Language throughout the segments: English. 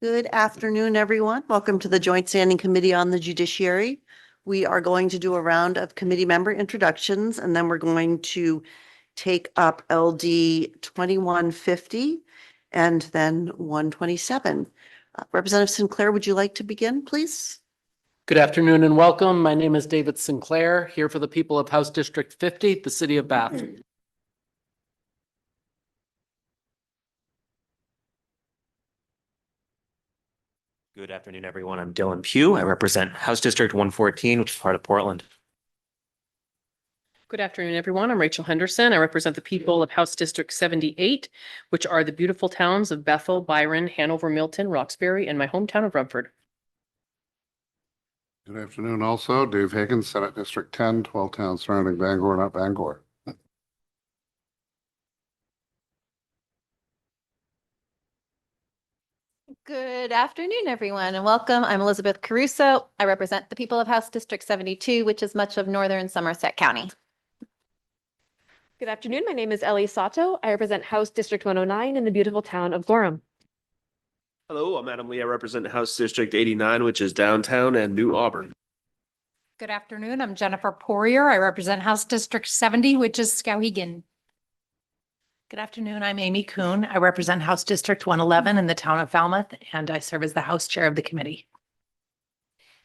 Good afternoon, everyone. Welcome to the Joint Standing Committee on the Judiciary. We are going to do a round of committee member introductions, and then we're going to take up LD 2150 and then 127. Representative Sinclair, would you like to begin, please? Good afternoon and welcome. My name is David Sinclair, here for the people of House District 50, the City of Bath. Good afternoon, everyone. I'm Dylan Pugh. I represent House District 114, which is part of Portland. Good afternoon, everyone. I'm Rachel Henderson. I represent the people of House District 78, which are the beautiful towns of Bethel, Byron, Hanover, Milton, Roxbury, and my hometown of Rumford. Good afternoon also. Dave Higgins, Senate District 10, 12 towns surrounding Bangor, not Bangor. Good afternoon, everyone, and welcome. I'm Elizabeth Caruso. I represent the people of House District 72, which is much of northern Somerset County. Good afternoon. My name is Ellie Sato. I represent House District 109 in the beautiful town of Gorham. Hello, I'm Adam Lee. I represent House District 89, which is downtown and New Auburn. Good afternoon. I'm Jennifer Poirier. I represent House District 70, which is Skowhegan. Good afternoon. I'm Amy Kuhn. I represent House District 111 in the town of Falmouth, and I serve as the House Chair of the committee.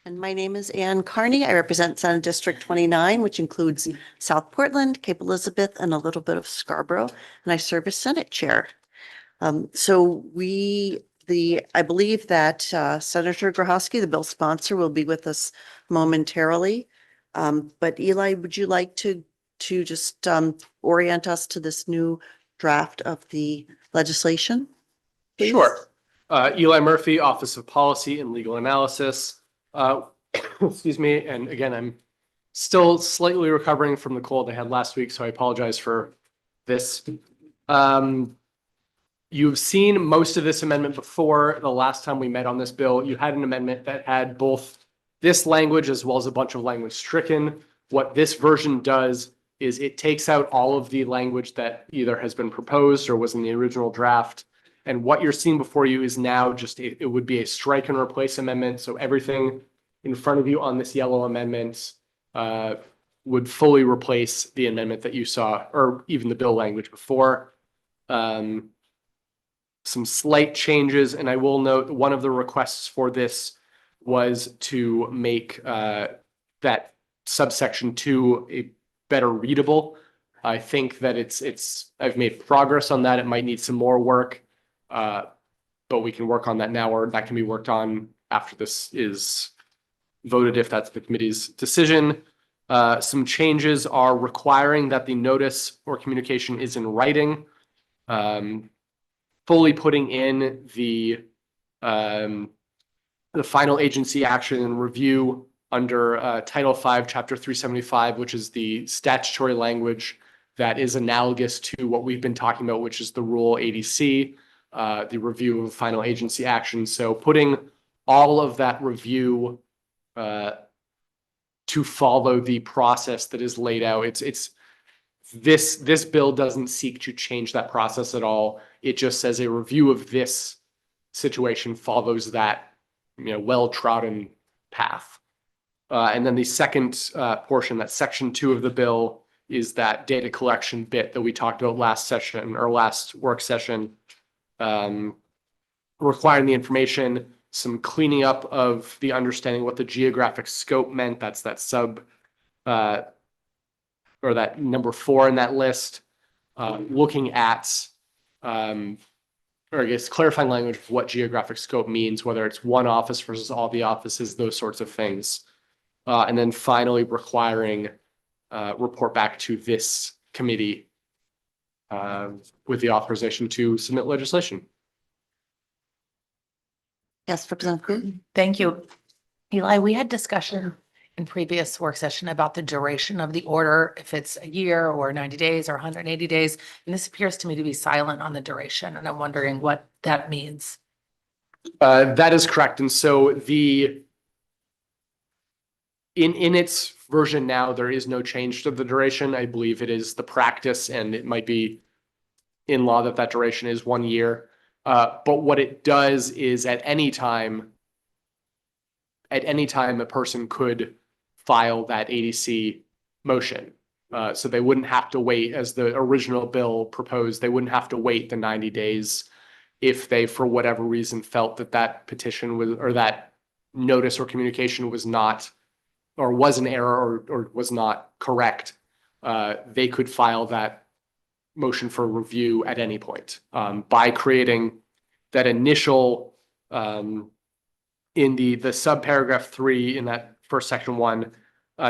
And my name is Ann Carney. I represent Senate District 29, which includes South Portland, Cape Elizabeth, and a little bit of Scarborough, and I serve as Senate Chair. I believe that Senator Grohowski, the bill sponsor, will be with us momentarily. But Eli, would you like to just orient us to this new draft of the legislation, please? Sure. Eli Murphy, Office of Policy and Legal Analysis. Excuse me. And again, I'm still slightly recovering from the cold I had last week, so I apologize for this. You've seen most of this amendment before. The last time we met on this bill, you had an amendment that had both this language as well as a bunch of language stricken. What this version does is it takes out all of the language that either has been proposed or was in the original draft. And what you're seeing before you is now just, it would be a strike and replace amendment. So everything in front of you on this yellow amendment would fully replace the amendment that you saw, or even the bill language before. Some slight changes, and I will note one of the requests for this was to make that subsection 2 a better readable. I think that I've made progress on that. It might need some more work, but we can work on that now, or that can be worked on after this is voted, if that's the committee's decision. Some changes are requiring that the notice or communication is in writing. Fully putting in the final agency action and review under Title V, Chapter 375, which is the statutory language that is analogous to what we've been talking about, which is the Rule 80C, the review of final agency action. So putting all of that review to follow the process that is laid out. This bill doesn't seek to change that process at all. It just says a review of this situation follows that, well-trodden path. And then the second portion, that section 2 of the bill, is that data collection bit that we talked about last session or last work session, requiring the information, some cleaning up of the understanding what the geographic scope meant. That's that or that number 4 in that list, looking at, or I guess clarifying language of what geographic scope means, whether it's one office versus all the offices, those sorts of things. And then finally requiring report back to this committee with the authorization to submit legislation. Yes, Representative Kuhn. Thank you. Eli, we had discussion in previous work session about the duration of the order, if it's a year or 90 days or 180 days. And this appears to me to be silent on the duration. And I'm wondering what that means. That is correct. And so in its version now, there is no change to the duration. I believe it is the practice, and it might be in law that duration is 1 year. But what it does is at any time, a person could file that ADC motion. So they wouldn't have to wait, as the original bill proposed, they wouldn't have to wait the 90 days if they, for whatever reason, felt that that petition was, or that notice or communication was not, or was an error, or was not correct. They could file that motion for review at any point. By creating that initial, in the subparagraph 3 in that first section 1,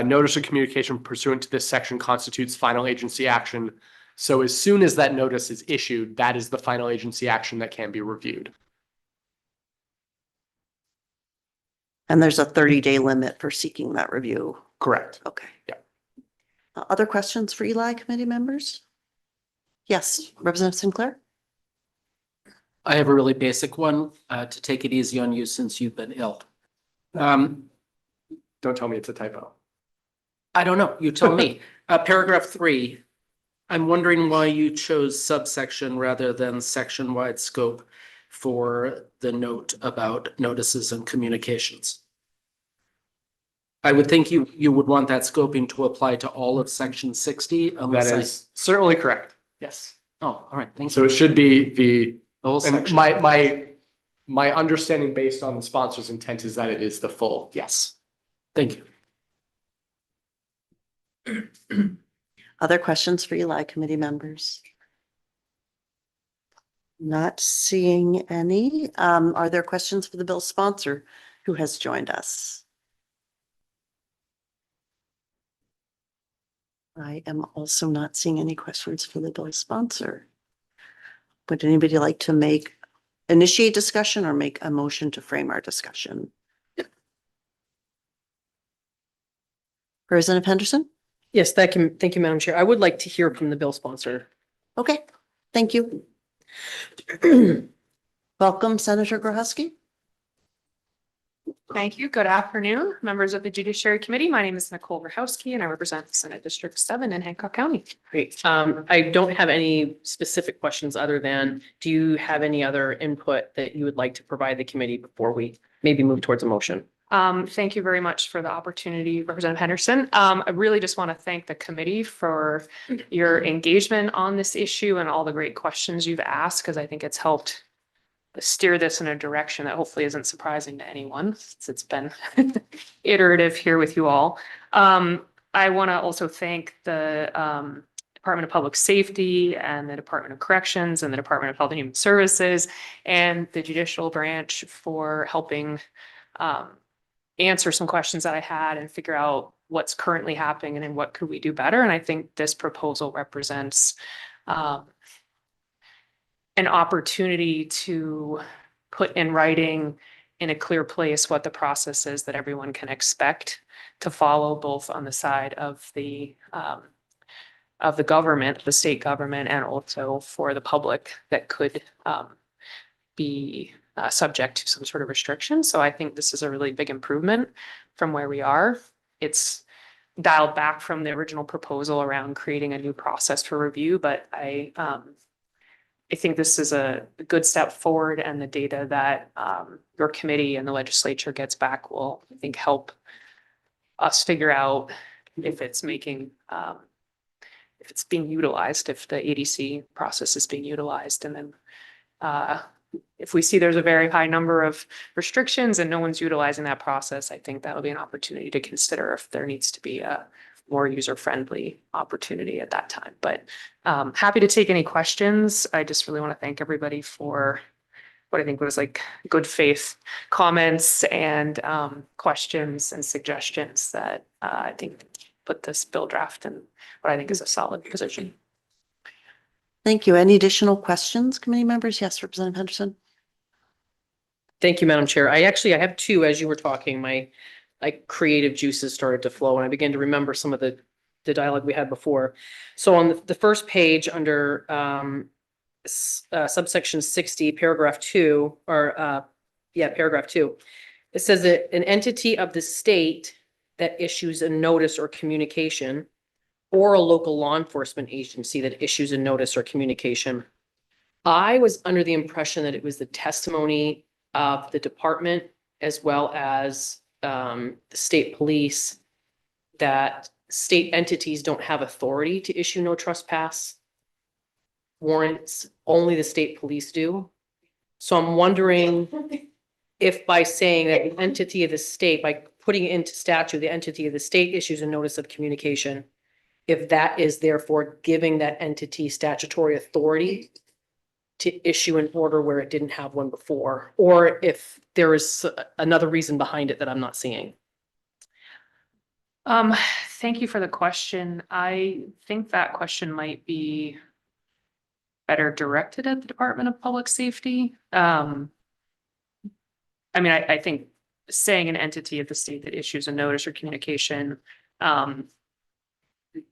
notice of communication pursuant to this section constitutes final agency action. So as soon as that notice is issued, that is the final agency action that can be reviewed. And there's a 30-day limit for seeking that review. Correct. Okay. Yeah. Other questions for Eli, committee members? Yes, Representative Sinclair? I have a really basic one, to take it easy on you since you've been ill. Don't tell me it's a typo. I don't know, you tell me. Paragraph 3, I'm wondering why you chose subsection rather than section-wide scope for the note about notices and communications. I would think you would want that scoping to apply to all of section 60 That unless is certainly correct. Yes. Oh, all right, thank So you. it should be the whole and section. my understanding based on the sponsor's intent is that it is the full. Yes. Thank you. Other questions for Eli, committee members? Not seeing any. Are there questions for the bill sponsor who has joined us? I am also not seeing any questions for the bill sponsor. Would anybody like to initiate discussion or make a motion to frame our discussion? Representative Henderson? Yes, thank you, Madam Chair. I would like to hear from the bill sponsor. Okay, thank you. Welcome, Senator Grohusky. Thank you. Good afternoon, members of the Judiciary Committee. My name is Nicole Verhowski and I represent Senate District 7 in Hancock County. Great. I don't have any specific questions other than, do you have any other input that you would like to provide the committee before we maybe move towards a motion? Thank you very much for the opportunity, Representative Henderson. I really just want to thank the committee for your engagement on this issue and all the great questions you've asked, because I think it's helped steer this in a direction that hopefully isn't surprising to anyone, since it's been iterative here with you all. I want to also thank the Department of Public Safety and the Department of Corrections and the Department of Health and Human Services and the judicial branch for helping answer some questions that I had and figure out what's currently happening and then what could we do better. And I think this proposal represents an opportunity to put in writing in a clear place what the process is that everyone can expect to follow, both on the side of the government, the state government, and also for the public that could be subject to some sort of restriction. So I think this is a really big improvement from where we are. It's dialed back from the original proposal around creating a new process for review, but I think this is a good step forward, and the data that your committee and the legislature gets back will, I think, help us figure out if it's making, if it's being utilized, if the ADC process is being utilized. And then if we see there's a very high number of restrictions and no one's utilizing that process, I think that'll be an opportunity to consider if there needs to be a more user-friendly opportunity at that time. But happy to take any questions. I just really want to thank everybody for what I think was like good faith comments and questions and suggestions that I think put this bill draft in what I think is a solid position. Thank you. Any additional questions, committee members? Yes, Representative Henderson. Thank you, Madam Chair. I have two. As you were talking, my creative juices started to flow, and I began to remember some of the dialogue we had before. So on the first page under subsection 60, paragraph 2, or paragraph 2, it says that an entity of the state that issues a notice or communication, or a local law enforcement agency that issues a notice or communication. I was under the impression that it was the testimony of the department as well as the state police, that state entities don't have authority to issue no trespass warrants, only the state police do. So I'm wondering if by saying that the entity of the state, by putting it into statute, the entity of the state issues a notice of communication, if that is therefore giving that entity statutory authority to issue an order where it didn't have one before, or if there is another reason behind it that I'm not seeing. Thank you for the question. I think that question might be better directed at the Department of Public Safety. I mean, I think saying an entity of the state that issues a notice or communication,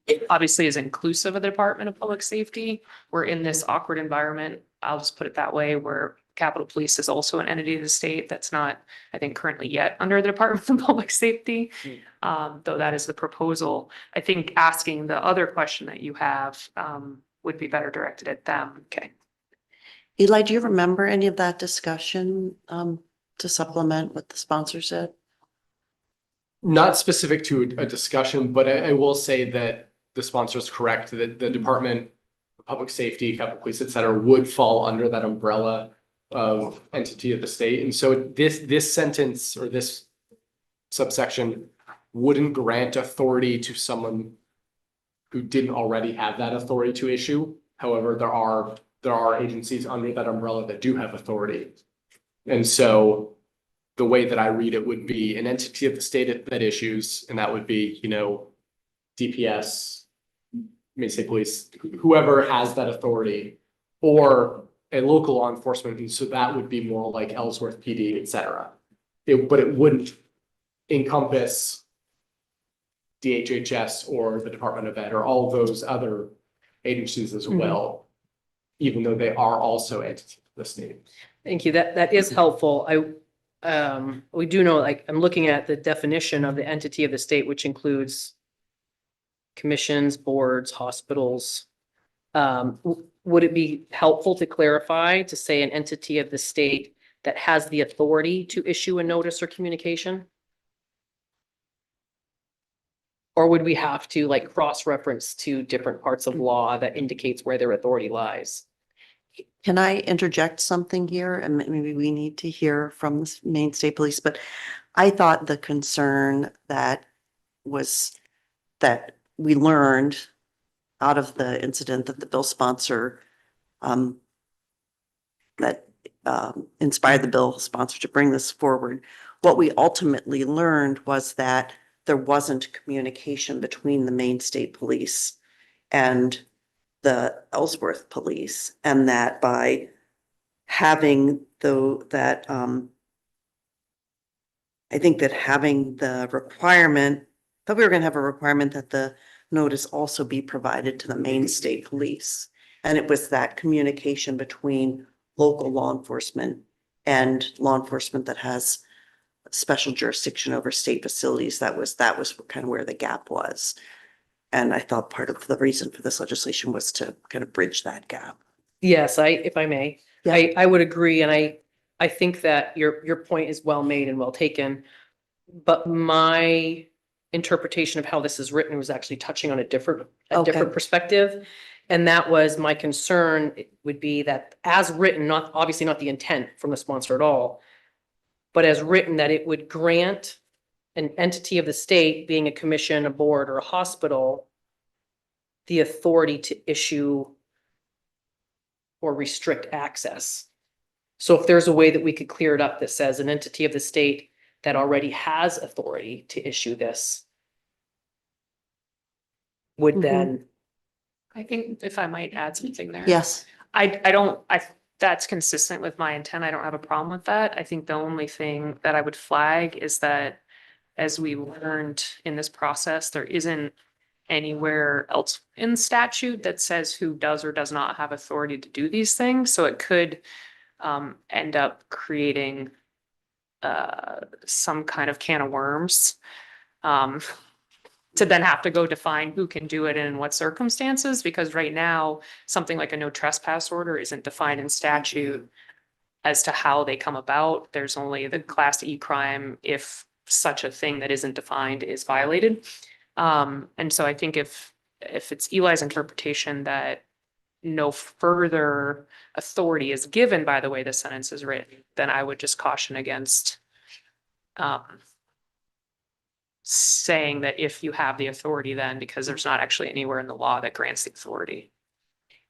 it obviously is inclusive of the Department of Public Safety. We're in this awkward environment, I'll just put it that way, where Capitol Police is also an entity of the state that's not, I think, currently yet under the Department of Public Safety. Though that is the proposal. I think asking the other question that you have would be better directed at them. Okay. Eli, do you remember any of that discussion to supplement what the sponsor said? Not specific to a discussion, but I will say that the sponsor is correct, that the Department of Public Safety, Capitol Police, et cetera, would fall under that umbrella of entity of the state. And so this sentence or this subsection wouldn't grant authority to someone who didn't already have that authority to issue. However, there are agencies under that umbrella that do have authority. And so the way that I read it would be an entity of the state that issues, and that would be, DPS, state police, whoever has that authority, or a local law enforcement. And so that would be more like Ellsworth PD, et cetera. But it wouldn't encompass DHHS or the Department of Ed or all those other agencies as well, even though they are also entities of the state. Thank you. That is helpful. We do know, like, I'm looking at the definition of the entity of the state, which includes commissions, boards, hospitals. Would it be helpful to clarify, to say an entity of the state that has the authority to issue a notice or communication? Or would we have to cross-reference to different parts of law that indicates where their authority lies? Can I interject something here? And maybe we need to hear from the Maine State Police, but I thought the concern that we learned out of the incident that the bill sponsor that inspired the bill sponsor to bring this forward, what we ultimately learned was that there wasn't communication between the Maine State Police and the Ellsworth Police, and that by having I think that having the requirement, thought we were gonna have a requirement that the notice also be provided to the Maine State Police. And it was that communication between local law enforcement and law enforcement that has special jurisdiction over state facilities. That was kind of where the gap was. And I thought part of the reason for this legislation was to kind of bridge that gap. Yes, if I may, Yeah. I would agree, and I think that your point is well made and well taken. But my interpretation of how this is written was actually touching on a different perspective. And that was my concern would be that as written, obviously not the intent from the sponsor at all, but as written, that it would grant an entity of the state, being a commission, a board, or a hospital, the authority to issue or restrict access. So if there's a way that we could clear it up that says an entity of the state that already has authority to issue this would then. I think if I might add something there. Yes. That's consistent with my intent. I don't have a problem with that. I think the only thing that I would flag is that as we learned in this process, there isn't anywhere else in statute that says who does or does not have authority to do these things. So it could end up creating some kind of can of worms to then have to go define who can do it and in what circumstances, because right now, something like a no trespass order isn't defined in statute as to how they come about. There's only the class E crime if such a thing that isn't defined is violated. And so I think if it's Eli's interpretation that no further authority is given by the way the sentence is written, then I would just caution against saying that if you have the authority then, because there's not actually anywhere in the law that grants the authority.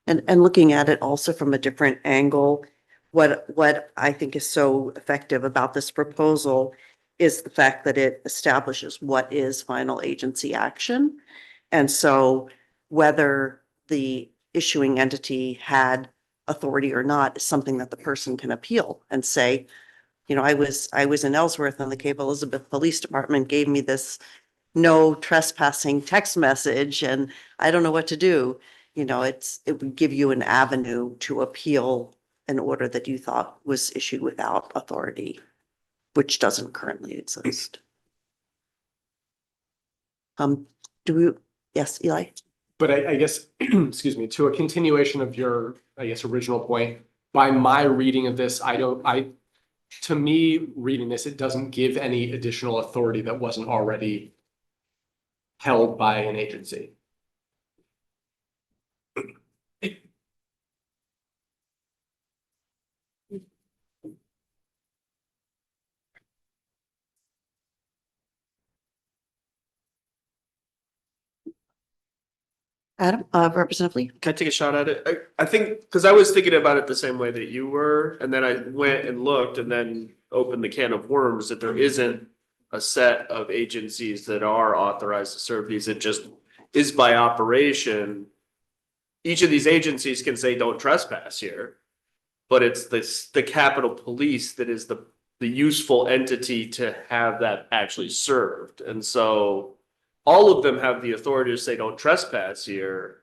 And looking at it also from a different angle, what I think is so effective about this proposal is the fact that it establishes what is final agency action. And so whether the issuing entity had authority or not is something that the person can appeal and say, you know, I was in Ellsworth and the Cape Elizabeth Police Department gave me this no trespassing text message and I don't know what to do. You know, it would give you an avenue to appeal an order that you thought was issued without authority, which doesn't currently exist. Yes, Eli? But I guess, excuse me, to a continuation of your, I guess, original point, by my reading of this, to me, reading this, it doesn't give any additional authority that wasn't already held by an agency. Adam, Representative Lee? Can I take a shot at it? I think, because I was thinking about it the same way that you were, and then I went and looked and then opened the can of worms that there isn't a set of agencies that are authorized to serve these. It just is by operation. Each of these agencies can say, don't trespass here. But it's the Capitol Police that is the useful entity to have that actually served. And so all of them have the authority to say, don't trespass here.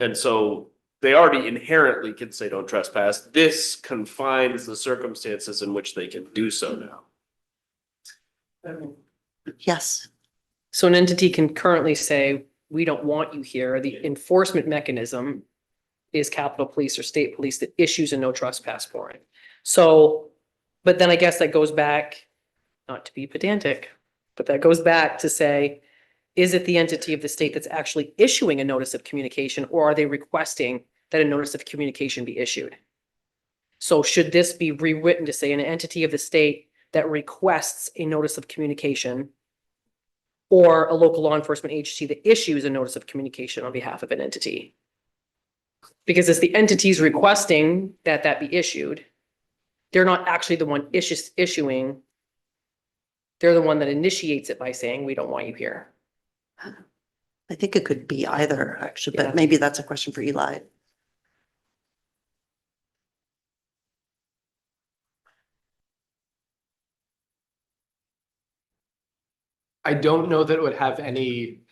And so they already inherently can say, don't trespass. This confines the circumstances in which they can do so now. Yes. So an entity can currently say, we don't want you here. The enforcement mechanism is Capitol Police or state police that issues a no trespass warrant. So, but then I guess that goes back, not to be pedantic, but that goes back to say, is it the entity of the state that's actually issuing a notice of communication, or are they requesting that a notice of communication be issued? So should this be rewritten to say an entity of the state that requests a notice of communication, or a local law enforcement agency that issues a notice of communication on behalf of an entity? Because it's the entities requesting that that be issued. They're not actually the one issuing. They're the one that initiates it by saying, we don't want you here. I think it could be either, actually, Yeah. but maybe that's a question for Eli. I don't know that it would have any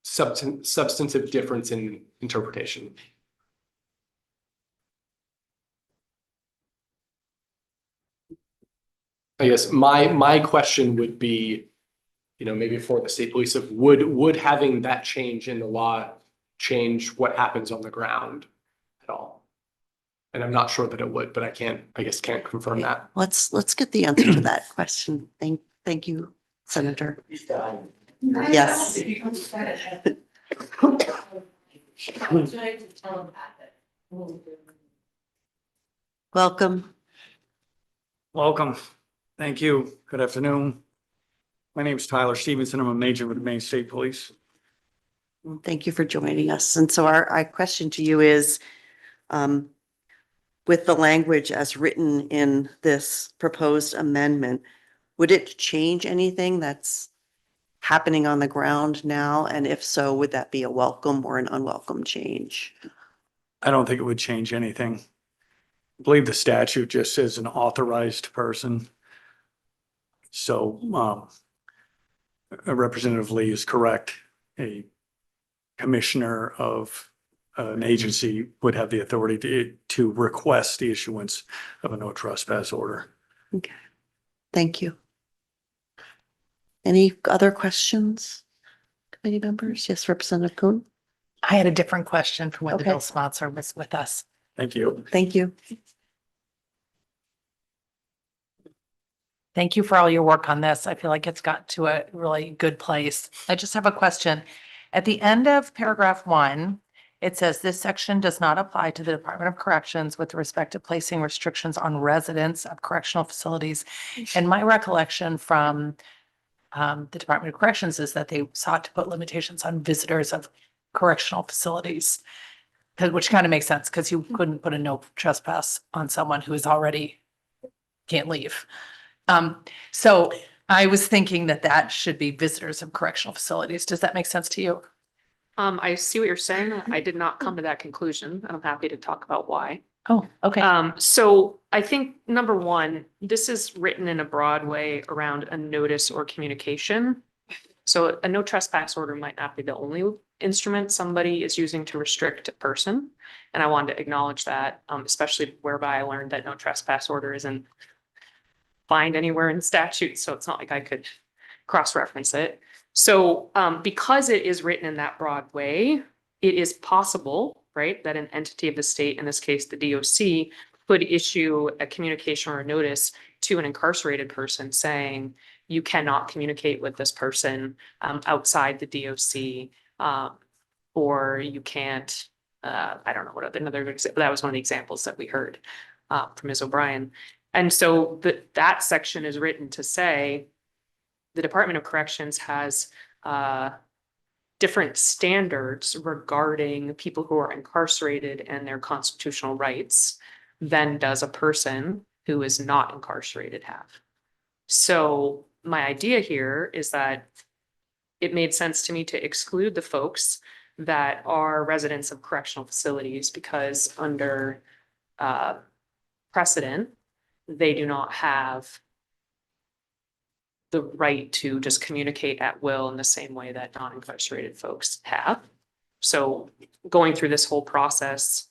substantive difference in interpretation. I guess my question would be, you know, maybe for the state police, of would having that change in the law change what happens on the ground at all? And I'm not sure that it would, but I guess can't confirm that. Let's get the answer to that question. Thank you, Senator. Yes. Welcome. Welcome. Thank you. Good afternoon. My name is Tyler Stevenson. I'm a major with the Maine State Police. Thank you for joining us. And so our question to you is, with the language as written in this proposed amendment, would it change anything that's happening on the ground now? And if so, would that be a welcome or an unwelcome change? I don't think it would change anything. I believe the statute just says an authorized person. So Representative Lee is correct. A commissioner of an agency would have the authority to request the issuance of a no trespass order. Okay, thank you. Any other questions? Committee members? Yes, Representative Kuhn. I had a different question for when the Okay. bill sponsor was with us. Thank you. Thank you. Thank you for all your work on this. I feel like it's got to a really good place. I just have a question. At the end of paragraph 1, it says this section does not apply to the Department of Corrections with respect to placing restrictions on residents of correctional facilities. And my recollection from the Department of Corrections is that they sought to put limitations on visitors of correctional facilities. Which kind of makes sense because you couldn't put a no trespass on someone who is already can't leave. So I was thinking that that should be visitors of correctional facilities. Does that make sense to you? I see what you're saying. I did not come to that conclusion. I'm happy to talk about why. Oh, okay. So I think number one, this is written in a broad way around a notice or communication. So a no trespass order might not be the only instrument somebody is using to restrict a person. And I wanted to acknowledge that, especially whereby I learned that no trespass order isn't find anywhere in statute, so it's not like I could cross-reference it. So because it is written in that broad way, it is possible, right, that an entity of the state, in this case, the DOC, could issue a communication or a notice to an incarcerated person saying, you cannot communicate with this person outside the DOC, or you can't, I don't know what another example, that was one of the examples that we heard from Ms. O'Brien. And so that section is written to say the Department of Corrections has different standards regarding people who are incarcerated and their constitutional rights than does a person who is not incarcerated have. So my idea here is that it made sense to me to exclude the folks that are residents of correctional facilities because under precedent, they do not have the right to just communicate at will in the same way that non-incarcerated folks have. So going through this whole process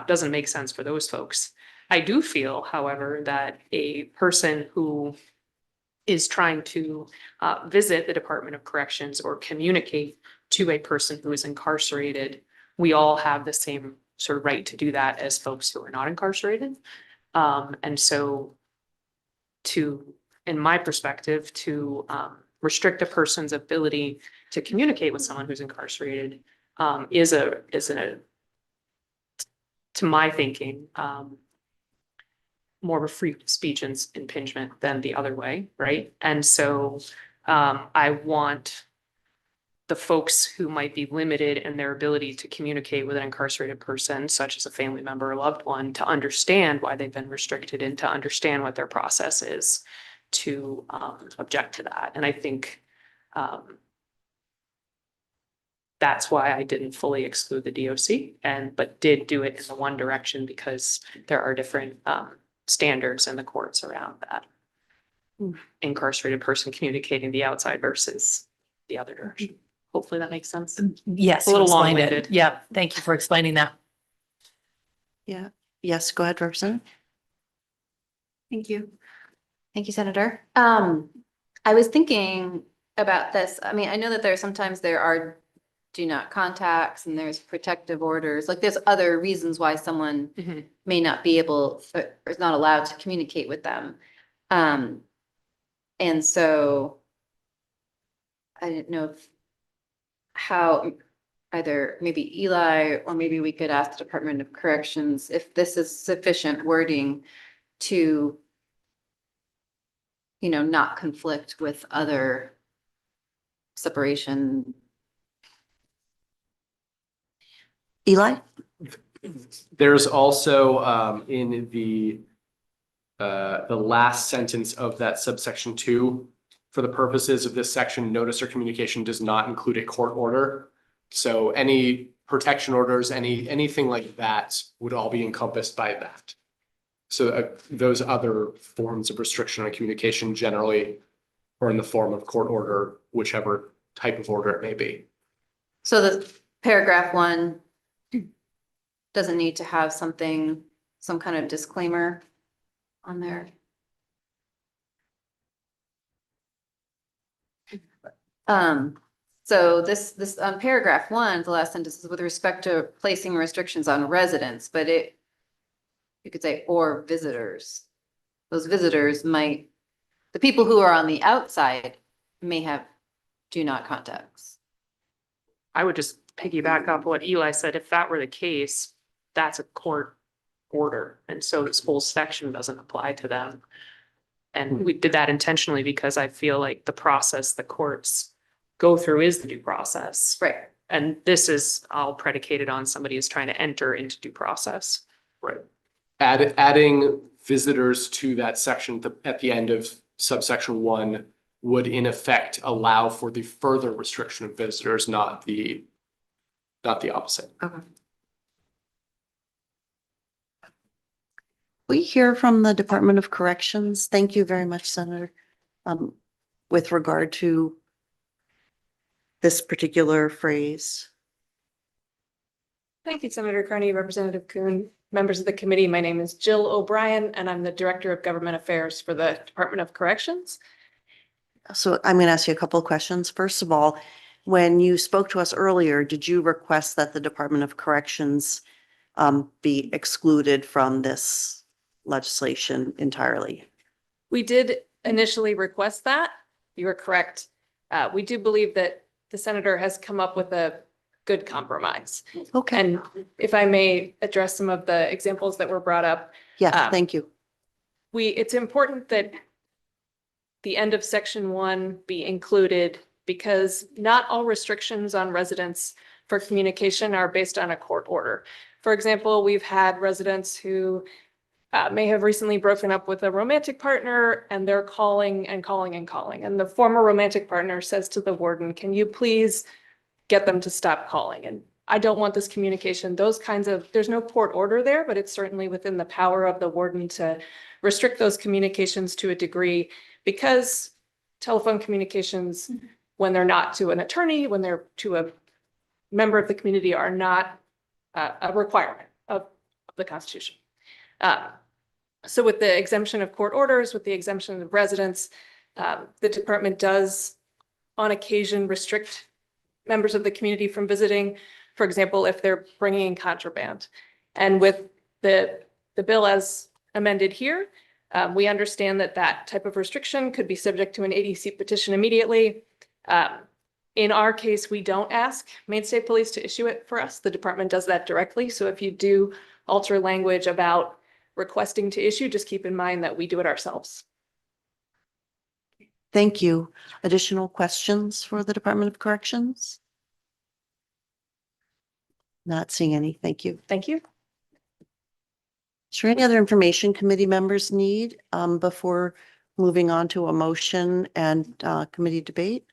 doesn't make sense for those folks. I do feel, however, that a person who is trying to visit the Department of Corrections or communicate to a person who is incarcerated, we all have the same sort of right to do that as folks who are not incarcerated. And so in my perspective, to restrict a person's ability to communicate with someone who's incarcerated is to my thinking, more of a free speech impingement than the other way, right? And so I want the folks who might be limited in their ability to communicate with an incarcerated person, such as a family member or loved one, to understand why they've been restricted and to understand what their process is to object to that. And I think that's why I didn't fully exclude the DOC but did do it in the one direction because there are different standards in the courts around that. Incarcerated person communicating the outside versus the other direction. Hopefully that makes sense. Yes, A little you explained long-winded. it. Yeah, thank you for explaining that. Yeah. Yes, go ahead, Representative. Thank you. Thank you, Senator. I was thinking about this. I mean, I know that there are do not contacts and there's protective orders. Like there's other reasons why someone may not be able or is not allowed to communicate with them. And so I didn't know how either maybe Eli or maybe we could ask the Department of Corrections if this is sufficient wording to, not conflict with other separation. Eli? There's also in the last sentence of that subsection 2, for the purposes of this section, notice or communication does not include a court order. So any protection orders, anything like that would all be encompassed by that. So those other forms of restriction on communication generally are in the form of court order, whichever type of order it may be. So the paragraph 1 doesn't need to have some kind of disclaimer on there. So this on paragraph 1, the last sentence is with respect to placing restrictions on residents, but you could say, or visitors. Those visitors might, the people who are on the outside may have do not contacts. I would just piggyback off what Eli said. If that were the case, that's a court order. And so this whole section doesn't apply to them. And we did that intentionally because I feel like the process the courts go through is the due process. Right. And this is all predicated on somebody who's trying to enter into due process. Right. Adding visitors to that section at the end of subsection 1 would in effect allow for the further restriction of visitors, not the opposite. Okay. We hear from the Department of Corrections. Thank you very much, Senator. With regard to this particular phrase. Thank you, Senator Carney, Representative Kuhn, members of the committee. My name is Jill O'Brien, and I'm the Director of Government Affairs for the Department of Corrections. So I'm going to ask you a couple of questions. First of all, when you spoke to us earlier, did you request that the Department of Corrections be excluded from this legislation entirely? We did initially request that. You are correct. We do believe that the senator has come up with a good compromise. Okay. And if I may address some of the examples that were brought up, Yes, thank you. it's important that the end of section 1 be included because not all restrictions on residents for communication are based on a court order. For example, we've had residents who may have recently broken up with a romantic partner and they're calling and calling and calling. And the former romantic partner says to the warden, can you please get them to stop calling? And I don't want this communication. Those kinds of, there's no court order there, but it's certainly within the power of the warden to restrict those communications to a degree because telephone communications, when they're not to an attorney, when they're to a member of the community, are not a requirement of the Constitution. So with the exemption of court orders, with the exemption of residents, the department does on occasion restrict members of the community from visiting, for example, if they're bringing in contraband. And with the bill as amended here, we understand that that type of restriction could be subject to an ADC petition immediately. In our case, we don't ask Maine State Police to issue it for us. The department does that directly. So if you do alter language about requesting to issue, just keep in mind that we do it ourselves. Thank you. Additional questions for the Department of Corrections? Not seeing any. Thank you. Thank you. Is there any other information committee members need before moving on to a motion and committee debate?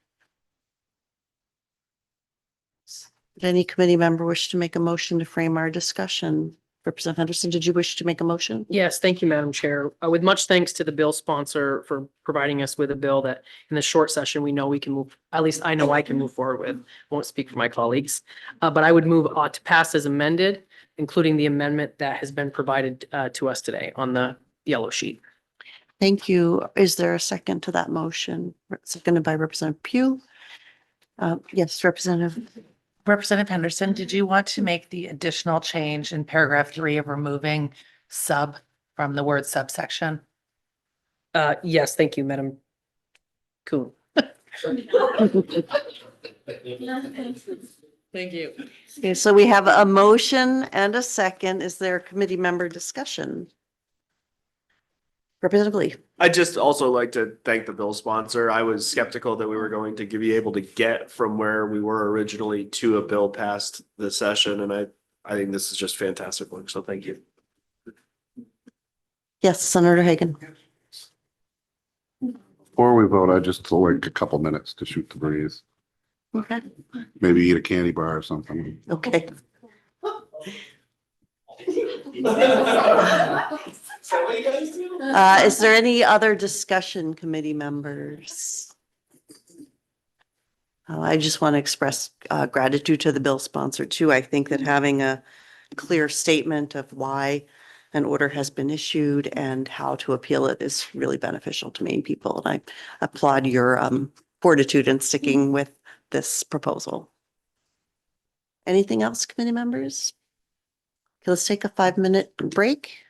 Did any committee member wish to make a motion to frame our discussion? Representative Henderson, did you wish to make a motion? Yes, thank you, Madam Chair. With much thanks to the bill sponsor for providing us with a bill that in the short session, we know we can move, at least I know I can move forward with. Won't speak for my colleagues, but I would move to pass as amended, including the amendment that has been provided to us today on the yellow sheet. Thank you. Is there a second to that motion? Seconded by Representative Pugh. Yes, Representative Henderson, did you want to make the additional change in paragraph 3 of removing sub from the word subsection? Yes, thank you, Madam Kuhn. Thank you. Okay, so we have a motion and a second. Is there committee member discussion? Representative Lee. I'd just also like to thank the bill sponsor. I was skeptical that we were going to be able to get from where we were originally to a bill past the session, and I think this is just fantastic work, so thank you. Yes, Senator Hagan. Before we vote, I just like a couple minutes to shoot the breeze. Okay. Maybe eat a candy bar or something. Okay. Is there any other discussion, committee members? I just want to express gratitude to the bill sponsor too. I think that having a clear statement of why an order has been issued and how to appeal it is really beneficial to Maine people. And I applaud your fortitude in sticking with this proposal. Anything else, committee members? Okay, let's take a 5-minute break.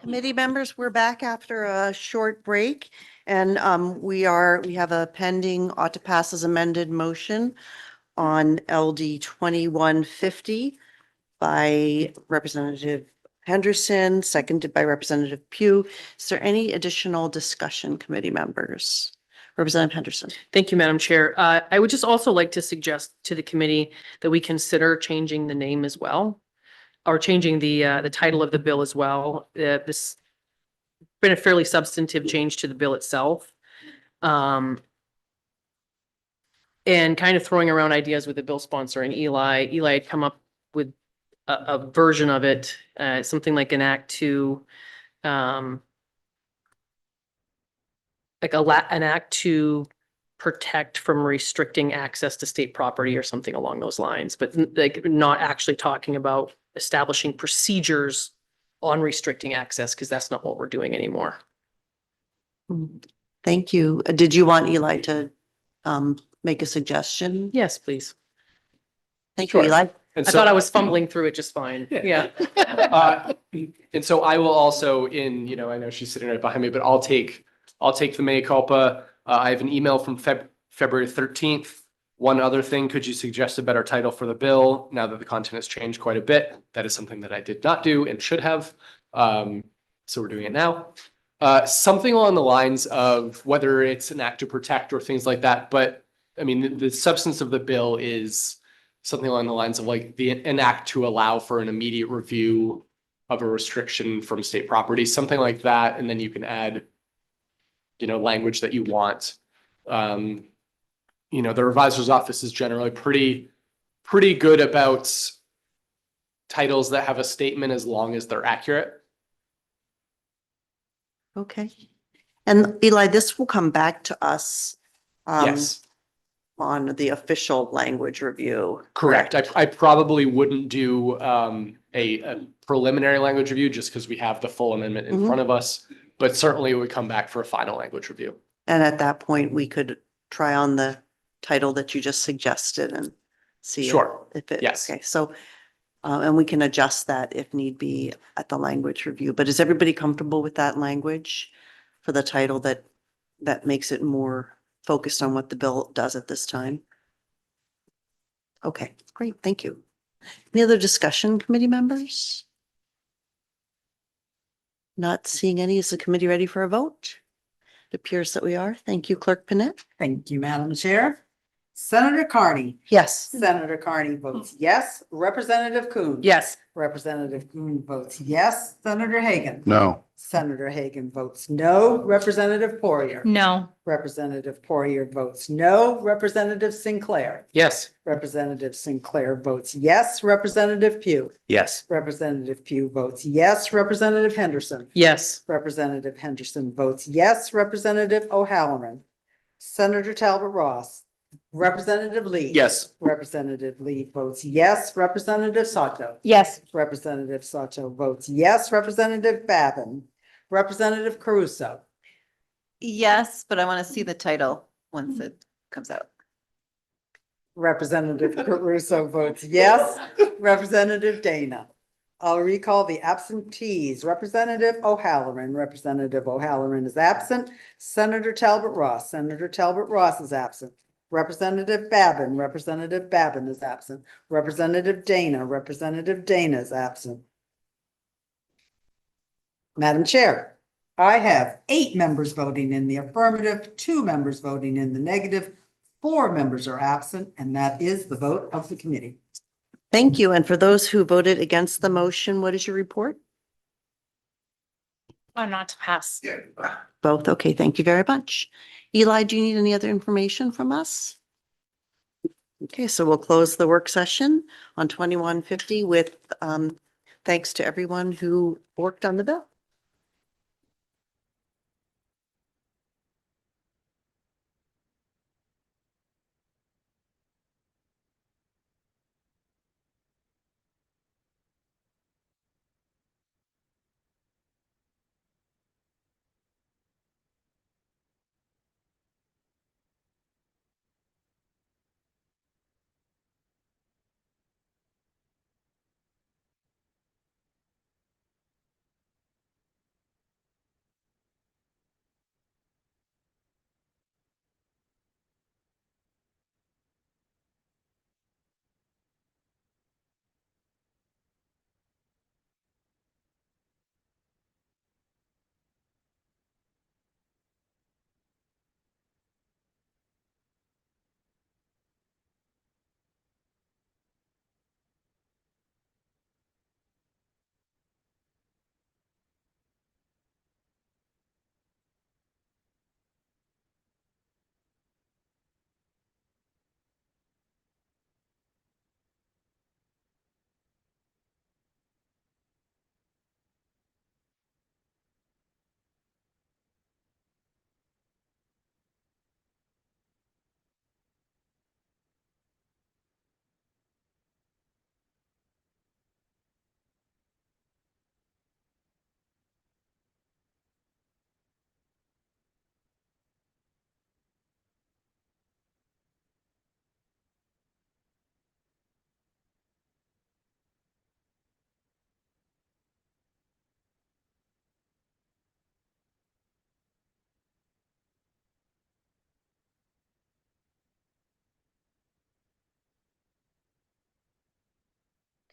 Committee members, we're back after a short break and we have a pending ought to pass as amended motion on LD 2150 by Representative Henderson, seconded by Representative Pugh. Is there any additional discussion, committee members? Representative Henderson. Thank you, Madam Chair. I would just also like to suggest to the committee that we consider changing the name as well, or changing the title of the bill as well. This been a fairly substantive change to the bill itself. And kind of throwing around ideas with the bill sponsor and Eli. Eli had come up with a version of it, something like an act to, an act to protect from restricting access to state property or something along those lines, but like not actually talking about establishing procedures on restricting access, because that's not what we're doing anymore. Thank you. Did you want Eli to make a suggestion? Yes, please. Thank you, Sure. Eli. And I so, thought I was fumbling through it just fine. Yeah. and so I will also I know she's sitting right behind me, but I'll take the mea culpa. I have an email from February 13th. One other thing, could you suggest a better title for the bill now that the content has changed quite a bit? That is something that I did not do and should have. So we're doing it now. Something along the lines of whether it's an act to protect or things like that. But I mean, the substance of the bill is something along the lines of like an act to allow for an immediate review of a restriction from state property, something like that. And then you can add, language that you want. The revisor's office is generally pretty good about titles that have a statement as long as they're accurate. Okay. And Eli, this will come back to us Yes, on the official language review. correct. I probably wouldn't do a preliminary language review just because we have the full amendment in Mhm. front of us, but certainly it would come back for a final language review. And at that point, we could try on the title that you just suggested and see Sure. if it, Yes. okay, so, and we can adjust that if need be at the language review. But is everybody comfortable with that language for the title that makes it more focused on what the bill does at this time? Okay, great, thank you. Any other discussion, committee members? Not seeing any. Is the committee ready for a vote? It appears that we are. Thank you, Clerk Panet. Thank you, Madam Chair. Senator Carney. Yes. Senator Carney votes yes. Representative Coon. Yes. Representative Coon votes yes. Senator Hagan. No. Senator Hagan votes no. Representative Poirier. No. Representative Poirier votes no. Representative Sinclair. Yes. Representative Sinclair votes yes. Representative Pugh. Yes. Representative Pugh votes yes. Representative Henderson. Yes. Representative Henderson votes yes. Representative O'Halloran. Senator Talbot Ross. Representative Lee. Yes. Representative Lee votes yes. Representative Sato. Yes. Representative Sato votes yes. Representative Babin. Representative Caruso. Yes, but I want to see the title once it comes out. Representative Caruso votes yes. Representative Dana. I'll recall the absentees. Representative O'Halloran. Representative O'Halloran is absent. Senator Talbot Ross. Senator Talbot Ross is absent. Representative Babin. Representative Babin is absent. Representative Dana. Representative Dana is absent. Madam Chair, I have 8 members voting in the affirmative, 2 members voting in the negative, 4 members are absent, and that is the vote of the committee. Thank you. And for those who voted against the motion, what is your report? Not to pass. Both. Okay, thank you very much. Eli, do you need any other information from us? Okay, so we'll close the work session on 2150 with thanks to everyone who worked on the bill.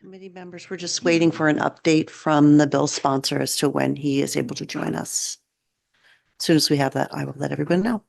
Committee members, we're just waiting for an update from the bill sponsor as to when he is able to join us. As soon as we have that, I will let everyone know.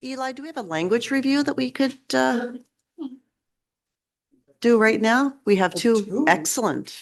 Eli, do we have a language review that we could do right now? We have two. Excellent.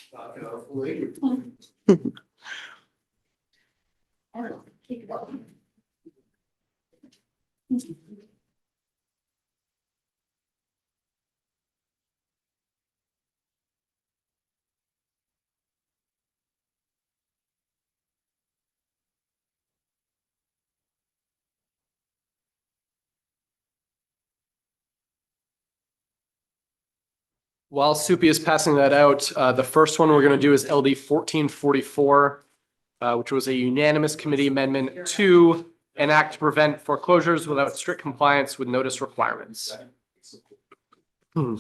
While Soupy is passing that out, the first one we're going to do is LD 1444, which was a unanimous committee amendment to enact to prevent foreclosures without strict compliance with notice requirements. And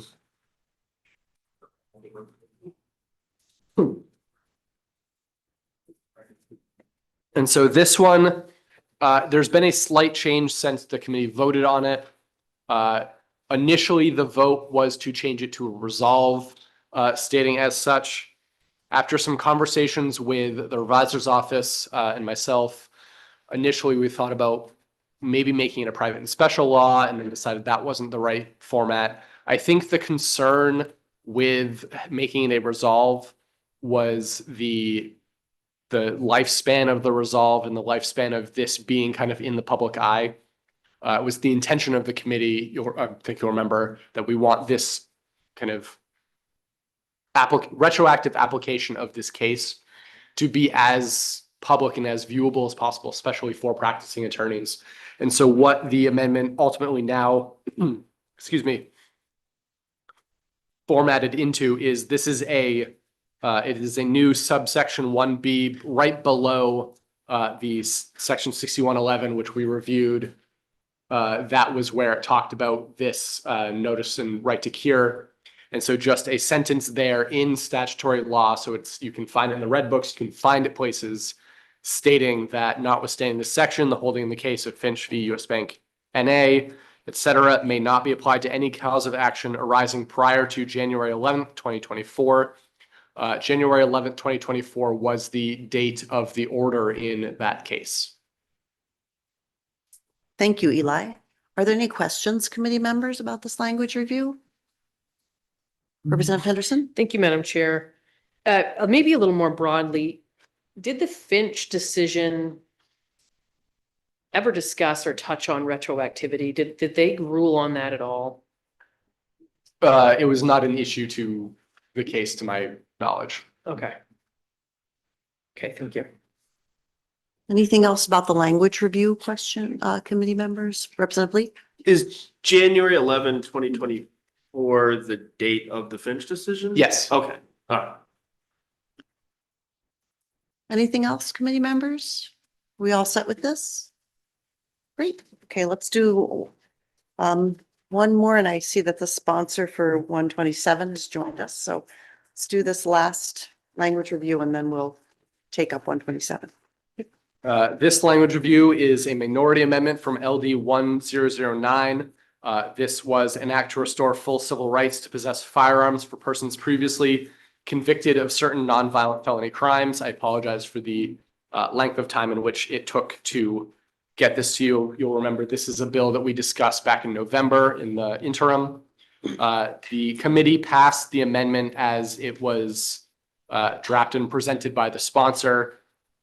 so this one, there's been a slight change since the committee voted on it. Initially, the vote was to change it to a resolve, stating as such. After some conversations with the revisor's office and myself, initially we thought about maybe making it a private and special law, and then decided that wasn't the right format. I think the concern with making it a resolve was the lifespan of the resolve and the lifespan of this being kind of in the public eye. It was the intention of the committee, I think you'll remember, that we want this kind of retroactive application of this case to be as public and as viewable as possible, especially for practicing attorneys. And so what the amendment ultimately now, excuse me, formatted into is this is it is a new subsection 1B right below the section 6111, which we reviewed. That was where it talked about this notice and right to cure. And so just a sentence there in statutory law. So it's, you can find it in the red books, you can find it places stating that notwithstanding this section, the holding in the case of Finch v. US Bank NA, et cetera, may not be applied to any cause of action arising prior to January 11th, 2024. January 11th, 2024 was the date of the order in that case. Thank you, Eli. Are there any questions, committee members, about this language review? Representative Henderson? Thank you, Madam Chair. Maybe a little more broadly, did the Finch decision ever discuss or touch on retroactivity? Did they rule on that at all? It was not an issue to the case to my knowledge. Okay. Okay, thank you. Anything else about the language review question, committee members? Representative Lee? Is January 11, 2024 the date of the Finch decision? Yes. Okay, all right. Anything else, committee members? We all set with this? Great. Okay, let's do one more, and I see that the sponsor for 127 has joined us. So let's do this last language review and then we'll take up 127. This language review is a minority amendment from LD 1009. This was an act to restore full civil rights to possess firearms for persons previously convicted of certain nonviolent felony crimes. I apologize for the length of time in which it took to get this to you. You'll remember this is a bill that we discussed back in November in the interim. The committee passed the amendment as it was drafted and presented by the sponsor.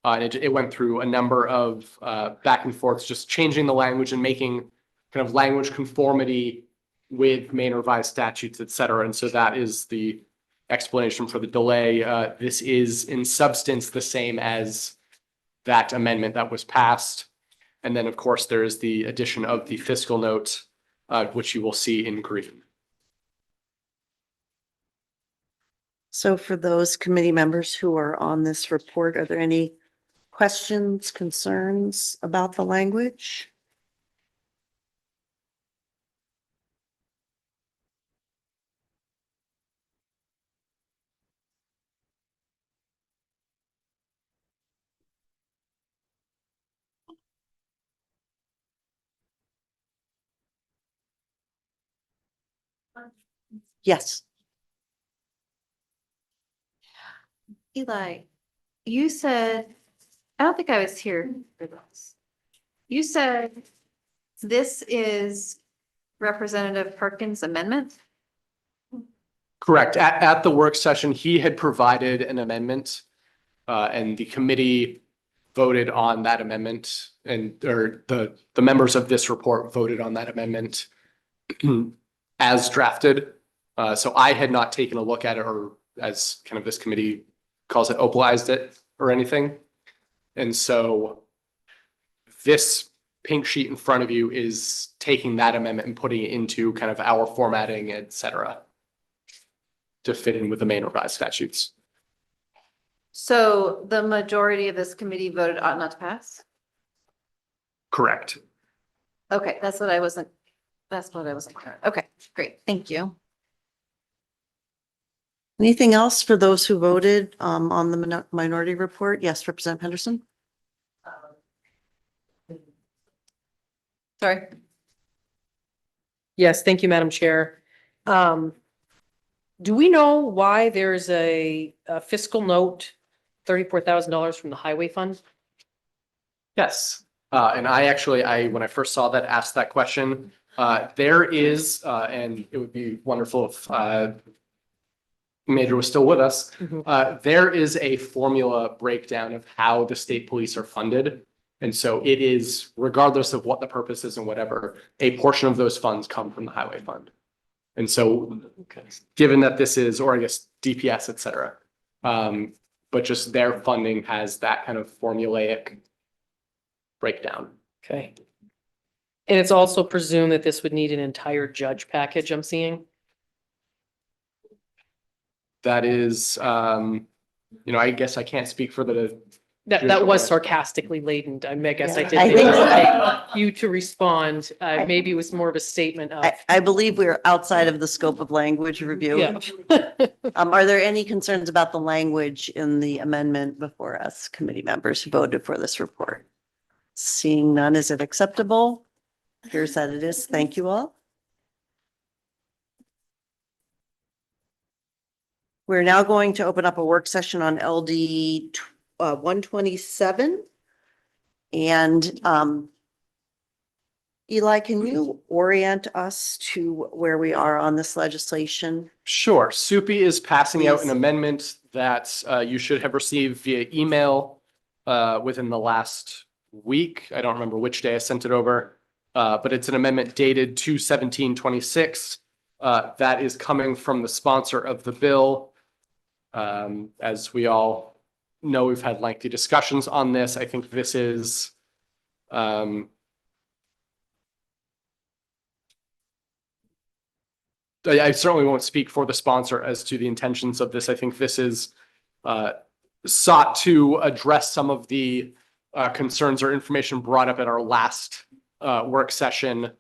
And it went through a number of back and forths, just changing the language and making kind of language conformity with Maine revised statutes, et cetera. And so that is the explanation for the delay. This is in substance the same as that amendment that was passed. And then, of course, there is the addition of the fiscal note, which you will see in green. So for those committee members who are on this report, are there any questions, concerns about the language? Yes. Eli, you said, I don't think I was here for this. You said this is Representative Perkins' amendment? Correct. At the work session, he had provided an amendment and the committee voted on that amendment or the members of this report voted on that amendment as drafted. So I had not taken a look at it, or as kind of this committee calls it, opalized it or anything. And so this pink sheet in front of you is taking that amendment and putting it into kind of our formatting, et cetera, to fit in with the Maine revised statutes. So the majority of this committee voted ought not to pass? Correct. Okay, that's what I wasn't clear. Okay, great, thank you. Anything else for those who voted on the minority report? Yes, Representative Henderson? Sorry. Yes, thank you, Madam Chair. Do we know why there's a fiscal note, $34,000 from the highway fund? Yes. And when I first saw that, asked that question. There is, and it would be wonderful if Major was still with us. There is a formula breakdown of how the state police are funded. And so it is, regardless of what the purpose is and whatever, a portion of those funds come from the highway fund. And so given that this is, or I guess DPS, et cetera, but just their funding has that kind of formulaic breakdown. Okay. And it's also presumed that this would need an entire judge package, I'm seeing. That is, I guess I can't speak for the. That was sarcastically laden. I mean, I guess I did I think so. anticipate you to respond. Maybe it was more of a statement of. I believe we're outside of the scope of language review. Yeah. Are there any concerns about the language in the amendment before us, committee members who voted for this report? Seeing none, is it acceptable? Here's that it is. Thank you all. We're now going to open up a work session on LD 127. And Eli, can you orient us to where we are on this legislation? Sure. SUPI is passing out Please. an amendment that you should have received via email within the last week. I don't remember which day I sent it over, but it's an amendment dated 2/17/26. that is coming from the sponsor of the bill. As we all know, we've had lengthy discussions on this. I think this is I certainly won't speak for the sponsor as to the intentions of this. I think this is sought to address some of the concerns or information brought up at our last work session.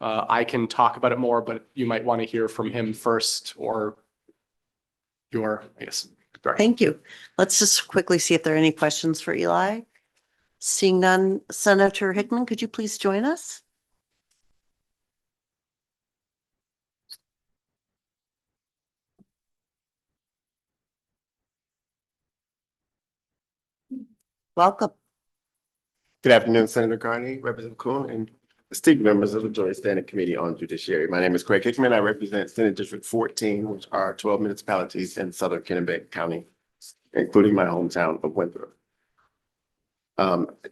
I can talk about it more, but you might want to hear from him first, or I guess. Thank you. Let's just quickly see if there are any questions for Eli. Seeing none, Senator Hickman, could you please join us? Welcome. Good afternoon, Senator Carney, Representative Kuhn, and esteemed members of the Joint Standing Committee on Judiciary. My name is Craig Hickman. I represent Senate District 14, which are 12 municipalities in southern Kennebec County, including my hometown of Winthrop.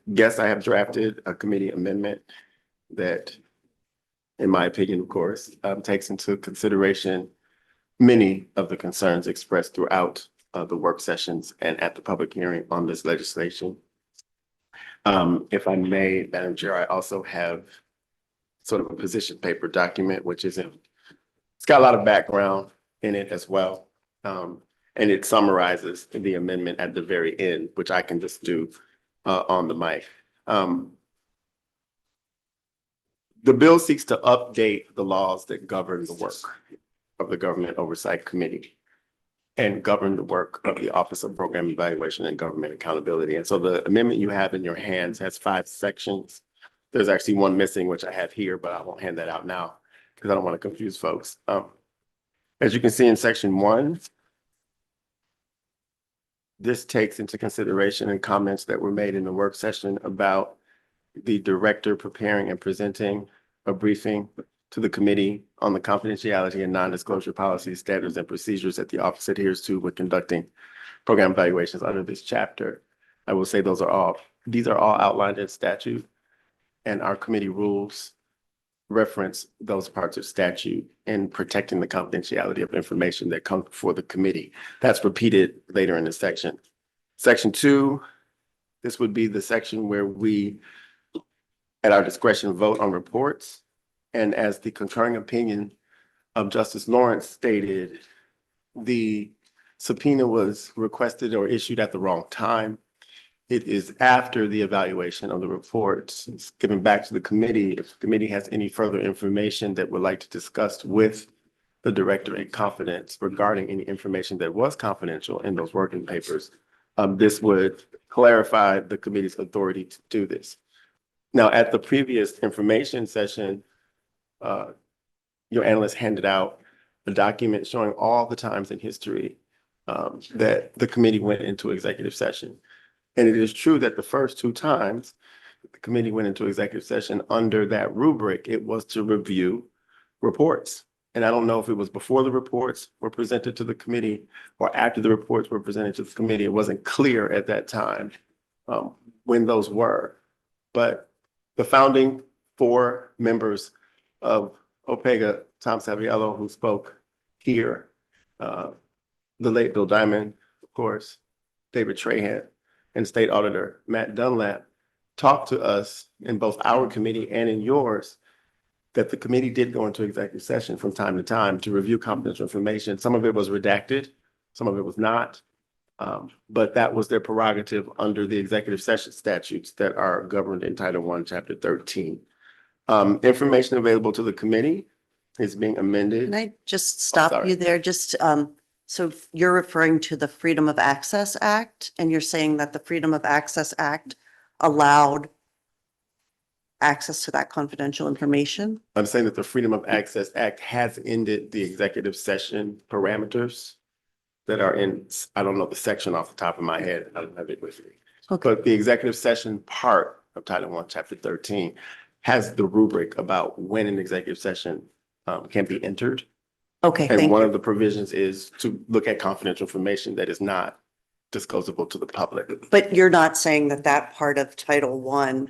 Yes, I have drafted a committee amendment that, in my opinion, of course, takes into consideration many of the concerns expressed throughout the work sessions and at the public hearing on this legislation. If I may, Madam Chair, I also have sort of a position paper document, which it's got a lot of background in it as well. And it summarizes the amendment at the very end, which I can just do on the mic. The bill seeks to update the laws that govern the work of the Government Oversight Committee and govern the work of the Office of Program Evaluation and Government Accountability. And so the amendment you have in your hands has 5 sections. There's actually one missing, which I have here, but I won't hand that out now because I don't want to confuse folks. As you can see in section 1, this takes into consideration and comments that were made in the work session about the director preparing and presenting a briefing to the committee on the confidentiality and non-disclosure policies, standards, and procedures that the office adheres to when conducting program evaluations under this chapter. I will say these are all outlined in statute, and our committee rules reference those parts of statute in protecting the confidentiality of information that comes before the committee. That's repeated later in the section. Section 2, this would be the section where we, at our discretion, vote on reports. And as the concurring opinion of Justice Lawrence stated, the subpoena was requested or issued at the wrong time. It is after the evaluation of the reports. It's given back to the committee. If the committee has any further information that would like to discuss with the director in confidence regarding any information that was confidential in those working papers, this would clarify the committee's authority to do this. Now, at the previous information session, your analyst handed out a document showing all the times in history that the committee went into executive session. And it is true that the first 2 times the committee went into executive session under that rubric, it was to review reports. And I don't know if it was before the reports were presented to the committee or after the reports were presented to the committee. It wasn't clear at that time when those were. But the founding 4 members of OPEGA, Tom Saviello, who spoke here, the late Bill Diamond, of course, David Trahan, and State Auditor Matt Dunlap talked to us in both our committee and in yours that the committee did go into executive session from time to time to review confidential information. Some of it was redacted, some of it was not, but that was their prerogative under the executive session statutes that are governed in Title I, Chapter 13. Information available to the committee is being amended. Can I just stop you there? Just, so you're referring to the Freedom of Access Act, and you're saying that the Freedom of Access Act allowed access to that confidential information? I'm saying that the Freedom of Access Act has ended the executive session parameters that are in, I don't know the section off the top of my head. I don't have it with me. Okay. But the executive session part of Title I, Chapter 13 has the rubric about when an executive session can be entered. Okay, And thank one you. of the provisions is to look at confidential information that is not disclosable to the public. But you're not saying that that part of Title I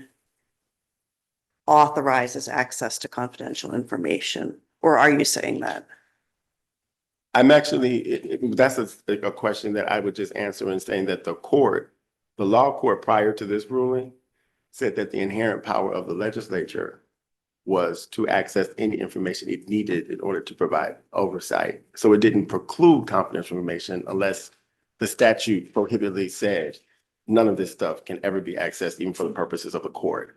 authorizes access to confidential information? Or are you saying that? I'm actually, that's a question that I would just answer in saying that the law court prior to this ruling said that the inherent power of the legislature was to access any information it needed in order to provide oversight. So it didn't preclude confidential information unless the statute prohibitively said none of this stuff can ever be accessed, even for the purposes of a court,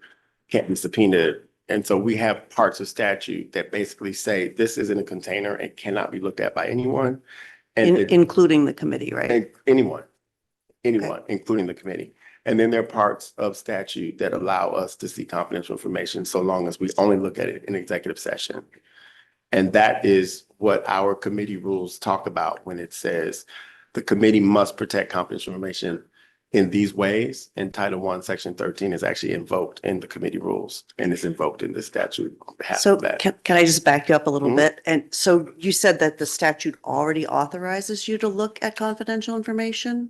can't be subpoenaed. And so we have parts of statute that basically say this is in a container and cannot be looked at by anyone. And Including the committee, right? anyone, including the committee. And then there are parts of statute that allow us to see confidential information so long as we only look at it in executive session. And that is what our committee rules talk about when it says the committee must protect confidential information in these ways. And Title I, Section 13 is actually invoked in the committee rules and is invoked in the statute on behalf So of that. can I just back you up a little Mhm. bit? And so you said that the statute already authorizes you to look at confidential information?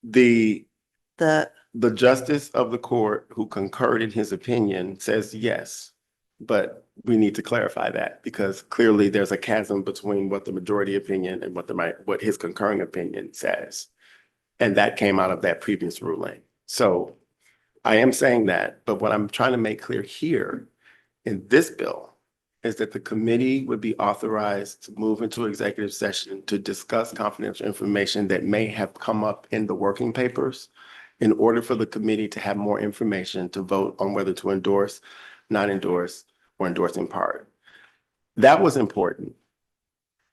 The The, justice of the court who concurred in his opinion says yes, but we need to clarify that because clearly there's a chasm between what the majority opinion and what his concurring opinion says. And that came out of that previous ruling. So I am saying that, but what I'm trying to make clear here in this bill is that the committee would be authorized to move into executive session to discuss confidential information that may have come up in the working papers in order for the committee to have more information to vote on whether to endorse, not endorse, or endorse in part. That was important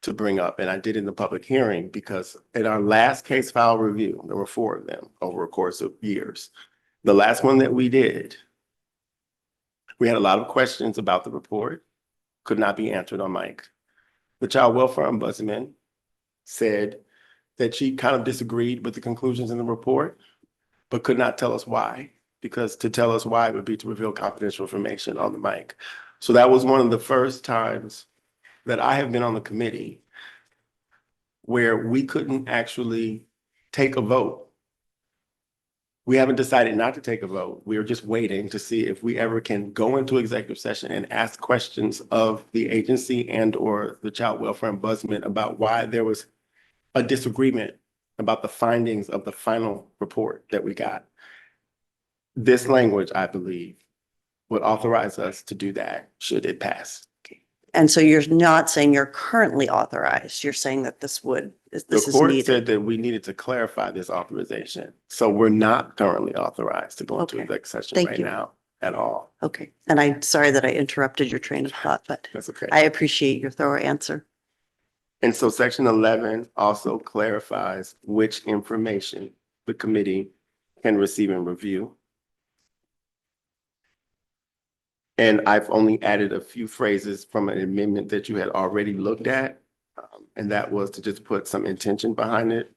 to bring up, and I did in the public hearing because in our last case file review, there were 4 of them over a course of years. The last one that we did, we had a lot of questions about the report, could not be answered on mic. The child welfare ombudsman said that she kind of disagreed with the conclusions in the report, but could not tell us why, because to tell us why would be to reveal confidential information on the mic. So that was one of the first times that I have been on the committee where we couldn't actually take a vote. We haven't decided not to take a vote. We are just waiting to see if we ever can go into executive session and ask questions of the agency and or the child welfare ombudsman about why there was a disagreement about the findings of the final report that we got. This language, I believe, would authorize us to do that should it pass. and so you're not saying you're currently authorized. You're saying that this The is court needed. said that we needed to clarify this authorization. So we're not currently authorized to go into Okay. executive session Thank right you. now at all. Okay. And I'm sorry that I interrupted your train of thought, but That's okay. I appreciate your thorough answer. And so section 11 also clarifies which information the committee can receive and review. And I've only added a few phrases from an amendment that you had already looked at. And that was to just put some intention behind it.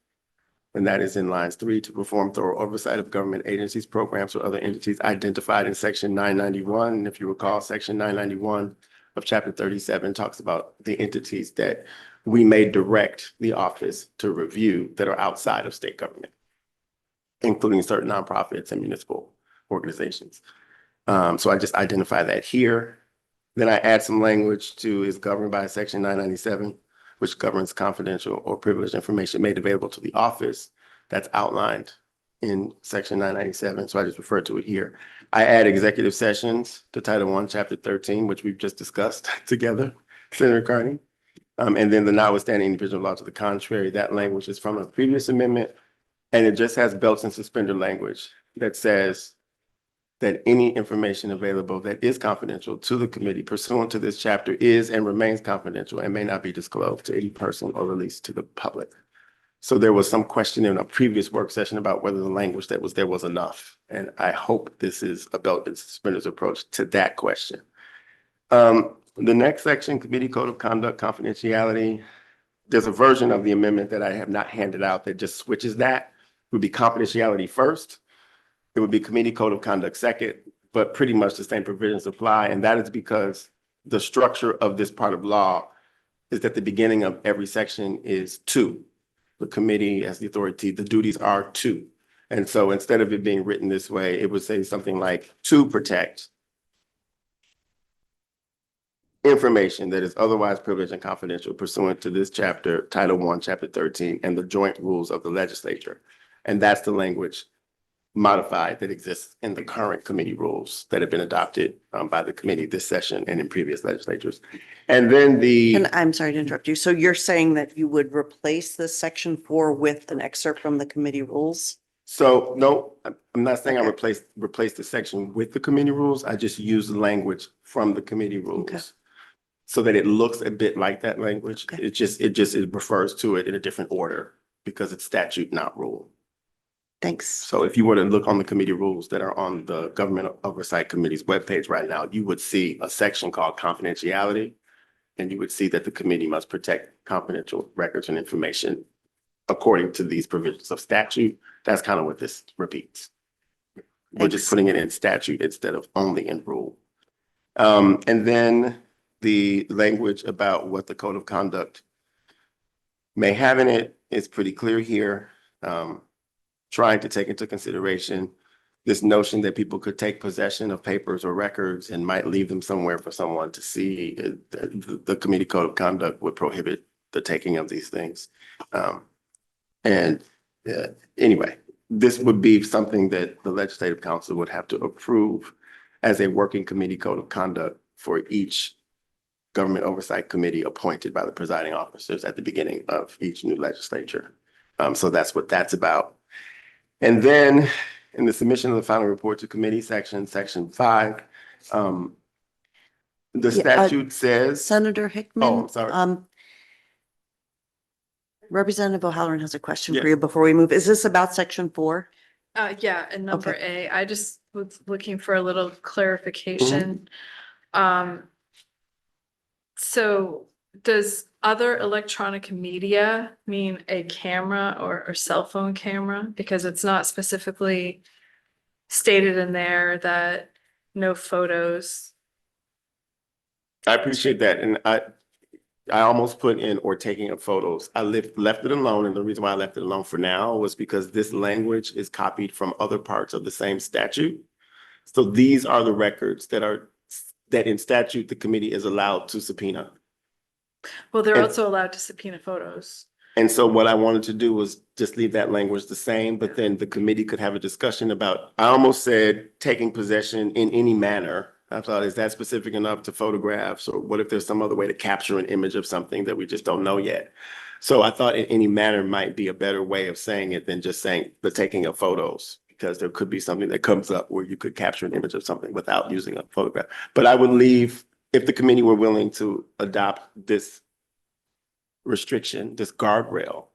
And that is in lines 3, to perform thorough oversight of government agencies, programs, or other entities identified in section 991. And if you recall, section 991 of chapter 37 talks about the entities that we may direct the office to review that are outside of state government, including certain nonprofits and municipal organizations. So I just identify that here. Then I add some language to is governed by section 997, which governs confidential or privileged information made available to the office. That's outlined in section 997. So I just refer to it here. I add executive sessions to Title I, Chapter 13, which we've just discussed together, Senator Carney. And then the notwithstanding individual law to the contrary, that language is from a previous amendment. And it just has belts and suspender language that says that any information available that is confidential to the committee pursuant to this chapter is and remains confidential and may not be disclosed to any person or released to the public. So there was some question in a previous work session about whether the language that was there was enough. And I hope this is a belt and suspenders approach to that question. The next section, Committee Code of Conduct Confidentiality. There's a version of the amendment that I have not handed out that just switches that. It would be confidentiality first. It would be Committee Code of Conduct second, but pretty much the same provisions apply. And that is because the structure of this part of law is that the beginning of every section is 2. The committee has the authority, the duties are 2. And so instead of it being written this way, it would say something like to protect information that is otherwise privileged and confidential pursuant to this chapter, Title I, Chapter 13, and the joint rules of the legislature. And that's the language modified that exists in the current committee rules that have been adopted by the committee this session and in previous legislatures. And then And I'm sorry to interrupt you. So you're saying that you would replace this section 4 with an excerpt from the committee rules? So, no, I'm not saying I Okay. replaced the section with the committee rules. I just used the language from the committee Okay. rules. So that it looks a bit like that language. Okay. It refers to it in a different order because it's statute, not rule. Thanks. So if you were to look on the committee rules that are on the Government Oversight Committee's webpage right now, you would see a section called confidentiality. And you would see that the committee must protect confidential records and information according to these provisions of statute. That's kind of what this repeats. We're just Thanks. putting it in statute instead of only in rule. And then the language about what the code of conduct may have in it is pretty clear here. Trying to take into consideration this notion that people could take possession of papers or records and might leave them somewhere for someone to see. The committee code of conduct would prohibit the taking of these things. Anyway, this would be something that the Legislative Council would have to approve as a working committee code of conduct for each government oversight committee appointed by the presiding officers at the beginning of each new legislature. So that's what that's about. And then in the submission of the final report to committee section 5, the statute says, Senator Hickman. oh, I'm sorry. Representative O'Halloran has a question Yeah. for you before we move. Is this about section 4? Yeah, and number A, I just was looking for a little clarification. So does other electronic media mean a camera or cell phone camera? Because it's not specifically stated in there that no photos. I appreciate that. And I almost put in or taking of photos. I left it alone. And the reason why I left it alone for now was because this language is copied from other parts of the same statute. So these are the records that in statute, the committee is allowed to subpoena. Well, they're And- also allowed to subpoena photos. And so what I wanted to do was just leave that language the same, but then the committee could have a discussion about, I almost said taking possession in any manner. I thought, is that specific enough to photographs? Or what if there's some other way to capture an image of something that we just don't know yet? So I thought in any manner might be a better way of saying it than just saying the taking of photos, because there could be something that comes up where you could capture an image of something without using a photograph. But I would leave, if the committee were willing to adopt this restriction, this guardrail,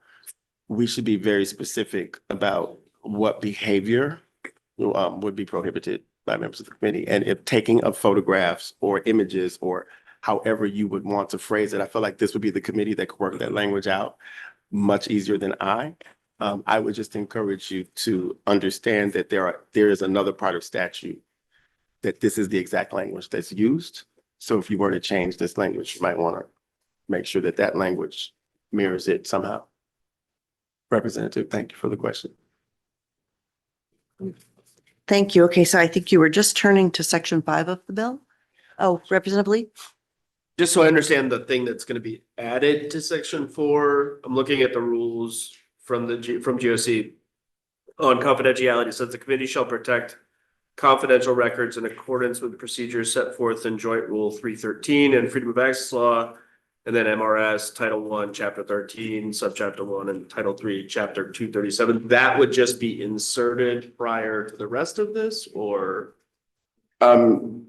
we should be very specific about what behavior would be prohibited by members of the committee. And if taking of photographs or images or however you would want to phrase it, I feel like this would be the committee that could work that language out much easier than I. I would just encourage you to understand that there is another part of statute that this is the exact language that's used. So if you were to change this language, you might want to make sure that that language mirrors it somehow. Representative, thank you for the question. Thank you. Okay, so I think you were just turning to section 5 of the bill. Oh, Representative Lee? Just so I understand the thing that's gonna be added to section 4, I'm looking at the rules from from GOC on confidentiality. It says the committee shall protect confidential records in accordance with procedures set forth in Joint Rule 313 and Freedom of Access Law. And then MRS Title I, Chapter 13, Subchapter 1, and Title 3, Chapter 237. That would just be inserted prior to the rest of this, or?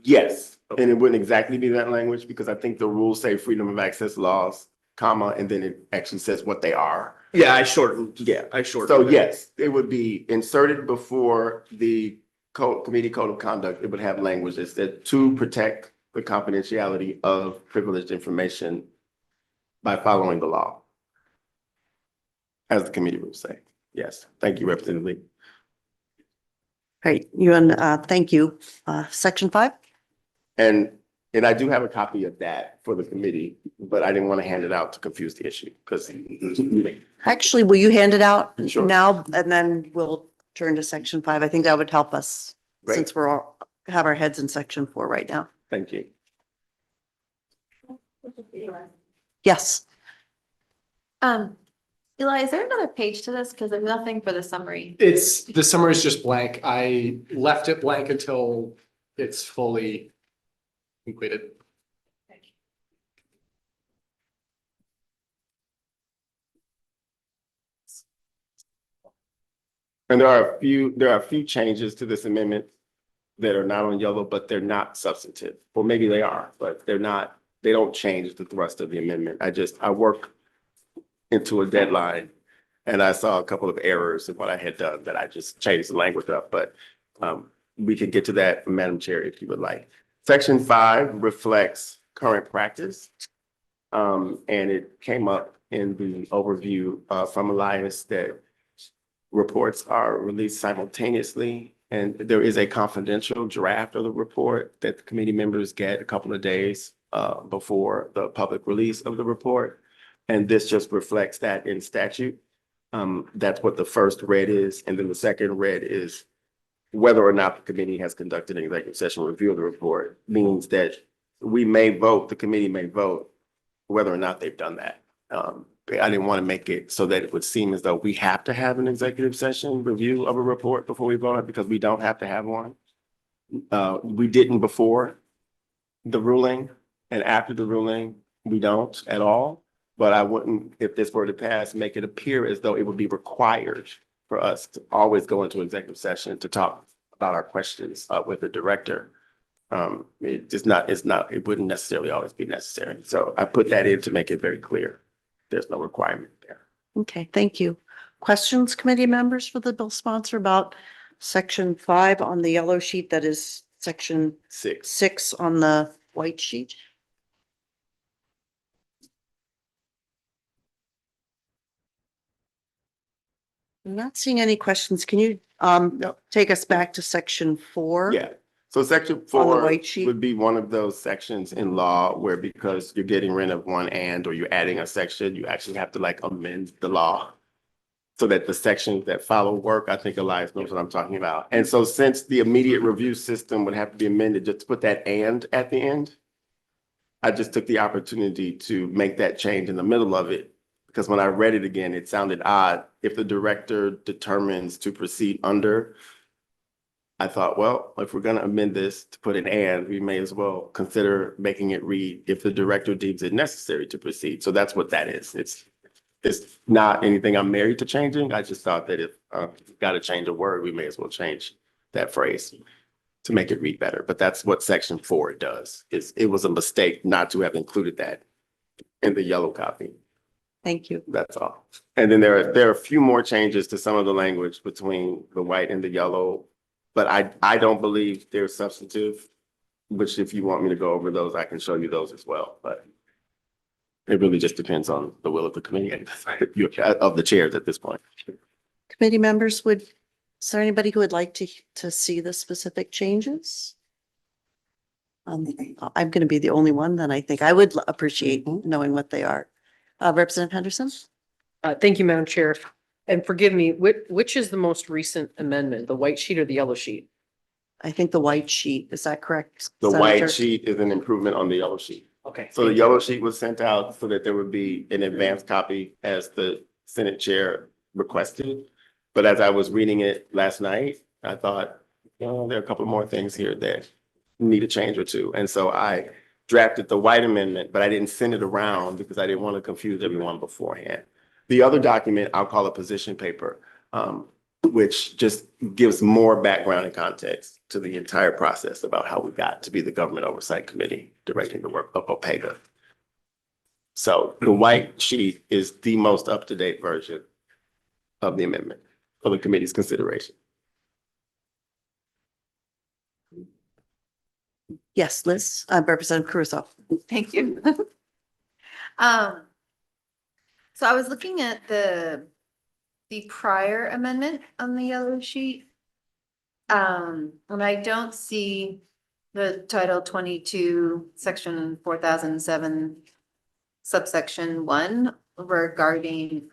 Yes, and it wouldn't exactly be that language because I think the rules say freedom of access laws, comma, and then it actually says what they are. Yeah, I shortened. Yeah. I shortened. So it. yes, it would be inserted before the committee code of conduct. It would have language that said to protect the confidentiality of privileged information by following the law. As the committee rules say. Yes, thank you, Representative Lee. Right, thank you. Section 5? And I do have a copy of that for the committee, but I didn't want to hand it out to confuse the issue because. Actually, will you hand it out Sure. now and then we'll turn to section 5? I think that would help us Great. since we're all have our heads in section 4 right now. Thank you. Yes. Eli, is there another page to this? Because there's nothing for the summary. The summary is just blank. I left it blank until it's fully completed. And there are a few changes to this amendment that are not on yellow, but they're not substantive. Or maybe they are, but they're not, they don't change the thrust of the amendment. I work into a deadline and I saw a couple of errors in what I had done that I just changed the language up, but we can get to that, Madam Chair, if you would like. Section 5 reflects current practice. And it came up in the overview from Elias that reports are released simultaneously. And there is a confidential draft of the report that the committee members get a couple of days before the public release of the report. And this just reflects that in statute. That's what the first read is. And then the second read is whether or not the committee has conducted an executive session review of the report, means that we may vote, the committee may vote whether or not they've done that. I didn't want to make it so that it would seem as though we have to have an executive session review of a report before we vote on it, because we don't have to have one. We didn't before the ruling, and after the ruling, we don't at all. But I wouldn't, if this were to pass, make it appear as though it would be required for us to always go into executive session to talk about our questions with the director. It wouldn't necessarily always be necessary. So I put that in to make it very clear. There's no requirement there. Okay, thank you. Questions, committee members, for the bill sponsor about section 5 on the yellow sheet that is section 6 on the white sheet? I'm not seeing any questions. Can you take us back to section 4? Yeah. So section On the 4 white sheet? would be one of those sections in law where, because you're getting rid of one and, or you're adding a section, you actually have to like amend the law so that the sections that follow work. I think Elias knows what I'm talking about. And so since the immediate review system would have to be amended just to put that and at the end, I just took the opportunity to make that change in the middle of it, because when I read it again, it sounded odd. If the director determines to proceed under, I thought, well, if we're going to amend this to put an and, we may as well consider making it read if the director deems it necessary to proceed. So that's what that is. It's not anything I'm married to changing. I just thought that if you've got to change a word, we may as well change that phrase to make it read better. But that's what section 4 does. It was a mistake not to have included that in the yellow copy. Thank you. That's all. And then there are a few more changes to some of the language between the white and the yellow, but I don't believe they're substantive, which if you want me to go over those, I can show you those as well. But it really just depends on the will of the committee and of the chairs at this point. Committee members, is there anybody who would like to see the specific changes? I'm going to be the only one, then I think I would appreciate knowing what they are. Representative Henderson? Thank you, Madam Chair. And forgive me, which is the most recent amendment, the white sheet or the yellow sheet? I think the white sheet, is that correct? The Senator? white sheet is an improvement on the yellow sheet. Okay. So the yellow sheet was sent out so that there would be an advanced copy as the Senate chair requested. But as I was reading it last night, I thought, oh, there are a couple more things here that need a change or two. And so I drafted the white amendment, but I didn't send it around because I didn't want to confuse everyone beforehand. The other document, I'll call a position paper, which just gives more background and context to the entire process about how we got to be the Government Oversight Committee directing the work of OPEGA. So the white sheet is the most up-to-date version of the amendment for the committee's consideration. Yes, Liz, Representative Caruso. Thank you. So I was looking at the prior amendment on the yellow sheet. And I don't see the Title 22, Section 4007, subsection 1 regarding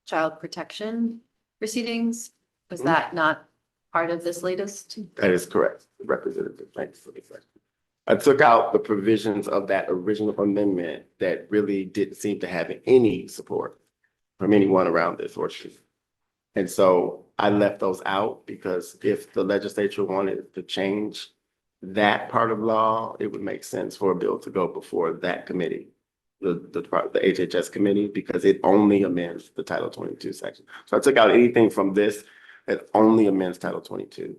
child protection proceedings. Was that not part of this latest? That is correct, Representative. Thanks for the question. I took out the provisions of that original amendment that really didn't seem to have any support from anyone around this orchard. And so I left those out because if the legislature wanted to change that part of law, it would make sense for a bill to go before that committee, the HHS committee, because it only amends the Title 22 section. So I took out anything from this that only amends Title 22.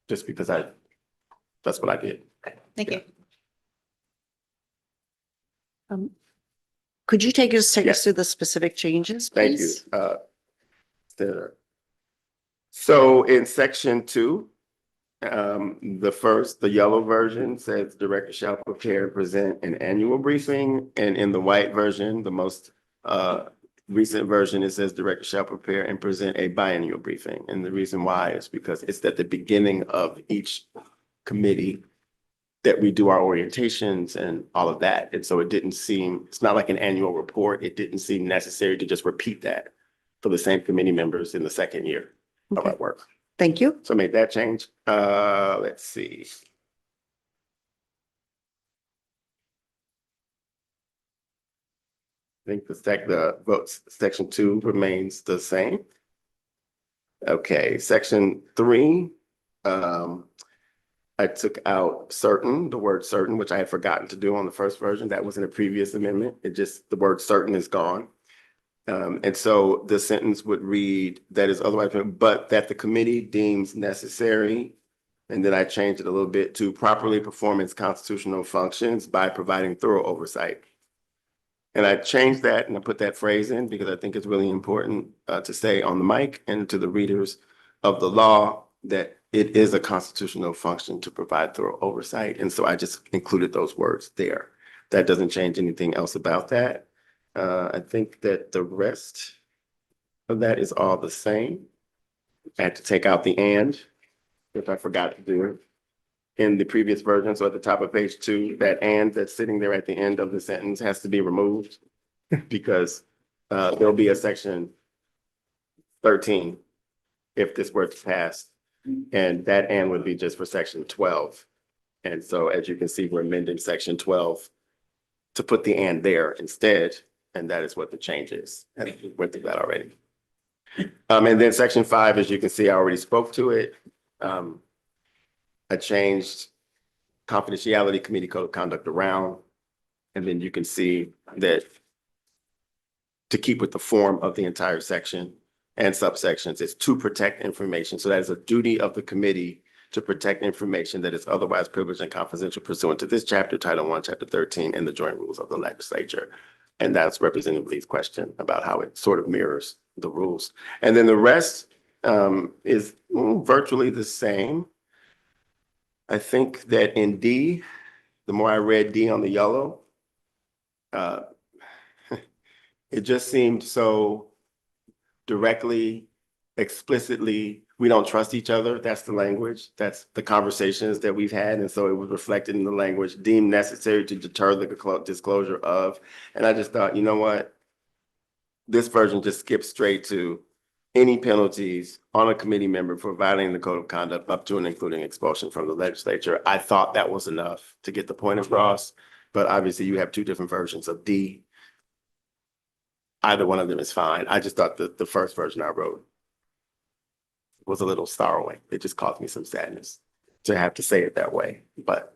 Just because that's what I did. Thank you. Could you take us Yes. through the specific changes, Thank you. please? So in section 2, the yellow version says director shall prepare and present an annual briefing. And in the white version, the most recent version, it says director shall prepare and present a biannual briefing. And the reason why is because it's at the beginning of each committee that we do our orientations and all of that. And so it's not like an annual report. It didn't seem necessary to just repeat that for the same committee members in the second year of Okay. our work. Thank you. So I made that change. Let's see. I think the votes, section 2 remains the same. Okay, section 3, I took out certain, the word certain, which I had forgotten to do on the first version. That was in a previous amendment. The word certain is gone. And so the sentence would read, that is otherwise, but that the committee deems necessary. And then I changed it a little bit to properly perform its constitutional functions by providing thorough oversight. And I changed that and I put that phrase in because I think it's really important to say on the mic and to the readers of the law that it is a constitutional function to provide thorough oversight. And so I just included those words there. That doesn't change anything else about that. I think that the rest of that is all the same. I had to take out the and, which I forgot to do in the previous version. So at the top of page 2, that and that's sitting there at the end of the sentence has to be removed because there'll be a section 13 if this were to pass. And that and would be just for section 12. And so as you can see, we're amending section 12 to put the and there instead. And that is what the change is. And we went through that already. And then section 5, as you can see, I already spoke to it. I changed confidentiality committee code of conduct around. And then you can see that to keep with the form of the entire section and subsections, it's to protect information. So that is a duty of the committee to protect information that is otherwise privileged and confidential pursuant to this chapter, Title 1, Chapter 13, and the joint rules of the legislature. And that's Representative Lee's question about how it sort of mirrors the rules. And then the rest is virtually the same. I think that in D, the more I read D on the yellow, it just seemed so directly, explicitly, we don't trust each other. That's the language. That's the conversations that we've had. And so it was reflected in the language deemed necessary to deter the disclosure of. And I just thought, you know what? This version just skips straight to any penalties on a committee member for violating the code of conduct up to and including expulsion from the legislature. I thought that was enough to get the point across, but obviously you have 2 different versions of D. Either one of them is fine. I just thought that the first version I wrote was a little sorrowing. It just caused me some sadness to have to say it that way. But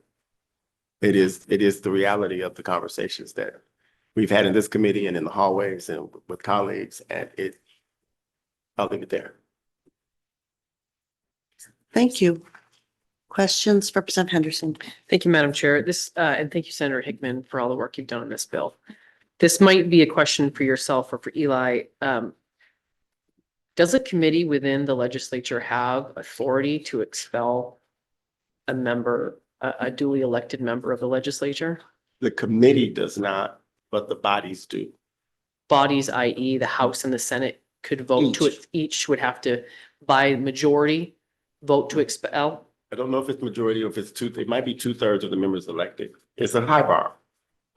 it is the reality of the conversations that we've had in this committee and in the hallways and with colleagues, and I'll leave it there. Thank you. Questions, Representative Henderson? Thank you, Madam Chair. And thank you, Senator Hickman, for all the work you've done on this bill. This might be a question for yourself or for Eli. Does a committee within the legislature have authority to expel a member, a duly elected member of the legislature? The committee does not, but the bodies do. Bodies, i.e. the House and the Senate, could vote to it. Each would have to, by majority, vote to expel? I don't know if it's majority or if it's it might be 2/3 of the members elected. It's a high bar.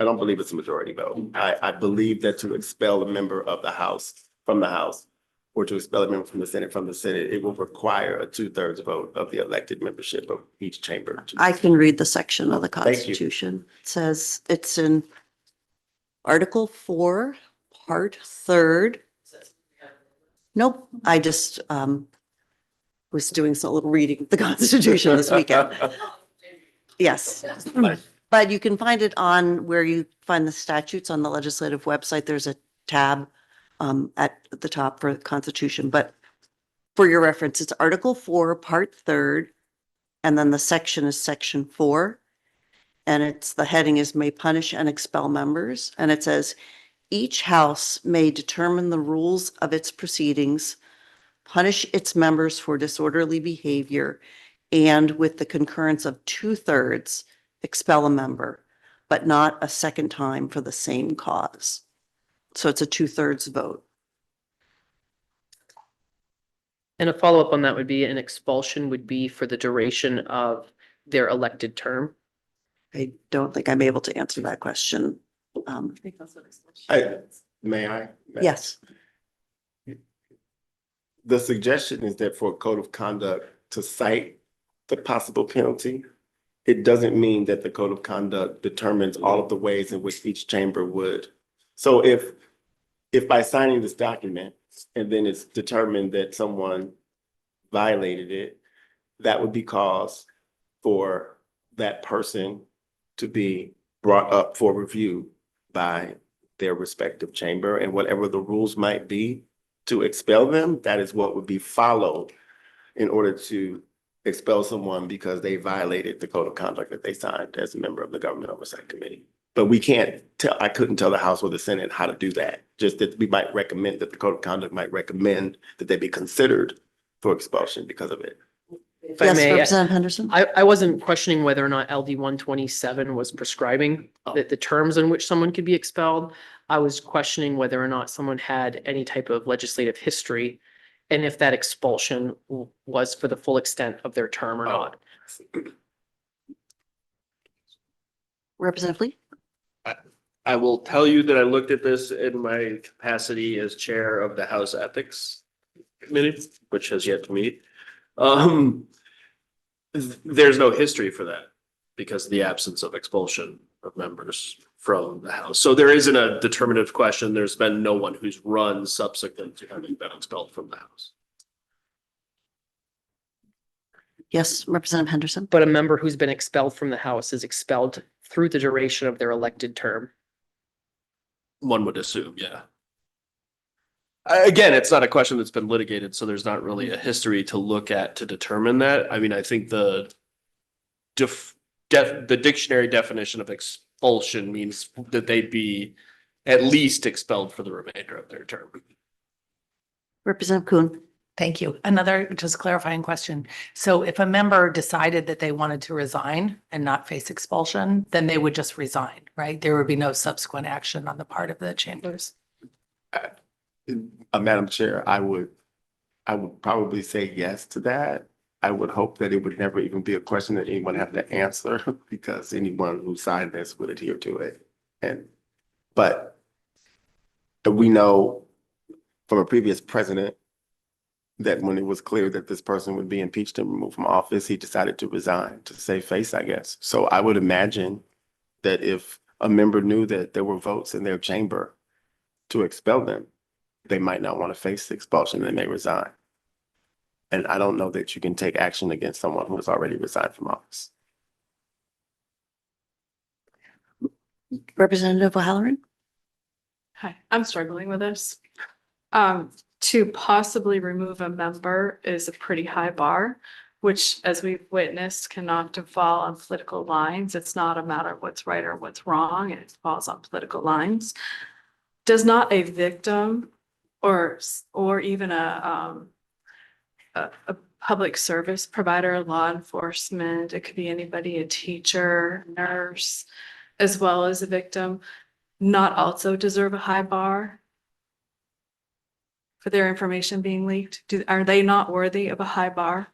I don't believe it's a majority vote. I believe that to expel a member of the House from the House, or to expel a member from the Senate, it will require a 2/3 vote of the elected membership of each chamber. I can read the section of the Thank you. Constitution. It says it's in Article 4, Part 3rd. Nope, I just was doing some little reading of the Constitution this weekend. Yes. But you can find it on where you find the statutes on the legislative website. There's a tab at the top for the Constitution, but for your reference, it's Article 4, Part 3rd, and then the section is Section 4. And it's, the heading is may punish and expel members. And it says, each house may determine the rules of its proceedings, punish its members for disorderly behavior, and with the concurrence of 2/3, expel a member, but not a second time for the same cause. So it's a 2/3 vote. And a follow-up on that would be an expulsion would be for the duration of their elected term. I don't think I'm able to answer that question. May I? Yes. The suggestion is that for a code of conduct to cite the possible penalty, it doesn't mean that the code of conduct determines all of the ways in which each chamber would. So if by signing this document and then it's determined that someone violated it, that would be cause for that person to be brought up for review by their respective chamber, and whatever the rules might be to expel them, that is what would be followed in order to expel someone because they violated the code of conduct that they signed as a member of the Government Oversight Committee. But we can't tell, I couldn't tell the House or the Senate how to do that. Just that we might recommend that the code of conduct might recommend that they be considered for expulsion because of it. If I Yes, may, Representative Henderson. I wasn't questioning whether or not LD 127 was prescribing the terms in which someone could be expelled. I was questioning whether or not someone had any type of legislative history and if that expulsion was for the full extent of their term or not. Representative Lee? I will tell you that I looked at this in my capacity as chair of the House Ethics Committee, which has yet to meet. There's no history for that because of the absence of expulsion of members from the House. So there isn't a determinative question. There's been no one who's run subsequent to having been expelled from the House. Yes, Representative Henderson. But a member who's been expelled from the House is expelled through the duration of their elected term. One would assume, yeah. Again, it's not a question that's been litigated, so there's not really a history to look at to determine that. I mean, I think the dictionary definition of expulsion means that they'd be at least expelled for the remainder of their term. Representative Kuhn. Thank you. Another just clarifying question. So if a member decided that they wanted to resign and not face expulsion, then they would just resign, right? There would be no subsequent action on the part of the chambers. Madam Chair, I would probably say yes to that. I would hope that it would never even be a question that anyone have to answer because anyone who signed this would adhere to it. But we know from a previous president that when it was clear that this person would be impeached and removed from office, he decided to resign to save face, I guess. So I would imagine that if a member knew that there were votes in their chamber to expel them, they might not want to face the expulsion, they may resign. And I don't know that you can take action against someone who has already resigned from office. Representative O'Halloran. Hi, I'm struggling with this. To possibly remove a member is a pretty high bar, which, as we've witnessed, can often fall on political lines. It's not a matter of what's right or what's wrong. It falls on political lines. Does not a victim or even a public service provider, law enforcement, it could be anybody, a teacher, nurse, as well as a victim, not also deserve a high bar for their information being leaked? Are they not worthy of a high bar?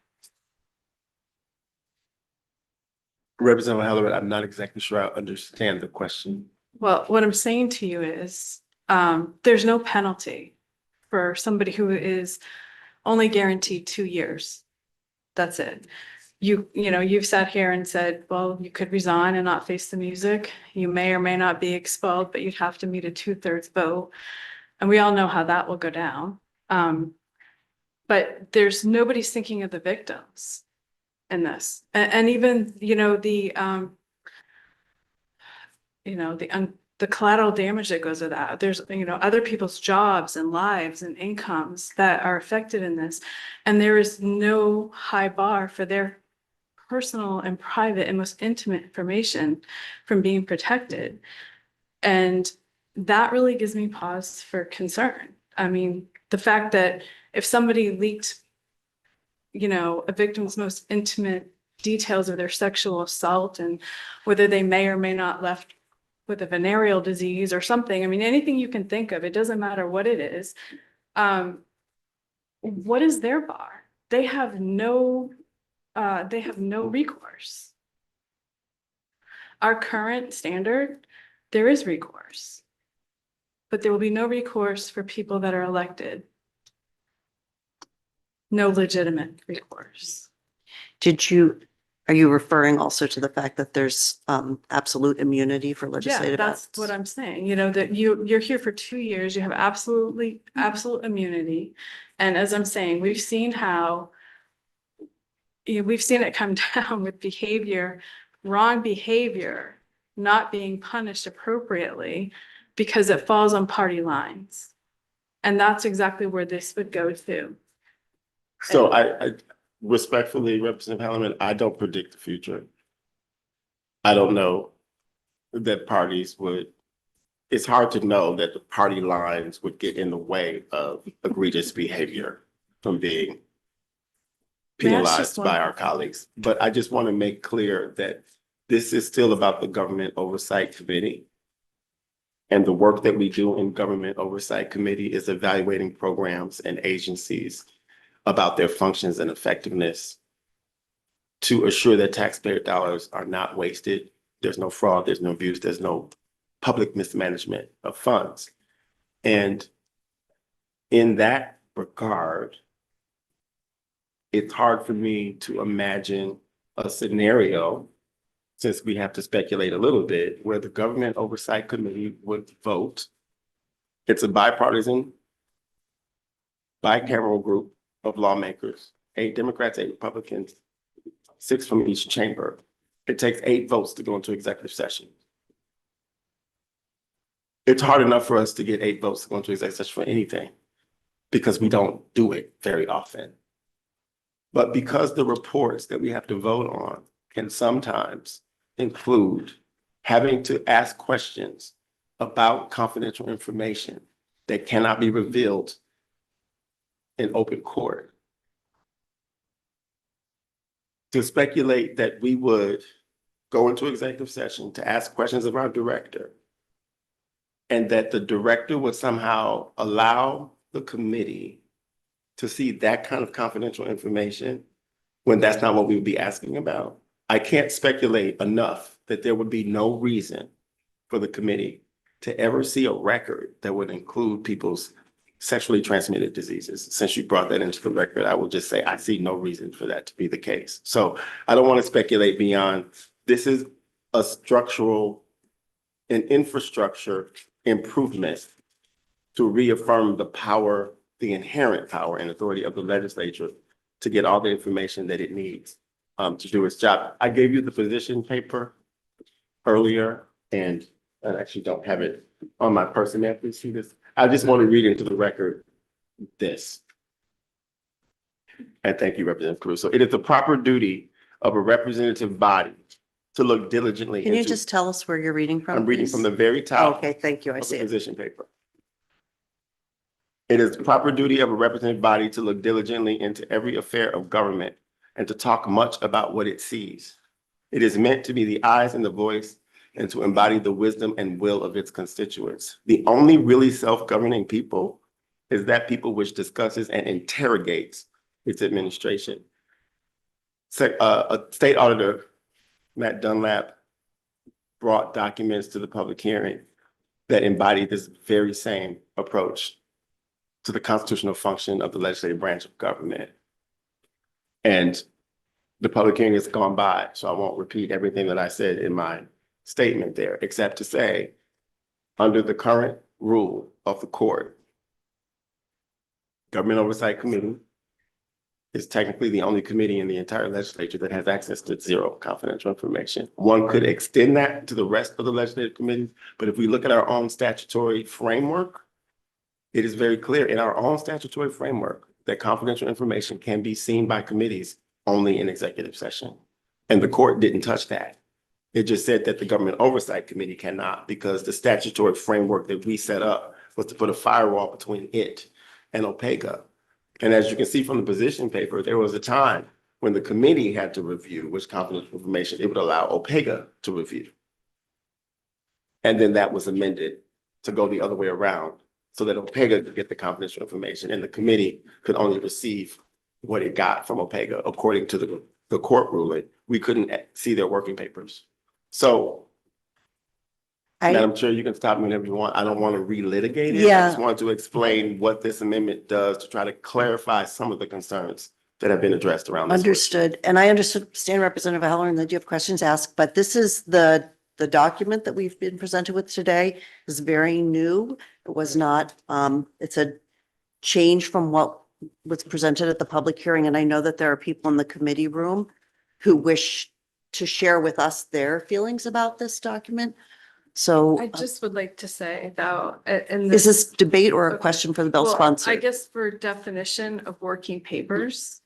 Representative O'Halloran, I'm not exactly sure I understand the question. Well, what I'm saying to you is, there's no penalty for somebody who is only guaranteed 2 years. That's it. You know, you've sat here and said, well, you could resign and not face the music. You may or may not be expelled, but you'd have to meet a 2/3 vote. And we all know how that will go down. But there's nobody's thinking of the victims in this. And even, the collateral damage that goes with that. There's, other people's jobs and lives and incomes that are affected in this. And there is no high bar for their personal and private and most intimate information from being protected. And that really gives me pause for concern. I mean, the fact that if somebody leaked, a victim's most intimate details of their sexual assault and whether they may or may not left with a venereal disease or something, I mean, anything you can think of, it doesn't matter what it is. What is their bar? They have no recourse. Our current standard, there is recourse, but there will be no recourse for people that are elected. No legitimate recourse. Are you referring also to the fact that there's absolute immunity for Yeah, legislative that's acts? what I'm saying, that you're here for 2 years, you have absolute immunity. And as I'm saying, we've seen it come down with behavior, wrong behavior, not being punished appropriately because it falls on party lines. And that's exactly where this would go to. So I respectfully, Representative Halleman, I don't predict the future. I don't know that parties would, it's hard to know that the party lines would get in the way of egregious behavior from being penalized by our colleagues. But I just want to make clear that this is still about the Government Oversight Committee. And the work that we do in Government Oversight Committee is evaluating programs and agencies about their functions and effectiveness to assure that taxpayer dollars are not wasted. There's no fraud, there's no abuse, there's no public mismanagement of funds. And in that regard, it's hard for me to imagine a scenario, since we have to speculate a little bit, where the Government Oversight Committee would vote. It's a bipartisan, bicameral group of lawmakers, 8 Democrats, 8 Republicans, 6 from each chamber. It takes 8 votes to go into executive session. It's hard enough for us to get 8 votes to go into executive session for anything because we don't do it very often. But because the reports that we have to vote on can sometimes include having to ask questions about confidential information that cannot be revealed in open court, to speculate that we would go into executive session to ask questions of our director and that the director would somehow allow the committee to see that kind of confidential information when that's not what we would be asking about. I can't speculate enough that there would be no reason for the committee to ever see a record that would include people's sexually transmitted diseases. Since you brought that into the record, I will just say I see no reason for that to be the case. So I don't want to speculate beyond. This is a structural and infrastructure improvement to reaffirm the power, the inherent power and authority of the legislature to get all the information that it needs to do its job. I gave you the position paper earlier, and I actually don't have it on my person. May I please see this? I just want to read into the record this. And thank you, Representative Caruso. It is the proper duty of a representative body to look diligently Can you into. just tell us where you're reading from? I'm reading please? from the very top. Okay, thank you. I Of see the it. position paper. It is the proper duty of a representative body to look diligently into every affair of government and to talk much about what it sees. It is meant to be the eyes and the voice and to embody the wisdom and will of its constituents. The only really self-governing people is that people which discusses and interrogates its administration. A state auditor, Matt Dunlap, brought documents to the public hearing that embodied this very same approach to the constitutional function of the legislative branch of government. And the public hearing has gone by, so I won't repeat everything that I said in my statement there, except to say, under the current rule of the court, Government Oversight Committee is technically the only committee in the entire legislature that has access to zero confidential information. One could extend that to the rest of the legislative committees, but if we look at our own statutory framework, it is very clear in our own statutory framework that confidential information can be seen by committees only in executive session. And the court didn't touch that. It just said that the Government Oversight Committee cannot, because the statutory framework that we set up was to put a firewall between it and OPEGA. And as you can see from the position paper, there was a time when the committee had to review which confidential information it would allow OPEGA to review. And then that was amended to go the other way around so that OPEGA could get the confidential information and the committee could only receive what it got from OPEGA. According to the court ruling, we couldn't see their working papers. So Madam Chair, you can stop me whenever you want. I don't want to relitigate it. I just wanted to explain what this amendment does to try to clarify some of the concerns that have been addressed around this. Understood. And I understand Representative Halloran that you have questions asked, but this is the document that we've been presented with today is very new. It was not, it's a change from what was presented at the public hearing. And I know that there are people in the committee room who wish to share with us their feelings about this document. So I just would like to say though, in is this debate or a question for the bill well, sponsor? I guess for definition of working papers,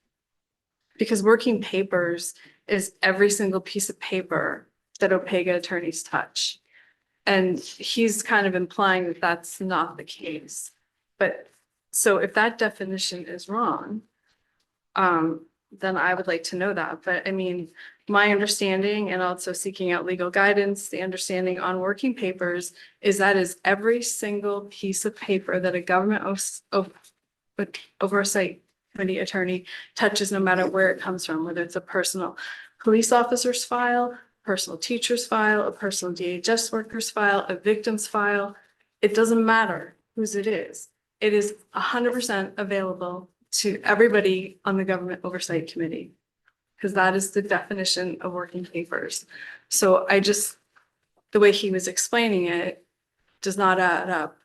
because working papers is every single piece of paper that OPEGA attorneys touch. And he's kind of implying that that's not the case. But so if that definition is wrong, then I would like to know that. But I mean, my understanding and also seeking out legal guidance, the understanding on working papers is that is every single piece of paper that a government oversight committee attorney touches, no matter where it comes from, whether it's a personal police officer's file, personal teacher's file, a personal DHS worker's file, a victim's file. It doesn't matter whose it is. It is 100% available to everybody on the Government Oversight Committee, because that is the definition of working papers. So the way he was explaining it does not add up.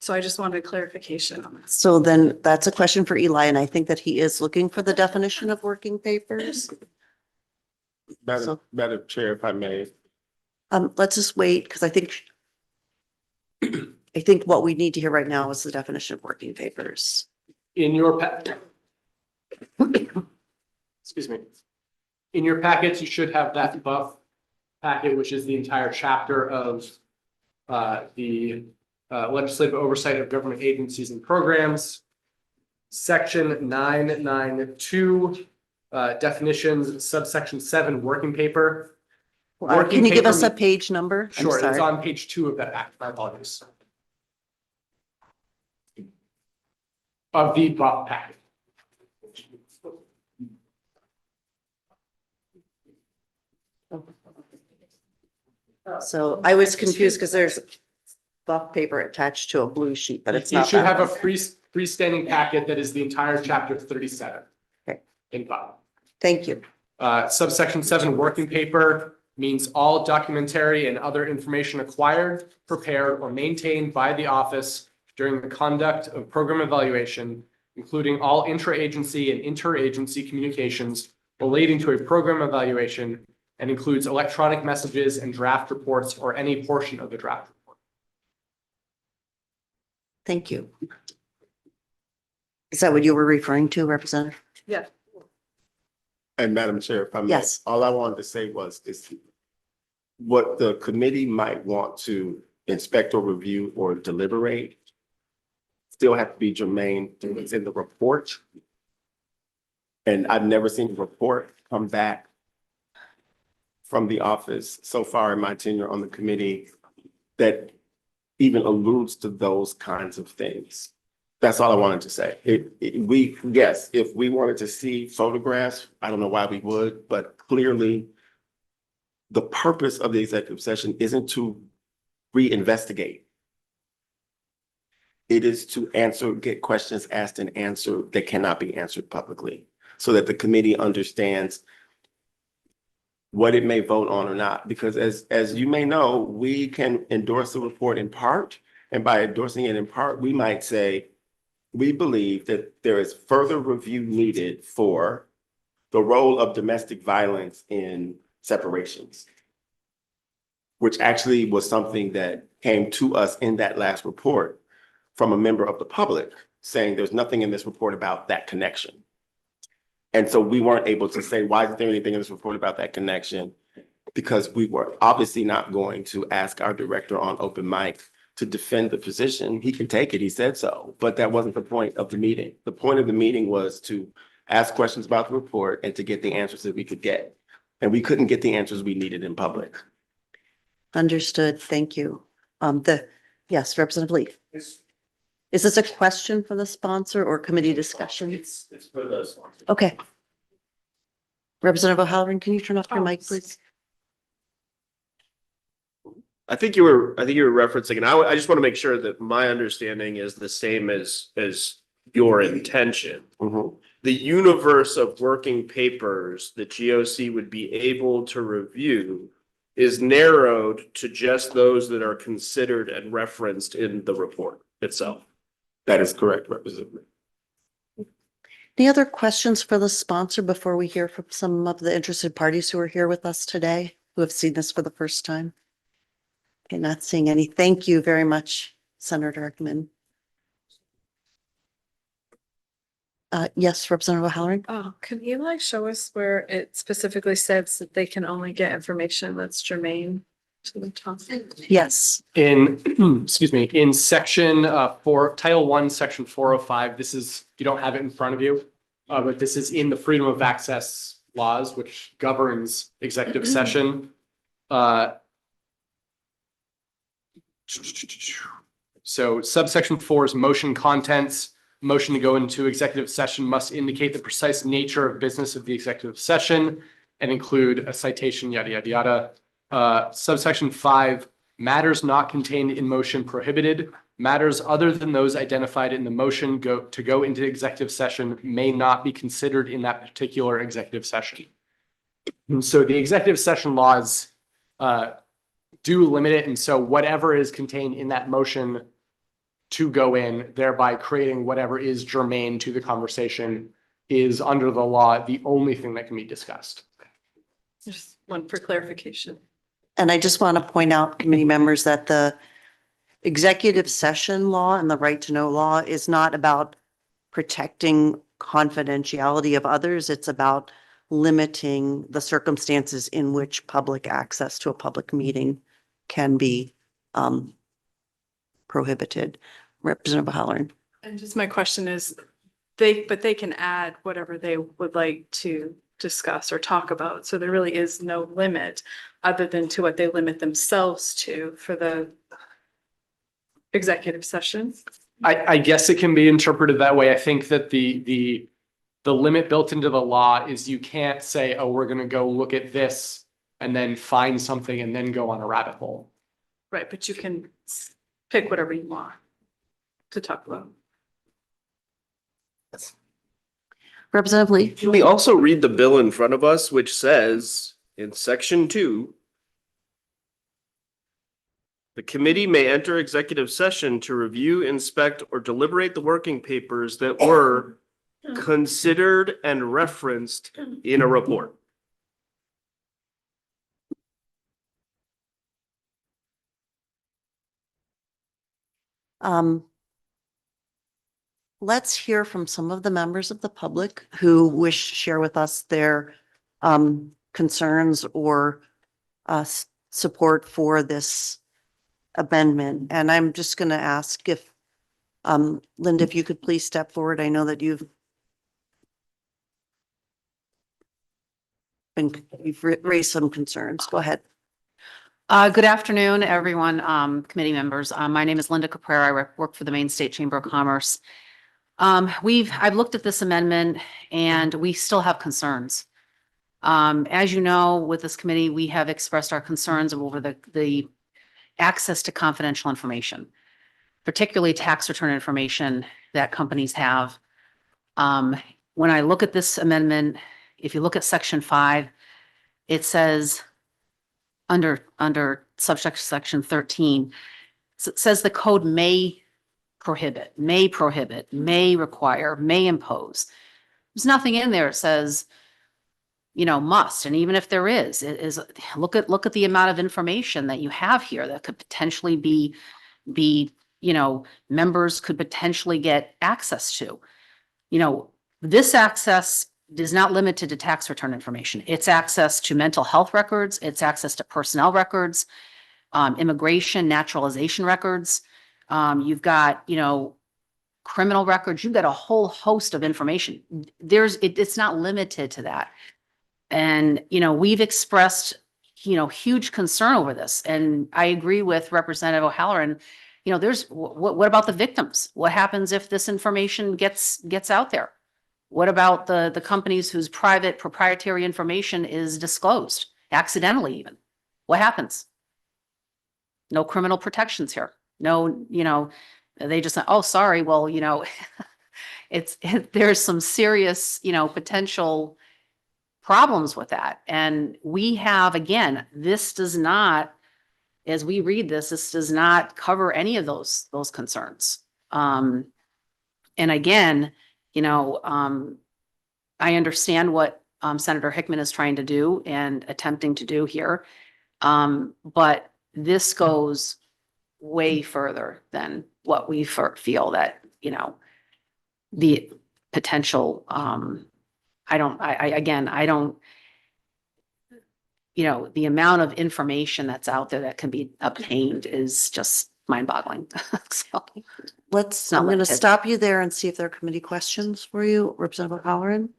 So I just wanted clarification on this. So then that's a question for Eli, and I think that he is looking for the definition of working papers. Madam Chair, if I may. Let's just wait, because I think what we need to hear right now is the definition of working papers. In your excuse me. In your packets, you should have that buff packet, which is the entire chapter of the legislative oversight of government agencies and programs. Section 992, definitions, subsection 7, working paper. Can you give us a page number? I'm Sure, it's sorry. on page 2 of that packet. My apologies. Of the buff packet. So I was confused because there's buff paper attached to a blue sheet, but it's You not should that have a one. freestanding packet that is the entire chapter 37. Okay. In buff. Thank you. Subsection 7, working paper means all documentary and other information acquired, prepared, or maintained by the office during the conduct of program evaluation, including all intra-agency and interagency communications relating to a program evaluation, and includes electronic messages and draft reports or any portion of the draft report. Thank you. Is that what you were referring to, Representative? Yeah. And Madam Chair, if I may. Yes. All I wanted to say was this, what the committee might want to inspect or review or deliberate still have to be germane to what's in the report. And I've never seen a report come back from the office so far in my tenure on the committee that even alludes to those kinds of things. That's all I wanted to say. Yes, if we wanted to see photographs, I don't know why we would, but clearly the purpose of the executive session isn't to reinvestigate. It is to get questions asked and answered that cannot be answered publicly, so that the committee understands what it may vote on or not. Because as you may know, we can endorse the report in part, and by endorsing it in part, we might say, we believe that there is further review needed for the role of domestic violence in separations, which actually was something that came to us in that last report from a member of the public saying there's nothing in this report about that connection. And so we weren't able to say, why isn't there anything in this report about that connection? Because we were obviously not going to ask our director on open mic to defend the position. He can take it, he said so, but that wasn't the point of the meeting. The point of the meeting was to ask questions about the report and to get the answers that we could get. And we couldn't get the answers we needed in public. Understood. Thank you. Yes, Representative Lee. Is this a question for the sponsor or committee discussion? It's for those ones. Okay. Representative O'Halloran, can you turn off your mic, please? I think you were referencing, and I just want to make sure that my understanding is the same as your intention. The universe of working papers that GOC would be able to review is narrowed to just those that are considered and referenced in the report itself. That is correct, Representative. Any other questions for the sponsor before we hear from some of the interested parties who are here with us today, who have seen this for the first time? Okay, not seeing any. Thank you very much, Senator Hickman. Yes, Representative O'Halloran. Oh, can you like show us where it specifically says that they can only get information that's germane to the topic? Yes. In, excuse me, in section Title 1, section 405, this is, you don't have it in front of you, but this is in the freedom of access laws, which governs executive session. So subsection 4 is motion contents. Motion to go into executive session must indicate the precise nature of business of the executive session and include a citation, yada, yada, yada. Subsection 5, matters not contained in motion prohibited. Matters other than those identified in the motion to go into executive session may not be considered in that particular executive session. And so the executive session laws do limit it. And so whatever is contained in that motion to go in, thereby creating whatever is germane to the conversation, is under the law the only thing that can be discussed. Just one for clarification. And I just want to point out, committee members, that the executive session law and the right to know law is not about protecting confidentiality of others. It's about limiting the circumstances in which public access to a public meeting can be prohibited. Representative O'Halloran. And just my question is, they can add whatever they would like to discuss or talk about. So there really is no limit other than to what they limit themselves to for the executive session. I guess it can be interpreted that way. I think that the limit built into the law is you can't say, oh, we're going to go look at this and then find something and then go on a rabbit hole. Right, but you can pick whatever you want to talk about. Representative Lee. Can we also read the bill in front of us, which says in section 2, the committee may enter executive session to review, inspect, or deliberate the working papers that were considered and referenced in a report. Let's hear from some of the members of the public who wish to share with us their concerns or support for this amendment. And I'm just going to ask if, Linda, if you could please step forward. I know that you've raised some concerns. Go ahead. Good afternoon, everyone, committee members. My name is Linda Caprera. I work for the Maine State Chamber of Commerce. I've looked at this amendment and we still have concerns. As you know, with this committee, we have expressed our concerns over the access to confidential information. particularly tax return information that companies have. When I look at this amendment, if you look at section 5, it says under subsection section 13, it says the code may prohibit, may require, may impose. There's nothing in there that says, must. And even if there is, it is, look at the amount of information that you have here that could potentially be, members could potentially get access to. This access is not limited to tax return information. It's access to mental health records. It's access to personnel records, immigration, naturalization records. You've got, criminal records. You've got a whole host of information. It's not limited to that. And, we've expressed, huge concern over this. And I agree with Representative O'Halloran. What about the victims? What happens if this information gets out there? What about the companies whose private proprietary information is disclosed accidentally even? What happens? No criminal protections here. No, they just say, oh, sorry. Well, there's some serious, potential problems with that. And we have, again, this does not, as we read this does not cover any of those concerns. And again, I understand what Senator Hickman is trying to do and attempting to do here. But this goes way further than what we feel that, the potential, the amount of information that's out there that can be obtained is just mind-boggling. So I'm going to stop you there and see if there are committee questions for you, Representative O'Halloran.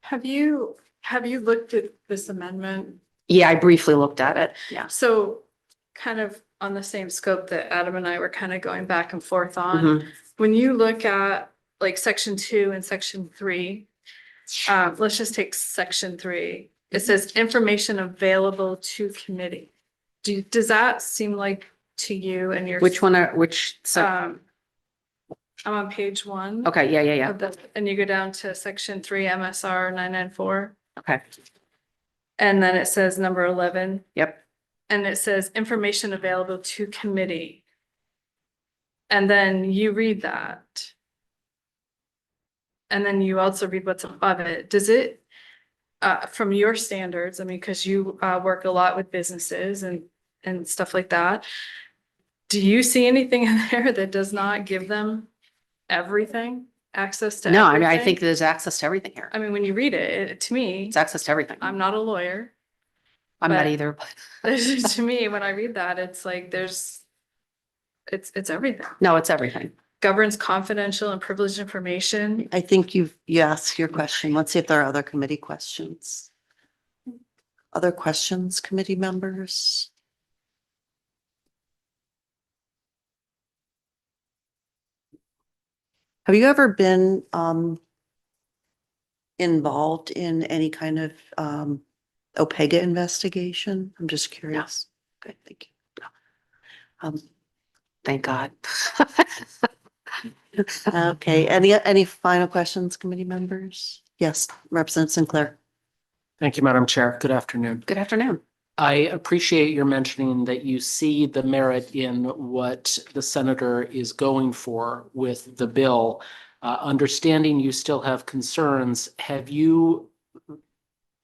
Have you looked at this amendment? Yeah, I briefly looked at it. Yeah. So kind of on the same scope that Adam and I were kind of going back and forth on. Mhm. When you look at like section 2 and section 3, let's just take section 3. It says information available to committee. Does that seem like to you and your? I'm on page 1. Okay, yeah. And you go down to section 3, MSR 994. Okay. And then it says number 11. Yep. And it says information available to committee. And then you read that. And then you also read what's above it. Does it, from your standards, I mean, because you work a lot with businesses and stuff like that, do you see anything in there that does not give them everything, access to No, I everything? mean, I think there's access to everything here. I mean, when you read it, to me, It's access to everything. I'm not a lawyer. I'm not but- either. To me, when I read that, it's like it's everything. No, it's everything. Governs confidential and privileged information. I think you asked your question. Let's see if there are other committee questions. Other questions, committee members? Have you ever been involved in any kind of OPEGA investigation? I'm just curious. Okay, thank you. Thank God. Okay, any final questions, committee members? Yes, Representative Sinclair. Thank you, Madam Chair. Good afternoon. Good afternoon. I appreciate your mentioning that you see the merit in what the senator is going for with the bill. Understanding you still have concerns, have you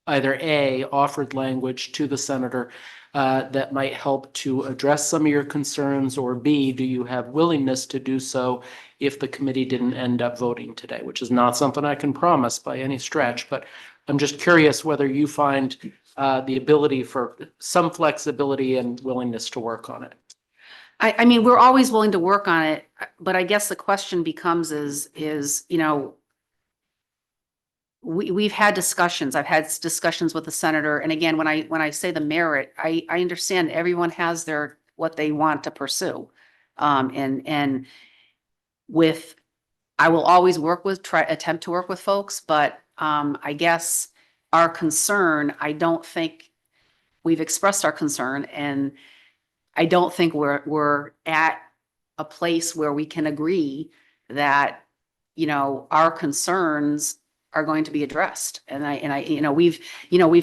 either A, offered language to the senator that might help to address some of your concerns, or B, do you have willingness to do so if the committee didn't end up voting today, which is not something I can promise by any stretch, but I'm just curious whether you find the ability for some flexibility and willingness to work on it. I mean, we're always willing to work on it, but I guess the question becomes we've had discussions. I've had discussions with the senator. And again, when I say the merit, I understand everyone has what they want to pursue. And I will always attempt to work with folks, but I guess our concern, I don't think we've expressed our concern, and I don't think we're at a place where we can agree that, our concerns are going to be addressed. And we've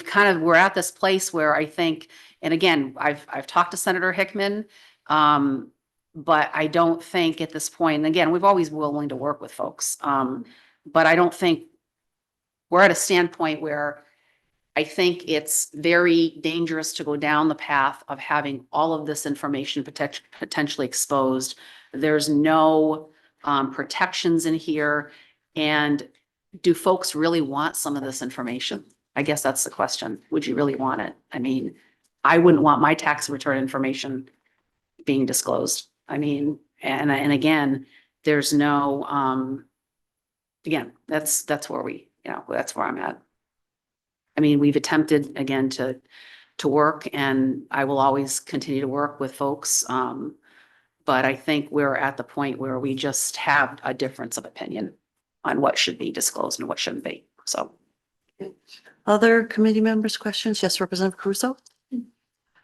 kind of, we're at this place where I think, and again, I've talked to Senator Hickman, but I don't think at this point, and again, we've always been willing to work with folks. But I don't think we're at a standpoint where I think it's very dangerous to go down the path of having all of this information potentially exposed. There's no protections in here. And do folks really want some of this information? I guess that's the question. Would you really want it? I mean, I wouldn't want my tax return information being disclosed. I mean, and again, there's no, again, that's where that's where I'm at. I mean, we've attempted again to work, and I will always continue to work with folks. But I think we're at the point where we just have a difference of opinion on what should be disclosed and what shouldn't be. So. Other committee members' questions? Yes, Representative Caruso?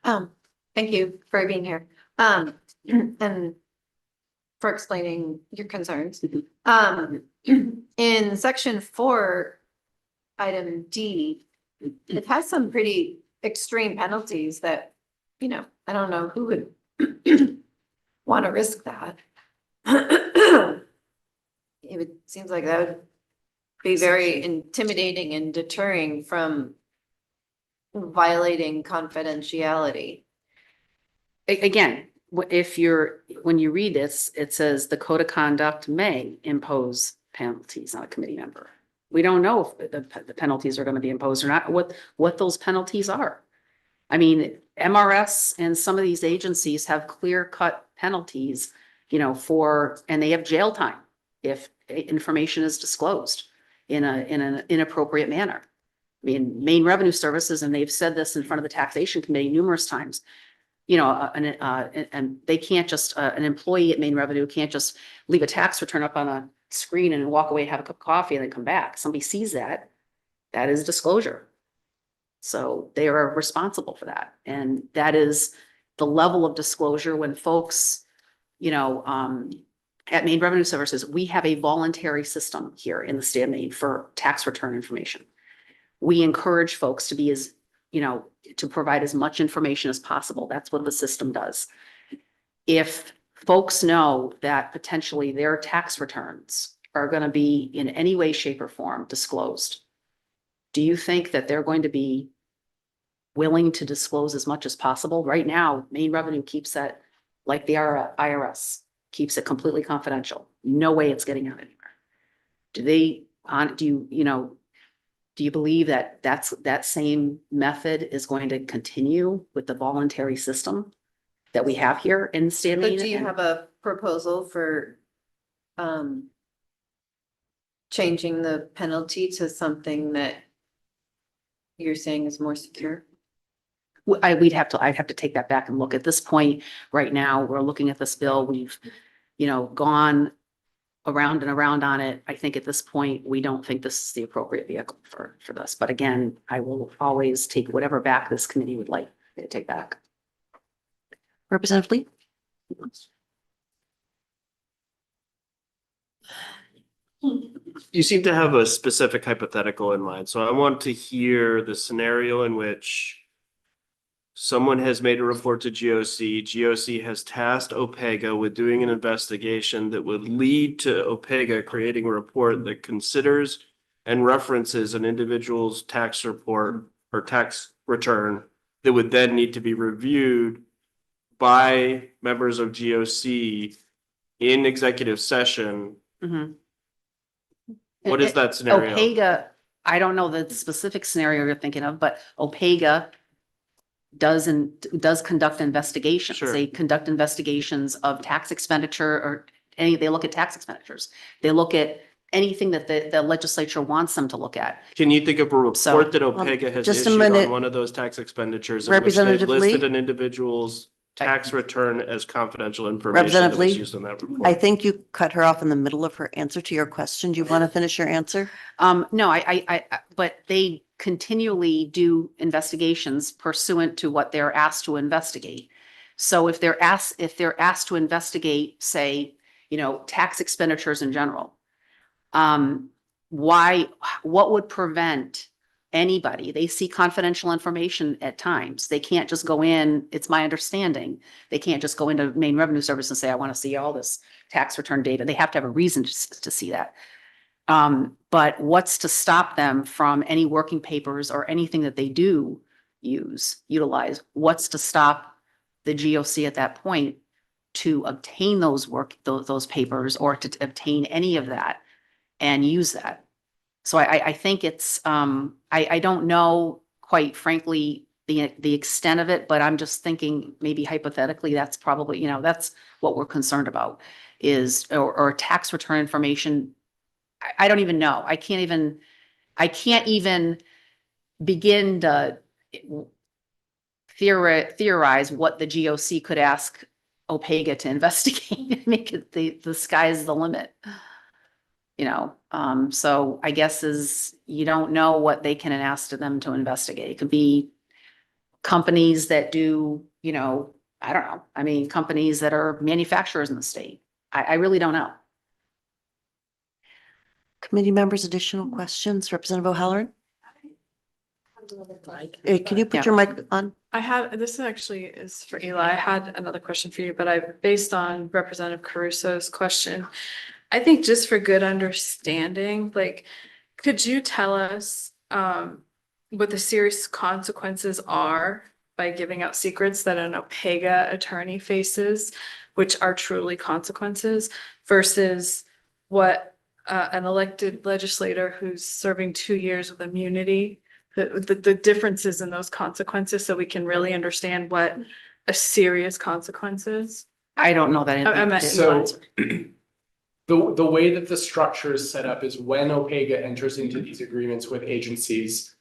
Thank you for being here. And for explaining your concerns. In section 4, item D, it has some pretty extreme penalties that, I don't know who would want to risk that. Seems like that would be very intimidating and deterring from violating confidentiality. Again, when you read this, it says the code of conduct may impose penalties on a committee member. We don't know if the penalties are going to be imposed or not, what those penalties are. I mean, MRS and some of these agencies have clear-cut penalties, and they have jail time if information is disclosed in an inappropriate manner. I mean, Maine Revenue Services, and they've said this in front of the Taxation Committee numerous times, and they can't just, an employee at Maine Revenue can't just leave a tax return up on a screen and walk away, have a cup of coffee, and then come back. Somebody sees that is disclosure. So they are responsible for that. And that is the level of disclosure when folks, at Maine Revenue Services, we have a voluntary system here in the state of Maine for tax return information. We encourage folks to be to provide as much information as possible. That's what the system does. If folks know that potentially their tax returns are going to be in any way, shape, or form disclosed, do you think that they're going to be willing to disclose as much as possible? Right now, Maine Revenue keeps that, like the IRS, keeps it completely confidential. No way it's getting out anywhere. Do you believe that that same method is going to continue with the voluntary system that we have here in the state of Maine? So do you have a proposal for changing the penalty to something that you're saying is more secure? I'd have to take that back and look. At this point, right now, we're looking at this bill. We've, gone around and around on it. I think at this point, we don't think this is the appropriate vehicle for this. But again, I will always take whatever back this committee would like to take back. Representative Lee? You seem to have a specific hypothetical in mind, so I want to hear the scenario in which someone has made a report to GOC. GOC has tasked OPEGA with doing an investigation that would lead to OPEGA creating a report that considers and references an individual's tax report or tax return that would then need to be reviewed by members of GOC in executive session. Mm-hmm. What is that scenario? OPEGA, I don't know the specific scenario you're thinking of, but OPEGA does conduct investigations. Sure. They conduct investigations of tax expenditure or they look at tax expenditures. They look at anything that the legislature wants them to look at. Can you think of a report So, that OPEGA has just a issued minute. on one of those tax expenditures in which they've Representative Lee? listed an individual's tax return as confidential information that Representative was Lee? used in that I report? think you cut her off in the middle of her answer to your question. Do you want to finish your answer? No, but they continually do investigations pursuant to what they're asked to investigate. So if they're asked to investigate, say, tax expenditures in general, what would prevent anybody? They see confidential information at times. They can't just go in, it's my understanding, they can't just go into Maine Revenue Service and say, I want to see all this tax return data. They have to have a reason to see that. But what's to stop them from any working papers or anything that they do utilize? What's to stop the GOC at that point to obtain those papers or to obtain any of that and use that? So I think it's, I don't know, quite frankly, the extent of it, but I'm just thinking maybe hypothetically, that's probably, that's what we're concerned about is, or tax return information. I don't even know. I can't even begin to theorize what the GOC could ask Opega to investigate. Make it the sky's the limit. So I guess you don't know what they can ask to them to investigate. It could be companies that do, I don't know. I mean, companies that are manufacturers in the state. I really don't know. Committee members, additional questions? Representative O'Halloran? Can you put your mic on? This actually is for Eli. I had another question for you, but based on Representative Caruso's question, I think just for good understanding, could you tell us what the serious consequences are by giving out secrets that an Opega attorney faces, which are truly consequences, versus what an elected legislator who's serving 2 years with immunity, the differences in those consequences, so we can really understand what a serious consequence is? I don't know that. So the way that the structure is set up is when Opega enters into these agreements with agencies,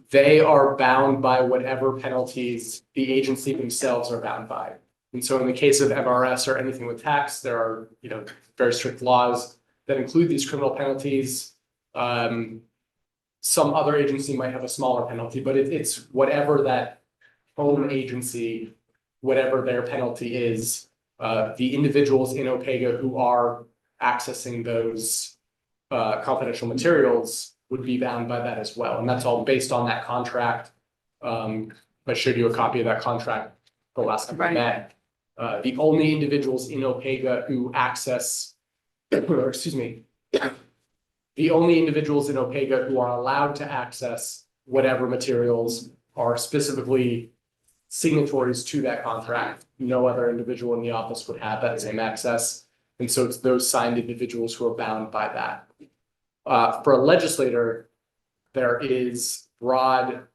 they are bound by whatever penalties the agency themselves are bound by. And so in the case of MRS or anything with tax, there are, very strict laws that include these criminal penalties. Some other agency might have a smaller penalty, but it's whatever that home agency, whatever their penalty is, the individuals in Opega who are accessing those confidential materials would be bound by that as well. And that's all based on that contract. I showed you a copy of that contract the last time we met. The only individuals in Opega who access, or excuse me, the only individuals in Opega who are allowed to access whatever materials are specifically signatories to that contract. No other individual in the office would have that same access. And so it's those signed individuals who are bound by that. For a legislator, there is broad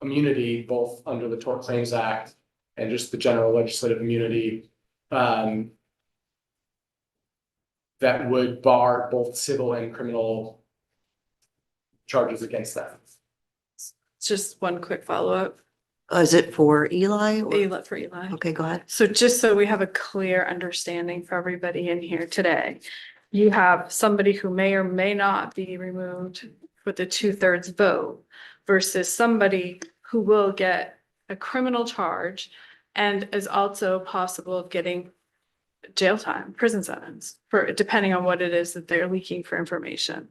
immunity, both under the Tort Claims Act and just the general legislative immunity that would bar both civil and criminal charges against them. Just one quick follow-up. Is it for Eli? For Eli. Okay, go ahead. So just so we have a clear understanding for everybody in here today, you have somebody who may or may not be removed with a 2/3 vote versus somebody who will get a criminal charge and is also possible of getting jail time, prison sentence, for depending on what it is that they're leaking for information.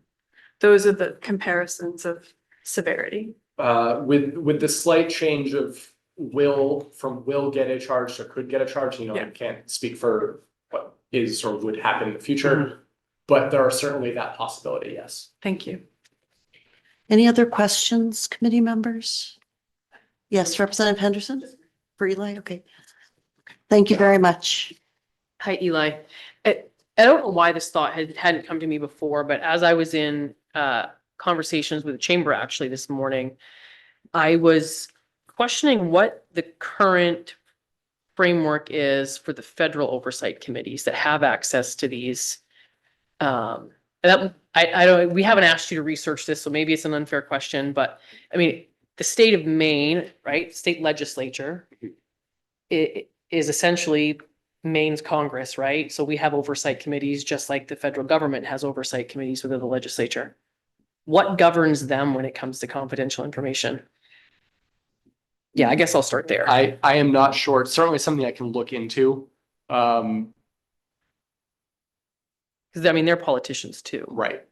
Those are the comparisons of severity. With the slight change of will get a charge to could get a charge, I can't speak for what is or would happen in the future, but there are certainly that possibility, yes. Thank you. Any other questions, committee members? Yes, Representative Henderson for Eli. Okay. Thank you very much. Hi, Eli. I don't know why this thought hadn't come to me before, but as I was in conversations with the chamber actually this morning, I was questioning what the current framework is for the federal oversight committees that have access to these. And I don't, we haven't asked you to research this, so maybe it's an unfair question, but I mean, the state of Maine, right, state legislature, it is essentially Maine's Congress, right? So we have oversight committees just like the federal government has oversight committees within the legislature. What governs them when it comes to confidential information? Yeah, I guess I'll start there. I am not sure. It's certainly something I can look into. Because I mean, they're politicians too. Right.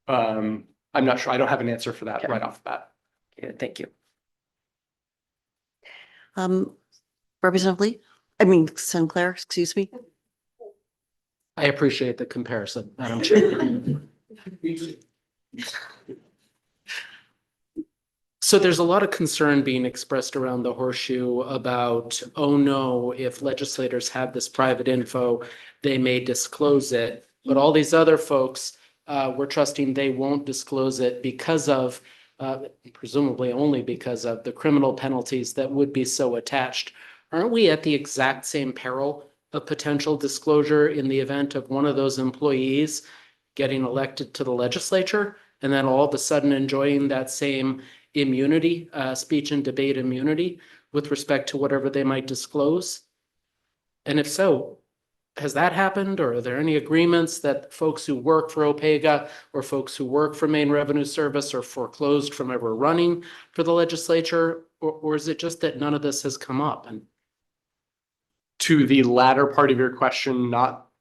I'm not sure. I don't have an answer for that Okay. right off the bat. Yeah, thank you. Representative Lee, Sinclair, excuse me. I appreciate the comparison, Madam Chair. So there's a lot of concern being expressed around the horseshoe about, oh no, if legislators have this private info, they may disclose it. But all these other folks, we're trusting they won't disclose it because of, presumably only because of the criminal penalties that would be so attached. Aren't we at the exact same peril of potential disclosure in the event of one of those employees getting elected to the legislature and then all of a sudden enjoying that same immunity, speech and debate immunity with respect to whatever they might disclose? And if so, has that happened, or are there any agreements that folks who work for OPEGA or folks who work for Maine Revenue Service are foreclosed from ever running for the legislature? Or is it just that none of this has come up? And To the latter part of your question,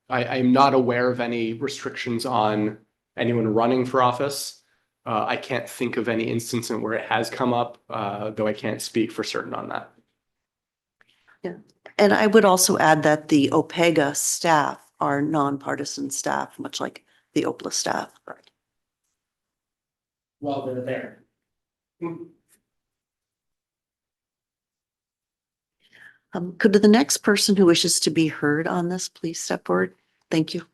I'm not aware of any restrictions on anyone running for office. I can't think of any instance in where it has come up, though I can't speak for certain on that. Yeah. And I would also add that the OPEGA staff are nonpartisan staff, much like the OPLA staff. while they're there. Could the next person who wishes to be heard on this, please step forward? Thank you.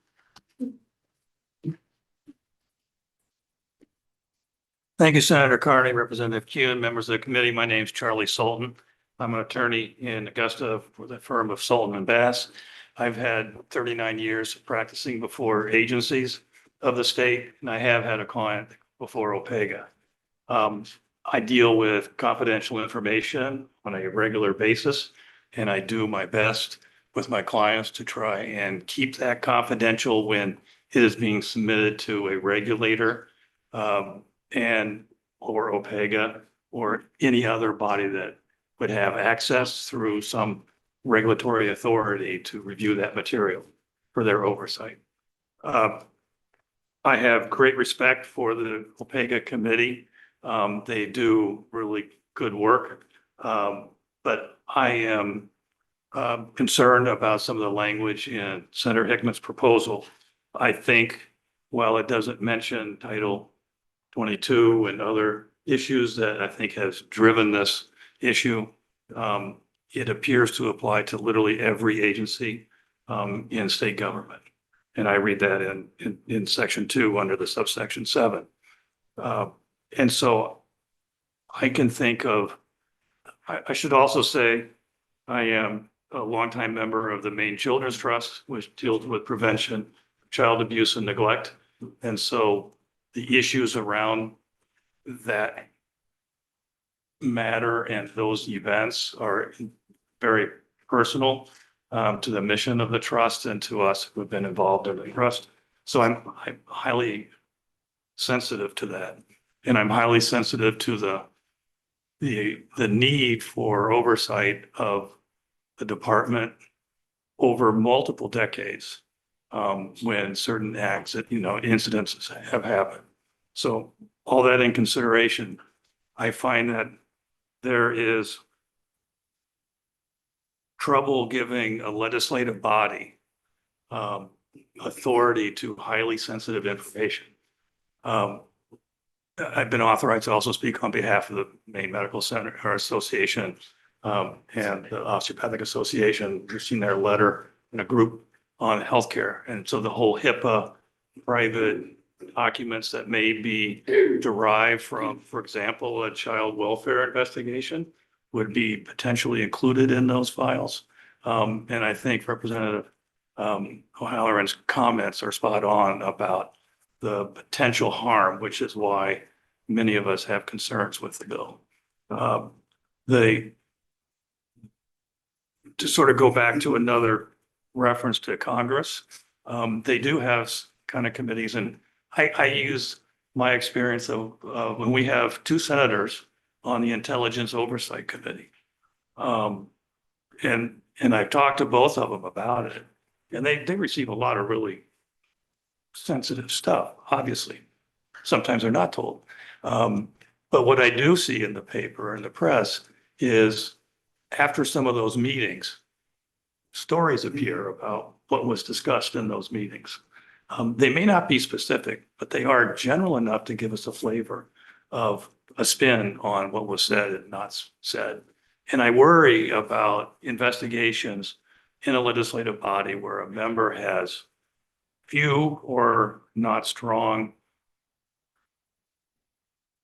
Thank you, Senator Carney, Representative Kuhn, members of the committee. My name is Charlie Sultan. I'm an attorney in Augusta for the firm of Sultan and Bass. I've had 39 years of practicing before agencies of the state, and I have had a client before OPEGA. I deal with confidential information on a regular basis, and I do my best with my clients to try and keep that confidential when it is being submitted to a regulator and or OPEGA or any other body that would have access through some regulatory authority to review that material for their oversight. I have great respect for the OPEGA committee. They do really good work, but I am concerned about some of the language in Senator Hickman's proposal. I think while it doesn't mention Title 22 and other issues that I think has driven this issue, it appears to apply to literally every agency in state government. And I read that in section 2 under the subsection 7. And so I can think of, I should also say, I am a longtime member of the Maine Children's Trust, which deals with prevention, child abuse and neglect. And so the issues around that matter and those events are very personal to the mission of the trust and to us who have been involved in the trust. So I'm highly sensitive to that. And I'm highly sensitive to the need for oversight of the department over multiple decades when certain acts, incidents have happened. So all that in consideration, I find that there is trouble giving a legislative body authority to highly sensitive information. I've been authorized to also speak on behalf of the Maine Medical Center or Association and the Osteopathic Association. We've seen their letter in a group on healthcare. And so the whole HIPAA private documents that may be derived from, for example, a child welfare investigation would be potentially included in those files. And I think Representative O'Halloran's comments are spot on about the potential harm, which is why many of us have concerns with the bill. To sort of go back to another reference to Congress, they do have kind of committees, and I use my experience of when we have 2 senators on the Intelligence Oversight Committee. And I've talked to both of them about it, and they receive a lot of really sensitive stuff, obviously. Sometimes they're not told. But what I do see in the paper and the press is after some of those meetings, stories appear about what was discussed in those meetings. They may not be specific, but they are general enough to give us a flavor of a spin on what was said and not said. And I worry about investigations in a legislative body where a member has few or not strong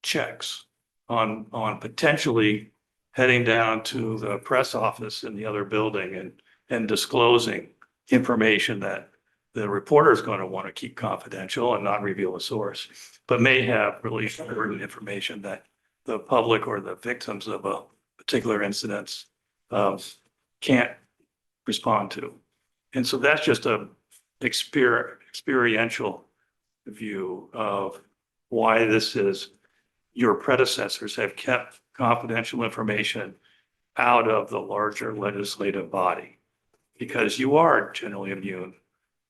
checks on potentially heading down to the press office in the other building and disclosing information that the reporter is going to want to keep confidential and not reveal a source, but may have really important information that the public or the victims of a particular incident can't respond to. And so that's just a experiential view of why this is. Your predecessors have kept confidential information out of the larger legislative body because you are generally immune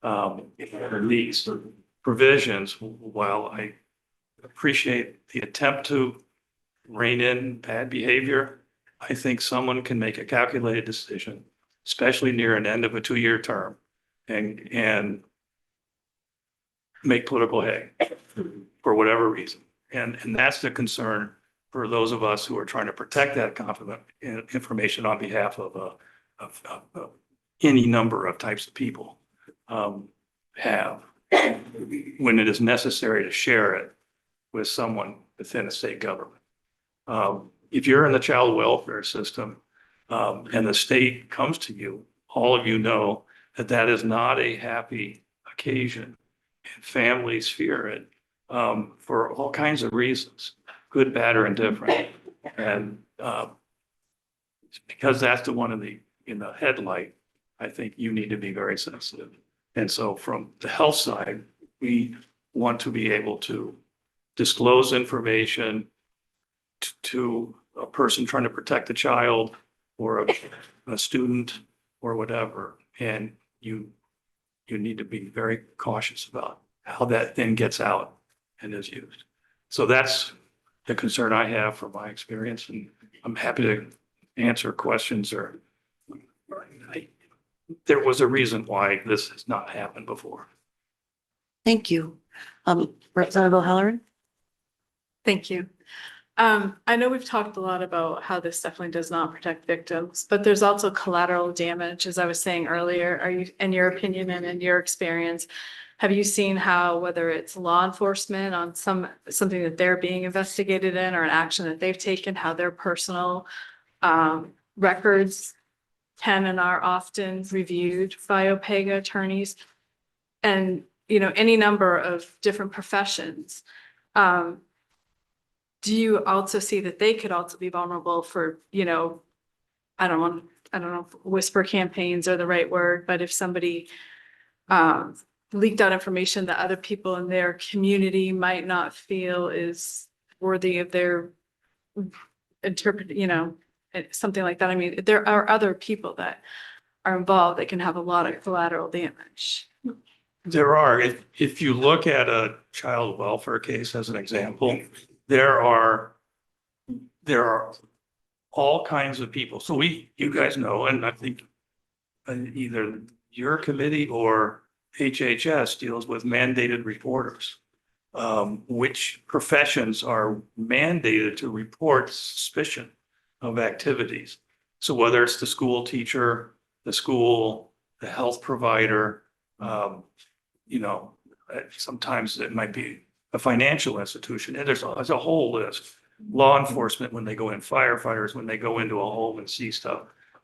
in these provisions. While I appreciate the attempt to rein in bad behavior, I think someone can make a calculated decision, especially near an end of a 2-year term, and make political hay for whatever reason. And that's the concern for those of us who are trying to protect that confidential information on behalf of any number of types of people have when it is necessary to share it with someone within a state government. If you're in the child welfare system and the state comes to you, all of you know that that is not a happy occasion, and families fear it for all kinds of reasons, good, bad, or indifferent. And because that's the one in the headlight, I think you need to be very sensitive. And so from the health side, we want to be able to disclose information to a person trying to protect a child or a student or whatever. And you need to be very cautious about how that then gets out and is used. So that's the concern I have from my experience, and I'm happy to answer questions there was a reason why this has not happened before. Thank you. Representative O'Halloran? Thank you. I know we've talked a lot about how this definitely does not protect victims, but there's also collateral damage, as I was saying earlier. Are you, in your opinion and in your experience, have you seen how, whether it's law enforcement on something that they're being investigated in or an action that they've taken, how their personal records can and are often reviewed by OPEGA attorneys and, you know, any number of different professions? Do you also see that they could also be vulnerable for, you know, I don't know if whisper campaigns are the right word, but if somebody leaked out information that other people in their community might not feel is worthy of their something like that. I mean, there are other people that are involved that can have a lot of collateral damage. There are, if you look at a child welfare case as an example, there are all kinds of people. So you guys know, and I think either your committee or HHS deals with mandated reporters, which professions are mandated to report suspicion of activities. So whether it's the school teacher, the school, the health provider, sometimes it might be a financial institution, and there's a whole list. Law enforcement when they go in, firefighters when they go into a home and see stuff,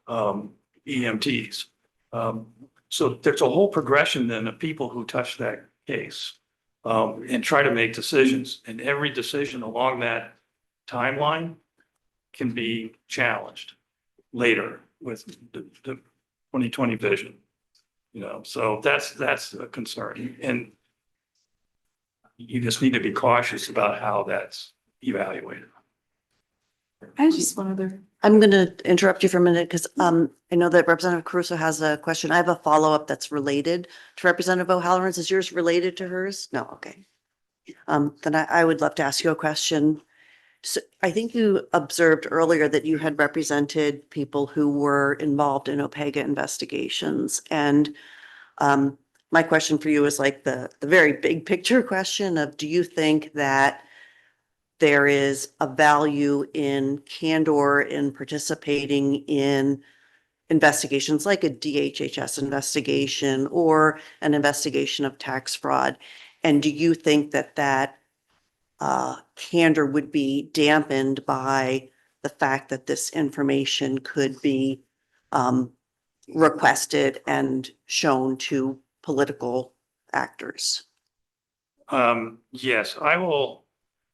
EMTs. So there's a whole progression then of people who touch that case and try to make decisions. And every decision along that timeline can be challenged later with the 2020 vision. So that's a concern. And you just need to be cautious about how that's evaluated. I just one other. I'm going to interrupt you for a minute because I know that Representative Caruso has a question. I have a follow-up that's related to Representative O'Halloran's. Is yours related to hers? No, okay. Then I would love to ask you a question. So I think you observed earlier that you had represented people who were involved in OPEGA investigations. And my question for you is like the very big picture question of, do you think that there is a value in candor in participating in investigations like a DHHS investigation or an investigation of tax fraud? And do you think that candor would be dampened by the fact that this information could be requested and shown to political actors? Yes, I will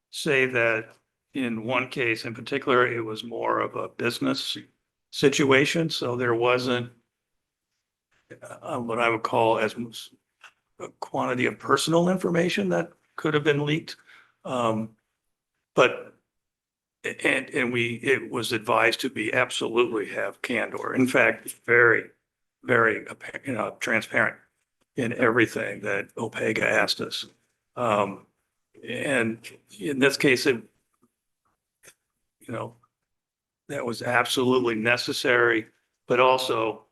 say that in one case in particular, it was more of a business situation. So there wasn't what I would call as much a quantity of personal information that could have been leaked. But it was advised to be absolutely have candor. In fact, very, very, transparent in everything that OPEGA asked us. And in this case, that was absolutely necessary, but also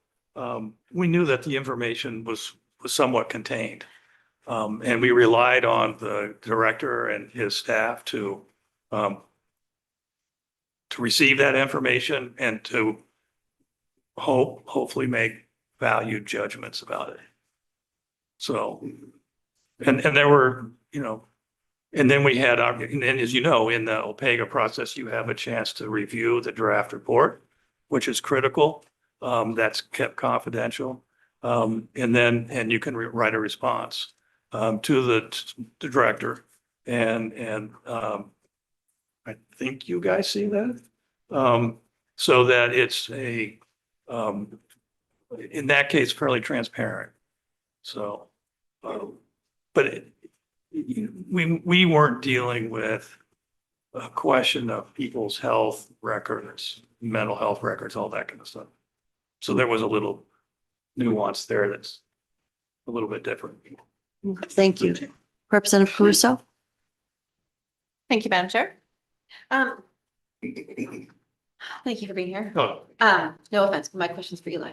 we knew that the information was somewhat contained. And we relied on the director and his staff to receive that information and to hopefully make valued judgments about it. So, and there were, and then we had, and as you know, in the OPEGA process, you have a chance to review the draft report, which is critical. That's kept confidential. And you can write a response to the director. And I think you guys see that. So that it's in that case, fairly transparent. So, but we weren't dealing with a question of people's health records, mental health records, all that kind of stuff. So there was a little nuance there that's a little bit different. Thank you. Representative Caruso? Thank you, Madam Chair. Thank you for being here. Oh. No offense, but my question's for Eli.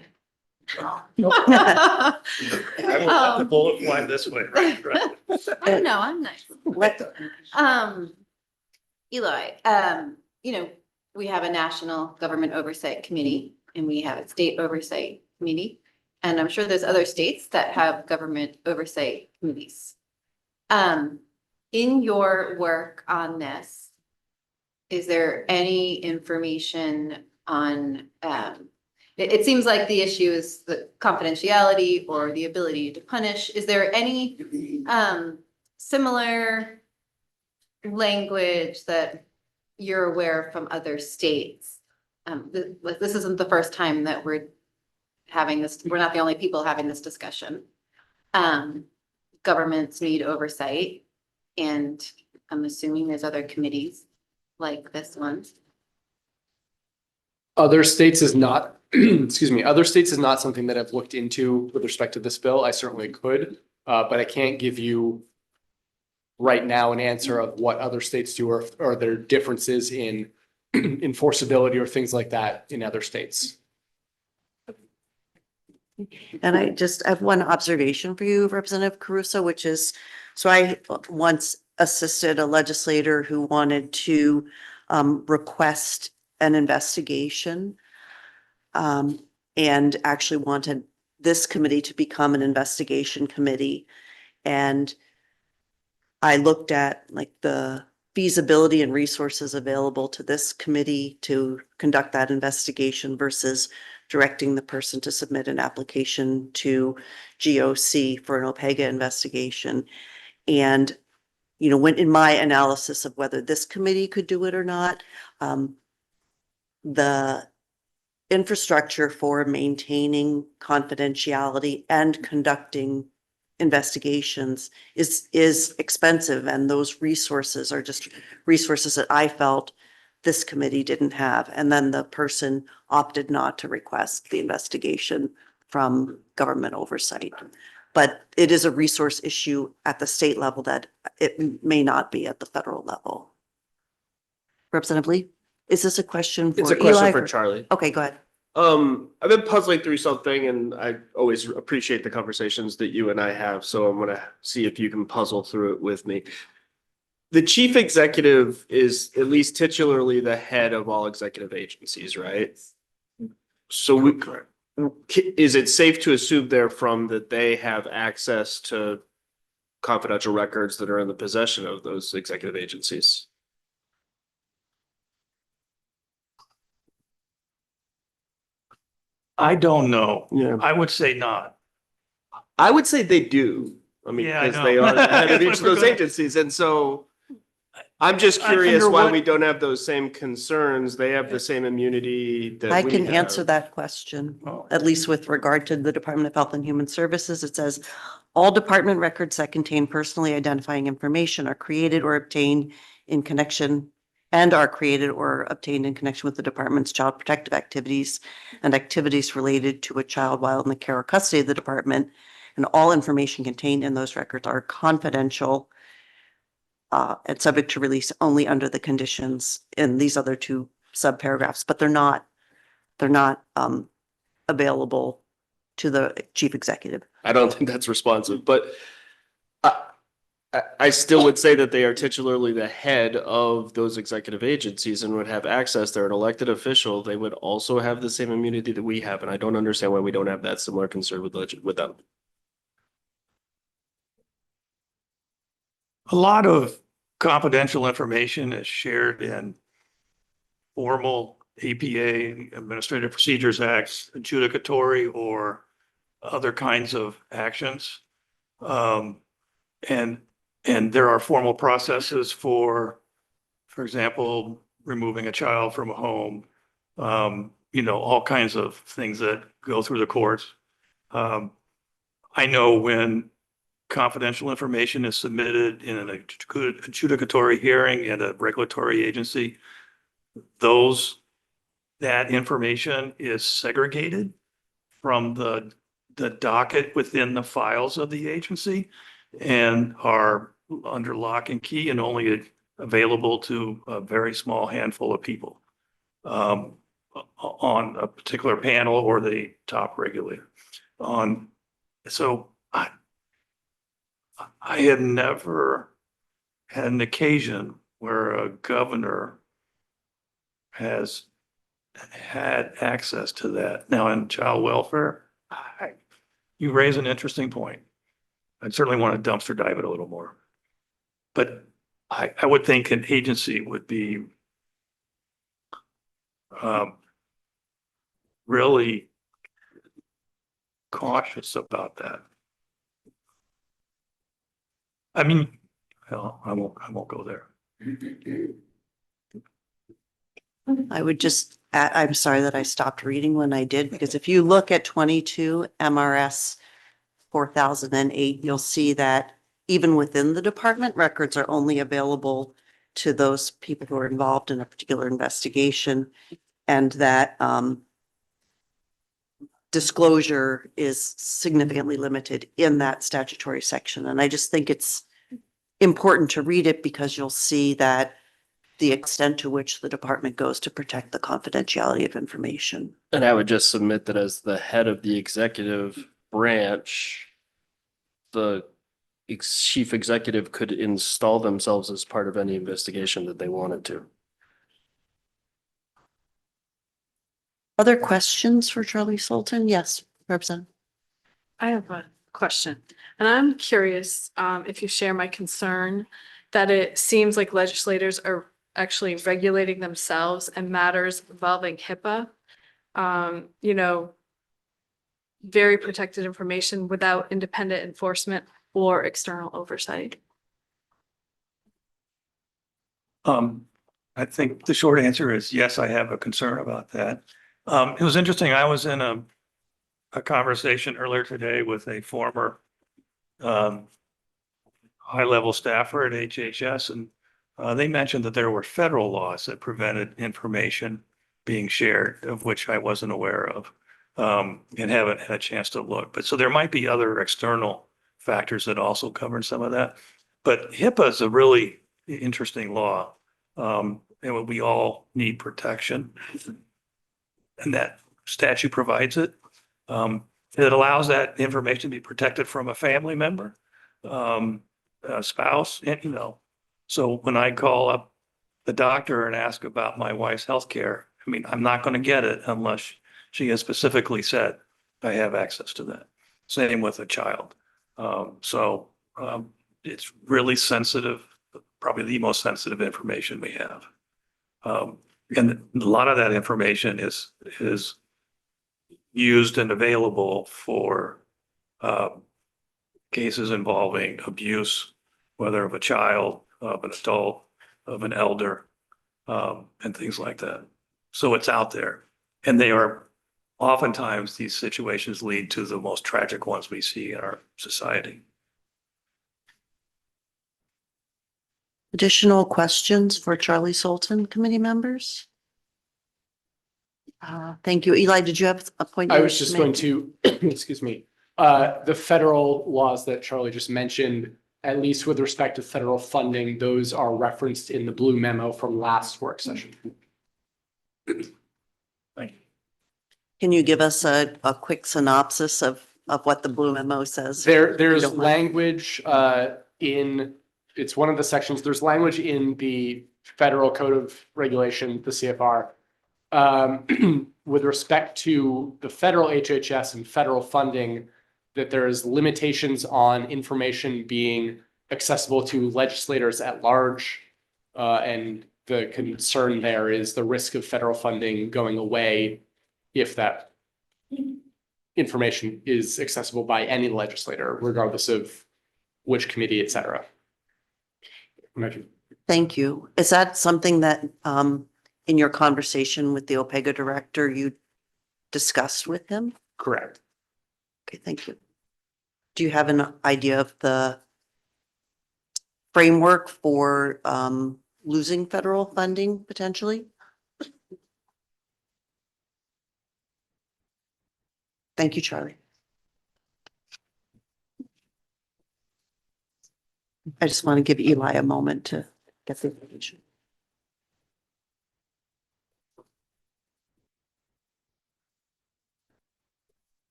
I will have the bullet fly this way, right? I know, I'm nice. Eli, we have a National Government Oversight Committee and we have a State Oversight Committee. And I'm sure there's other states that have government oversight committees. In your work on this, is there any information on, it seems like the issue is the confidentiality or the ability to punish. Is there any similar language that you're aware from other states? This isn't the first time that we're having this. We're not the only people having this discussion. Governments need oversight, and I'm assuming there's other committees like this one. Other states is not, excuse me, other states is not something that I've looked into with respect to this bill. I certainly could, but I can't give you right now an answer of what other states do or their differences in enforceability or things like that in other states. And I just have one observation for you, Representative Caruso, which is, so I once assisted a legislator who wanted to request an investigation and actually wanted this committee to become an investigation committee. And I looked at like the feasibility and resources available to this committee to conduct that investigation versus directing the person to submit an application to GOC for an OPEGA investigation. And, when in my analysis of whether this committee could do it or not, the infrastructure for maintaining confidentiality and conducting investigations is expensive. And those resources are just resources that I felt this committee didn't have. And then the person opted not to request the investigation from government oversight. But it is a resource issue at the state level that it may not be at the federal level. Representative Lee, is this a question for It's a question Eli? for Charlie. Okay, go ahead. I've been puzzling through something and I always appreciate the conversations that you and I have. So I'm gonna see if you can puzzle through it with me. The chief executive is at least titularly the head of all executive agencies, right? So is it safe to assume therefrom that they have access to confidential records that are in the possession of those executive agencies? I don't know. Yeah. I would say not. I would say they do. I mean, Yeah, I because they know. are the head of each of We're those gonna- agencies. And so I'm just I curious wonder why what- we don't have those same concerns. They have the same immunity that I we can have. answer that question, Oh. at least with regard to the Department of Health and Human Services. It says, all department records that contain personally identifying information are created or obtained in connection with the department's child protective activities and activities related to a child while in the care or custody of the department. And all information contained in those records are confidential and subject to release only under the conditions in these other two subparagraphs, but they're not available to the chief executive. I don't think that's responsive, but I still would say that they are titularly the head of those executive agencies and would have access. They're an elected official. They would also have the same immunity that we have, and I don't understand why we don't have that similar concern with them. A lot of confidential information is shared in formal APA, Administrative Procedures Acts, adjudicatory or other kinds of actions. And there are formal processes for example, removing a child from a home, all kinds of things that go through the courts. I know when confidential information is submitted in an adjudicatory hearing in a regulatory agency, that information is segregated from the docket within the files of the agency and are under lock and key and only available to a very small handful of people on a particular panel or the top regulator. So I had never had an occasion where a governor has had access to that. Now in child welfare, you raise an interesting point. I'd certainly want to dumpster dive it a little more. But I would think an agency would be really cautious about that. I mean, well, I won't go there. I would just, I'm sorry that I stopped reading when I did, because if you look at 22 MRS 4008, you'll see that even within the department, records are only available to those people who are involved in a particular investigation, and that disclosure is significantly limited in that statutory section. And I just think it's important to read it because you'll see that the extent to which the department goes to protect the confidentiality of information. And I would just submit that as the head of the executive branch, the chief executive could install themselves as part of any investigation that they wanted to. Other questions for Charlie Sultan? Yes, Representative. I have a question, and I'm curious if you share my concern that it seems like legislators are actually regulating themselves in matters involving HIPAA. Very protected information without independent enforcement or external oversight. I think the short answer is yes, I have a concern about that. It was interesting. I was in a conversation earlier today with a former high-level staffer at HHS, and they mentioned that there were federal laws that prevented information being shared, of which I wasn't aware of, and haven't had a chance to look. But so there might be other external factors that also cover some of that. But HIPAA is a really interesting law, and we all need protection, and that statute provides it. It allows that information to be protected from a family member, a spouse, and so when I call up the doctor and ask about my wife's health care, I mean, I'm not going to get it unless she has specifically said I have access to that. Same with a child. It's really sensitive, probably the most sensitive information we have. And a lot of that information is used and available for cases involving abuse, whether of a child, of an adult, of an elder, and things like that. So it's out there. And they are oftentimes, these situations lead to the most tragic ones we see in our society. Additional questions for Charlie Sultan, committee members? Thank you. Eli, did you have a point? I was just going to, excuse me, the federal laws that Charlie just mentioned, at least with respect to federal funding, those are referenced in the blue memo from last work session. Thank you. Can you give us a quick synopsis of what the blue memo says? There's don't mind. language in, it's one of the sections, there's language in the Federal Code of Regulation, the CFR, with respect to the federal HHS and federal funding, that there's limitations on information being accessible to legislators at large. And the concern there is the risk of federal funding going away if that information is accessible by any legislator, regardless of which committee, et cetera. Thank you. Is that something that in your conversation with the OPEGA director, you discussed with him? Correct. Okay, thank you. Do you have an idea of the framework for losing federal funding potentially? Thank you, Charlie. I just want to give Eli a moment to get the information.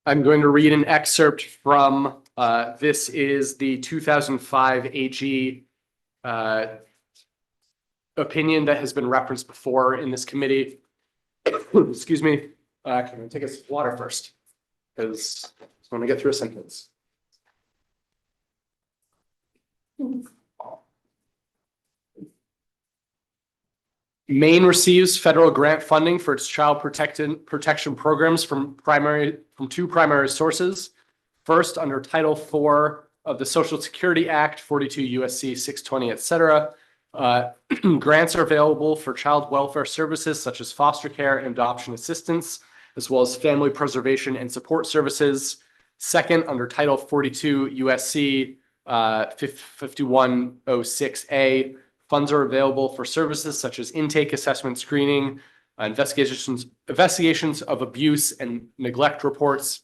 I'm going to read an excerpt from, this is the 2005 AG opinion that has been referenced before in this committee. Excuse me. Can I take a sip of water first? Because I just want to get through a sentence. Maine receives federal grant funding for its child protection programs from two primary sources. First, under Title IV of the Social Security Act, 42 USC 620, et cetera. Grants are available for child welfare services such as foster care and adoption assistance, as well as family preservation and support services. Second, under Title 42 USC 5106A, funds are available for services such as intake assessment screening, investigations of abuse and neglect reports,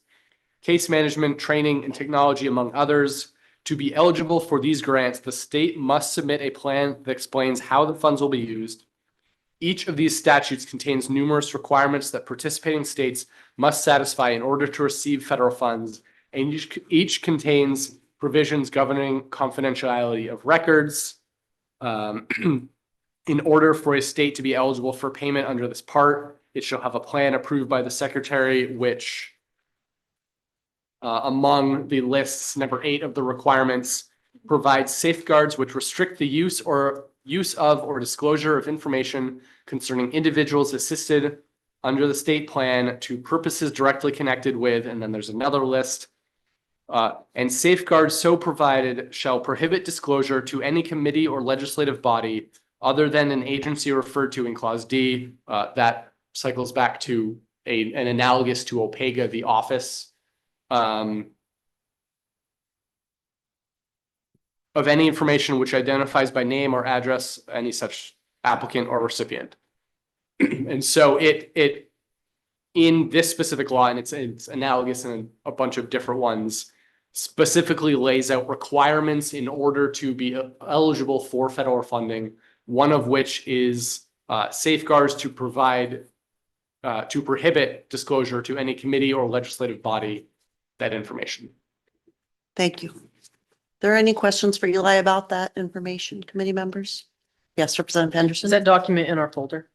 case management, training, and technology, among others. To be eligible for these grants, the state must submit a plan that explains how the funds will be used. Each of these statutes contains numerous requirements that participating states must satisfy in order to receive federal funds, and each contains provisions governing confidentiality of records. In order for a state to be eligible for payment under this part, it shall have a plan approved by the secretary, which among the lists, number 8 of the requirements, provides safeguards which restrict the use of or disclosure of information concerning individuals assisted under the state plan to purposes directly connected with, and then there's another list. And safeguards so provided shall prohibit disclosure to any committee or legislative body other than an agency referred to in clause D, that cycles back to an analogous to OPEGA, the office. Of any information which identifies by name or address any such applicant or recipient. And so it in this specific law, and it's analogous in a bunch of different ones, specifically lays out requirements in order to be eligible for federal funding, one of which is safeguards to provide to prohibit disclosure to any committee or legislative body that information. Thank you. There are any questions for Eli about that information, committee members? Yes, Representative Henderson. Is that document in our folder?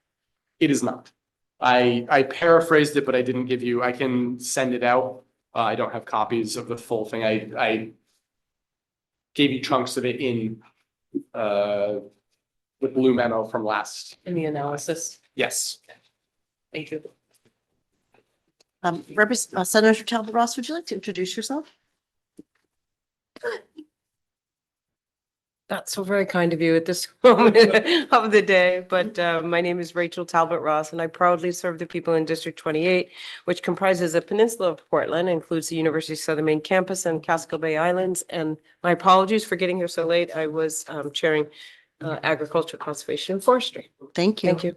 It is not. I paraphrased it, but I didn't give you, I can send it out. I don't have copies of the full thing. I gave you chunks of it in the blue memo from last. In the analysis? Yes. Thank you. Senator Talbot Ross, would you like to introduce yourself? That's so very kind of you at this moment of the day, but my name is Rachel Talbot Ross, and I proudly serve the people in District 28, which comprises a peninsula of Portland, includes the University of Southern Maine campus and Casco Bay Islands. And my apologies for getting here so late. I was chairing agriculture, conservation, and forestry. Thank you. Thank you.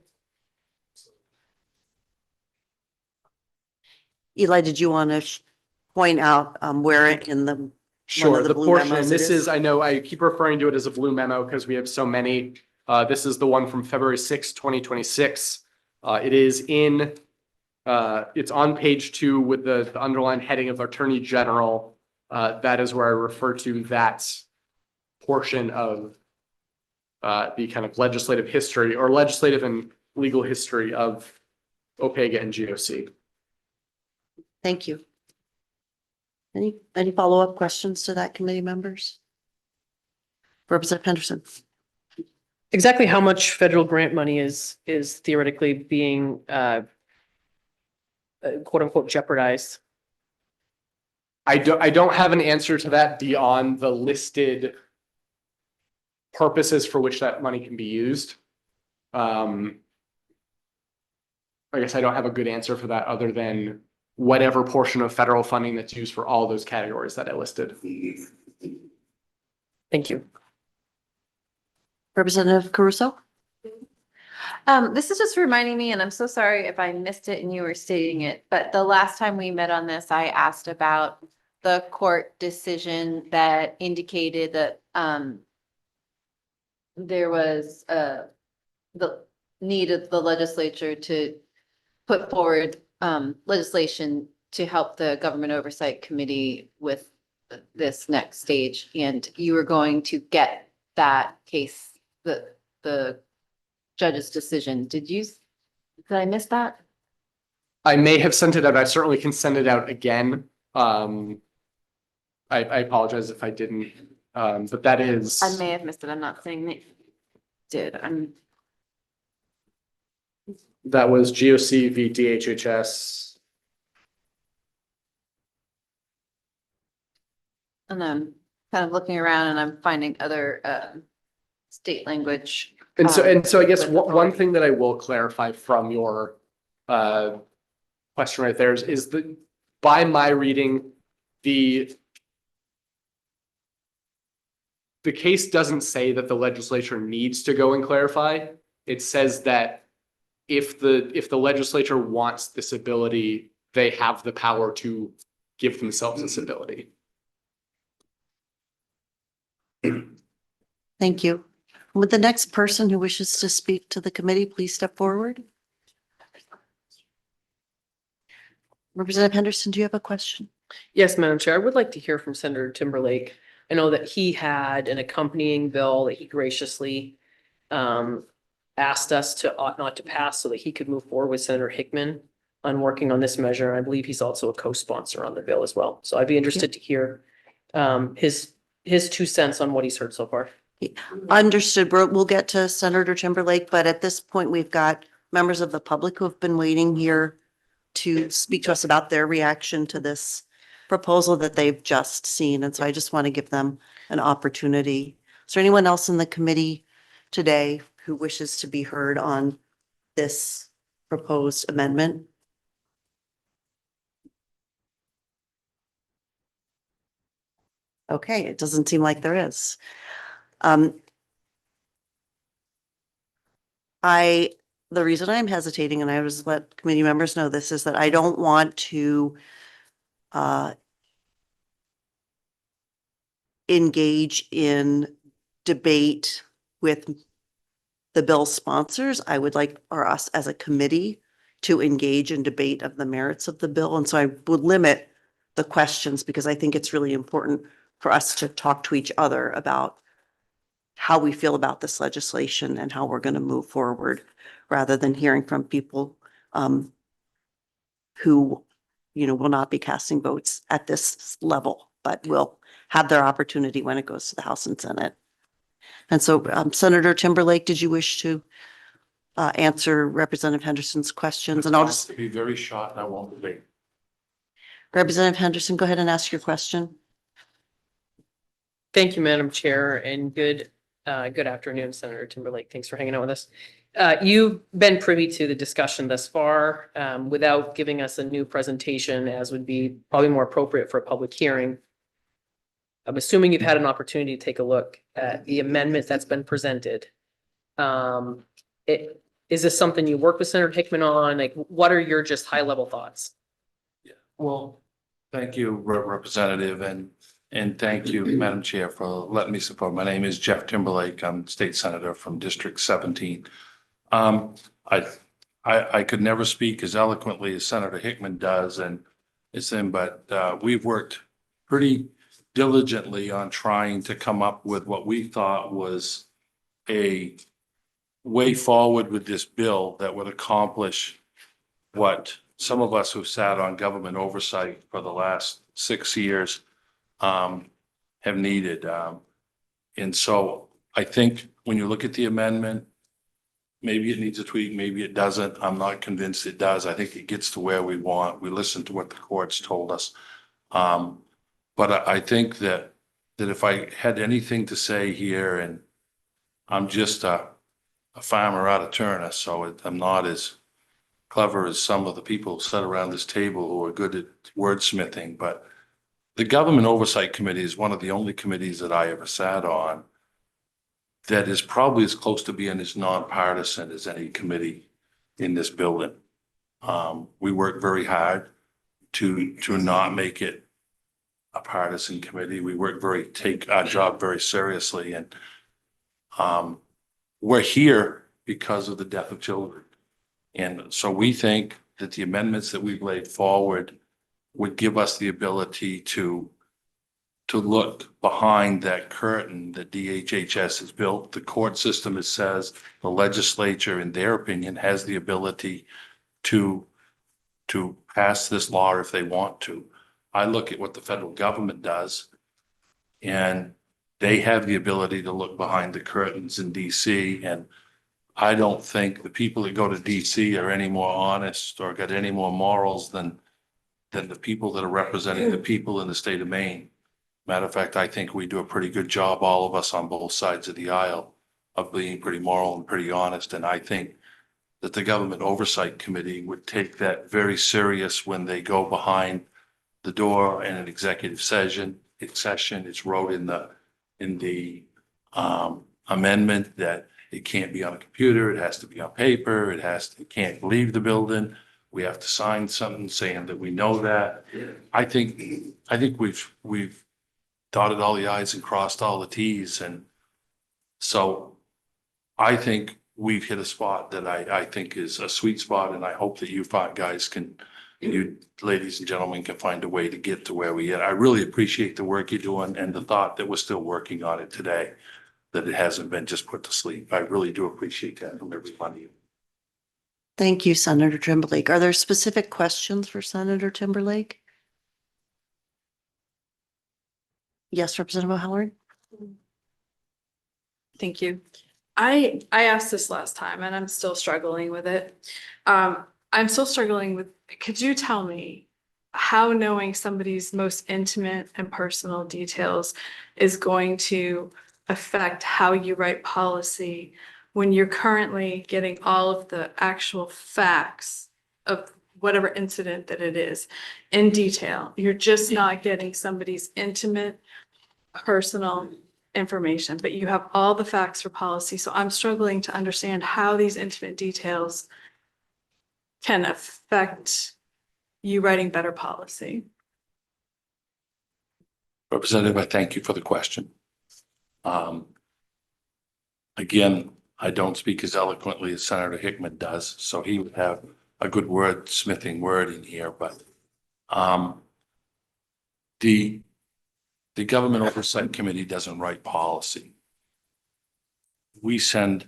Eli, did you want to point out where in the Sure, the blue portion, memos and it this is, I know I keep referring to it as a blue memo because we have so many. This is the one from February 6, 2026. It is in, it's on page 2 with the underlined heading of Attorney General. That is where I refer to that portion of the kind of legislative history or legislative and legal history of OPEGA and GOC. Thank you. Any follow-up questions to that, committee members? Representative Henderson. Exactly how much federal grant money is theoretically being quote unquote jeopardized? I don't have an answer to that beyond the listed purposes for which that money can be used. I guess I don't have a good answer for that other than whatever portion of federal funding that's used for all those categories that I listed. Thank you. Representative Caruso. This is just reminding me, and I'm so sorry if I missed it and you were stating it, but the last time we met on this, I asked about the court decision that indicated that there was the need of the legislature to put forward legislation to help the Government Oversight Committee with this next stage. And you were going to get that case, the judge's decision. Did I miss that? I may have sent it out. I certainly can send it out again. I apologize if I didn't, but that is. I may have missed it. I'm not saying that you did. That was GOC v. DHHS. And then kind of looking around and I'm finding other state language. And so I guess one thing that I will clarify from your question right there is that by my reading, the case doesn't say that the legislature needs to go and clarify. It says that if the legislature wants this ability, they have the power to give themselves this ability. Thank you. Would the next person who wishes to speak to the committee please step forward? Representative Henderson, do you have a question? Yes, Madam Chair, I would like to hear from Senator Timberlake. I know that he had an accompanying bill that he graciously asked us to ought not to pass so that he could move forward with Senator Hickman on working on this measure. I believe he's also a co-sponsor on the bill as well. So I'd be interested to hear his 2 cents on what he's heard so far. Understood. We'll get to Senator Timberlake, but at this point, we've got members of the public who have been waiting here to speak to us about their reaction to this proposal that they've just seen. And so I just want to give them an opportunity. Is there anyone else in the committee today who wishes to be heard on this proposed amendment? Okay, it doesn't seem like there is. The reason I'm hesitating, and I was let committee members know this, is that I don't want to engage in debate with the bill sponsors. I would like, or us as a committee, to engage in debate of the merits of the bill. And so I would limit the questions because I think it's really important for us to talk to each other about how we feel about this legislation and how we're going to move forward, rather than hearing from people who, will not be casting votes at this level, but will have their opportunity when it goes to the House and Senate. And so Senator Timberlake, did you wish to answer Representative Henderson's questions? And I'll just To be very short, and I won't debate. Representative Henderson, go ahead and ask your question. Thank you, Madam Chair, and good afternoon, Senator Timberlake. Thanks for hanging out with us. You've been privy to the discussion thus far, without giving us a new presentation, as would be probably more appropriate for a public hearing. I'm assuming you've had an opportunity to take a look at the amendment that's been presented. Is this something you worked with Senator Hickman on? Like, what are your just high level thoughts? Well, thank you, Representative, and thank you, Madam Chair, for letting me support. My name is Jeff Timberlake. I'm State Senator from District 17. I could never speak as eloquently as Senator Hickman does, and but we've worked pretty diligently on trying to come up with what we thought was a way forward with this bill that would accomplish what some of us who've sat on government oversight for the last 6 years have needed. And so I think when you look at the amendment, maybe it needs a tweak, maybe it doesn't. I'm not convinced it does. I think it gets to where we want. We listened to what the courts told us. But I think that if I had anything to say here, and I'm just a farmer out of Turner, so I'm not as clever as some of the people sat around this table who are good at wordsmithing, but the Government Oversight Committee is one of the only committees that I ever sat on that is probably as close to being as nonpartisan as any committee in this building. We work very hard to not make it a partisan committee. We take our job very seriously, and we're here because of the death of children. And so we think that the amendments that we've laid forward would give us the ability to look behind that curtain that DHHS has built. The court system, it says, the legislature, in their opinion, has the ability to pass this law if they want to. I look at what the federal government does, and they have the ability to look behind the curtains in DC. And I don't think the people that go to DC are any more honest or got any more morals than the people that are representing the people in the state of Maine. Matter of fact, I think we do a pretty good job, all of us on both sides of the aisle, of being pretty moral and pretty honest. And I think that the Government Oversight Committee would take that very serious when they go behind the door in an executive session. It's wrote in the amendment that it can't be on a computer. It has to be on paper. It can't leave the building. We have to sign something saying that we know that. I think we've dotted all the i's and crossed all the t's, and so I think we've hit a spot that I think is a sweet spot, and I hope that you guys you ladies and gentlemen can find a way to get to where we are. I really appreciate the work you're doing and the thought that we're still working on it today, that it hasn't been just put to sleep. I really do appreciate that from everybody. Thank you, Senator Timberlake. Are there specific questions for Senator Timberlake? Yes, Representative O'Halloran. Thank you. I asked this last time and I'm still struggling with it. I'm still struggling with, could you tell me how knowing somebody's most intimate and personal details is going to affect how you write policy when you're currently getting all of the actual facts of whatever incident that it is in detail. You're just not getting somebody's intimate, personal information, but you have all the facts for policy. So I'm struggling to understand how these intimate details can affect you writing better policy. Representative, I thank you for the question. Again, I don't speak as eloquently as Senator Hickman does, so he would have a good wordsmithing word in here, but the Government Oversight Committee doesn't write policy. We send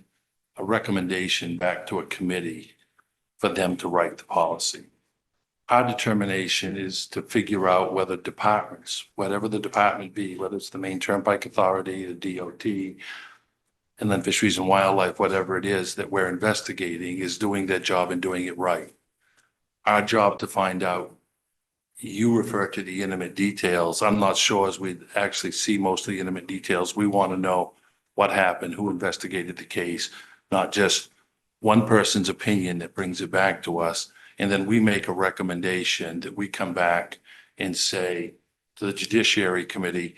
a recommendation back to a committee for them to write the policy. Our determination is to figure out whether departments, whatever the department be, whether it's the Maine Turnpike Authority, the DOT, Inland Fisheries and Wildlife, whatever it is that we're investigating, is doing their job and doing it right. Our job to find out, you refer to the intimate details. I'm not sure as we actually see most of the intimate details. We want to know what happened, who investigated the case, not just one person's opinion that brings it back to us. And then we make a recommendation that we come back and say to the Judiciary Committee,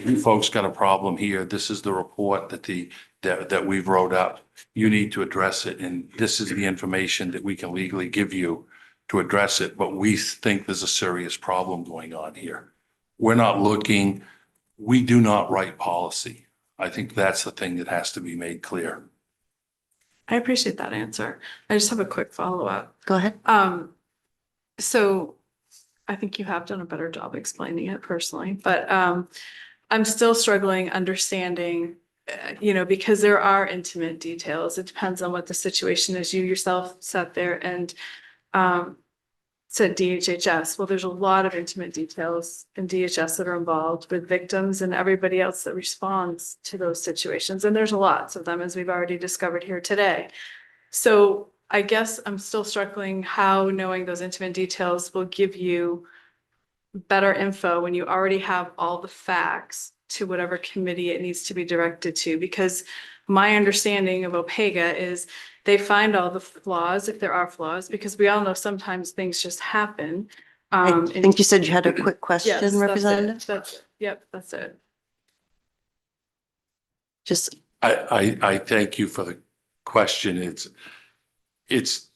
you folks got a problem here. This is the report that we've wrote up. You need to address it. And this is the information that we can legally give you to address it. But we think there's a serious problem going on here. We're not looking, we do not write policy. I think that's the thing that has to be made clear. I appreciate that answer. I just have a quick follow-up. Go ahead. So I think you have done a better job explaining it personally, but I'm still struggling understanding, because there are intimate details. It depends on what the situation is. You yourself sat there and said DHHS. Well, there's a lot of intimate details in DHS that are involved with victims and everybody else that responds to those situations. And there's lots of them, as we've already discovered here today. So I guess I'm still struggling how knowing those intimate details will give you better info when you already have all the facts to whatever committee it needs to be directed to. Because my understanding of OPEGA is they find all the flaws, if there are flaws, because we all know sometimes things just happen. I think you said you had a quick question, Yes, that's it. Representative. That's it. Yep, that's it. Just, I thank you for the question. It's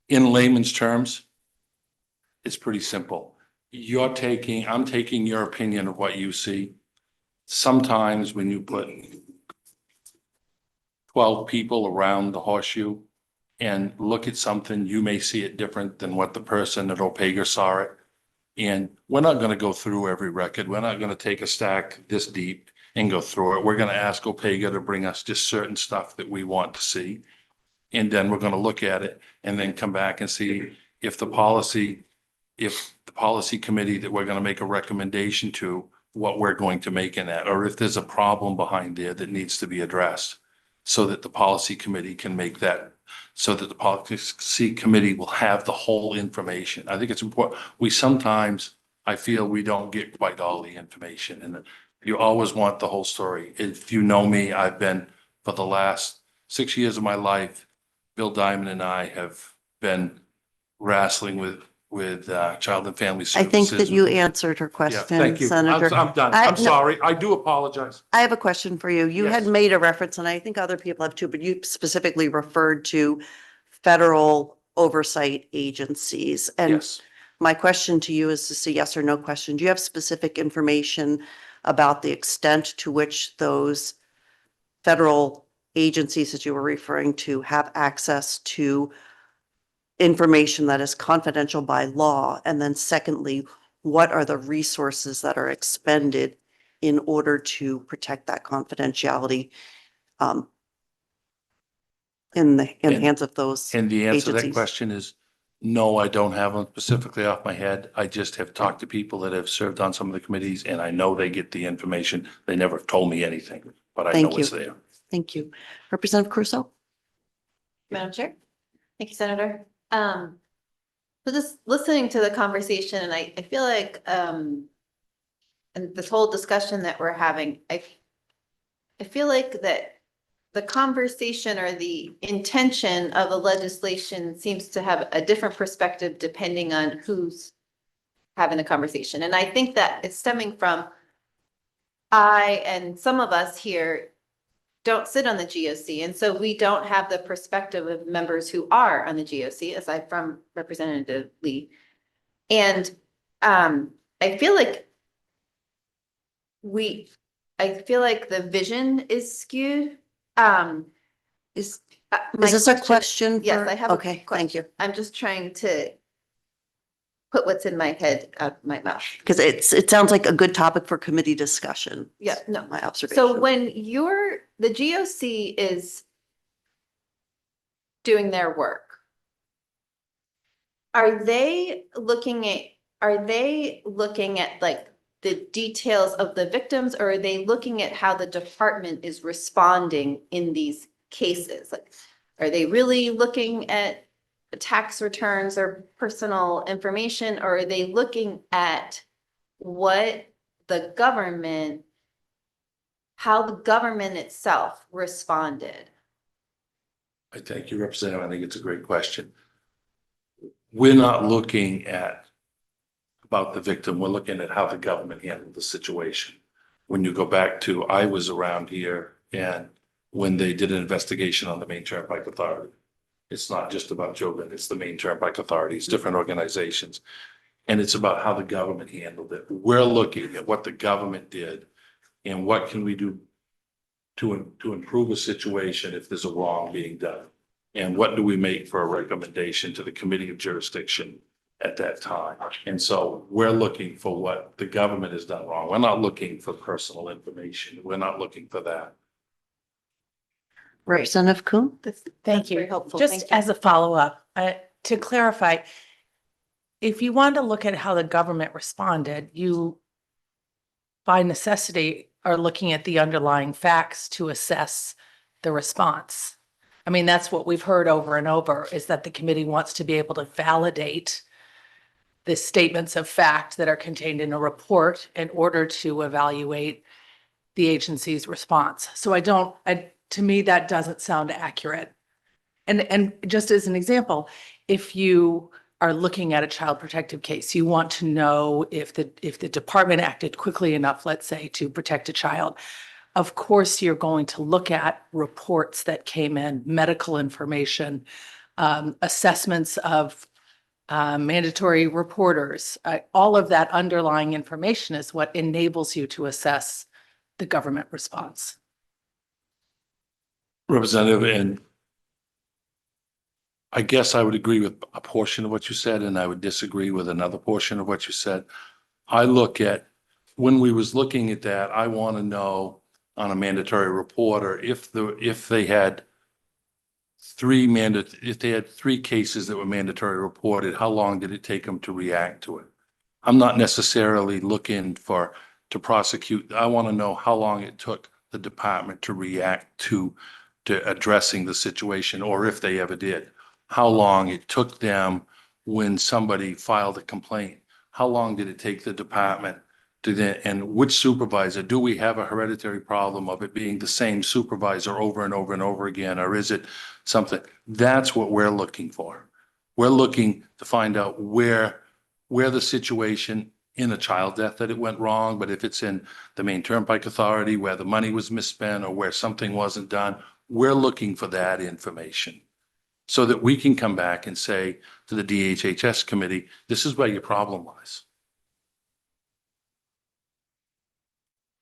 in layman's terms, it's pretty simple. I'm taking your opinion of what you see. Sometimes when you put 12 people around the horseshoe and look at something, you may see it different than what the person at OPEGA saw it. And we're not going to go through every record. We're not going to take a stack this deep and go through it. We're going to ask OPEGA to bring us just certain stuff that we want to see. And then we're going to look at it and then come back and see if the policy committee that we're going to make a recommendation to, what we're going to make in that, or if there's a problem behind there that needs to be addressed so that the policy committee can make that, so that the policy committee will have the whole information. I think it's important. I feel we don't get quite all the information, and you always want the whole story. If you know me, I've been, for the last 6 years of my life, Bill Diamond and I have been wrestling with Child and Family I think Services. that you answered her Yeah, question, thank you. Senator. I'm done. I- I'm no. sorry. I do apologize. I have a question for you. You had Yes. made a reference, and I think other people have too, but you specifically referred to federal oversight agencies. And Yes. my question to you is just a yes or no question. Do you have specific information about the extent to which those federal agencies that you were referring to have access to information that is confidential by law? And then secondly, what are the resources that are expended in order to protect that confidentiality in the hands of those And the answer to that agencies? question is, no, I don't have them specifically off my head. I just have talked to people that have served on some of the committees, and I know they get the information. They never told me anything, but I Thank know you. it's there. Thank you. Representative Crusoe? Madam Chair. Thank you, Senator. So just listening to the conversation, and I feel like, and this whole discussion that we're having, I feel like that the conversation or the intention of the legislation seems to have a different perspective depending on who's having the conversation. And I think that it's stemming from I and some of us here don't sit on the GOC. And so we don't have the perspective of members who are on the GOC, aside from Representative Lee. And I feel like the vision is skewed. Is My this a question? Yes, for- I have. a Okay, thank you. I'm just trying to put what's in my head out of my mouth. Because it sounds like a good topic for committee discussion. Yeah, no. My observation. So when the GOC is doing their work, are they looking at like the details of the victims, or are they looking at how the department is responding in these cases? Like, are they really looking at tax returns or personal information, or are they looking at how the government itself responded? I thank you, Representative. I think it's a great question. We're not looking at about the victim. We're looking at how the government handled the situation. When you go back to, I was around here and when they did an investigation on the Maine Turnpike Authority, it's not just about Joburg, it's the Maine Turnpike Authority, it's different organizations. And it's about how the government handled it. We're looking at what the government did and what can we do to improve a situation if there's a wrong being done. And what do we make for a recommendation to the Committee of Jurisdiction at that time? And so we're looking for what the government has done wrong. We're not looking for personal information. We're not looking for that. Representative Kuhn? Thank you. very helpful. Just Thank you. as a follow-up, to clarify, if you want to look at how the government responded, you by necessity are looking at the underlying facts to assess the response. I mean, that's what we've heard over and over, is that the committee wants to be able to validate the statements of fact that are contained in a report in order to evaluate the agency's response. So to me, that doesn't sound accurate. And just as an example, if you are looking at a child protective case, you want to know if the department acted quickly enough, let's say, to protect a child. Of course, you're going to look at reports that came in, medical information, assessments of mandatory reporters. All of that underlying information is what enables you to assess the government response. Representative, and I guess I would agree with a portion of what you said, and I would disagree with another portion of what you said. I look at, when we was looking at that, I want to know on a mandatory reporter, if they had three cases that were mandatory reported, how long did it take them to react to it? I'm not necessarily looking to prosecute. I want to know how long it took the department to react to addressing the situation, or if they ever did. How long it took them when somebody filed a complaint. How long did it take the department and which supervisor? Do we have a hereditary problem of it being the same supervisor over and over and over again? Or is it something? That's what we're looking for. We're looking to find out where the situation in a child death that it went wrong, but if it's in the Maine Turnpike Authority where the money was misspent or where something wasn't done, we're looking for that information so that we can come back and say to the DHHS committee, this is where your problem lies.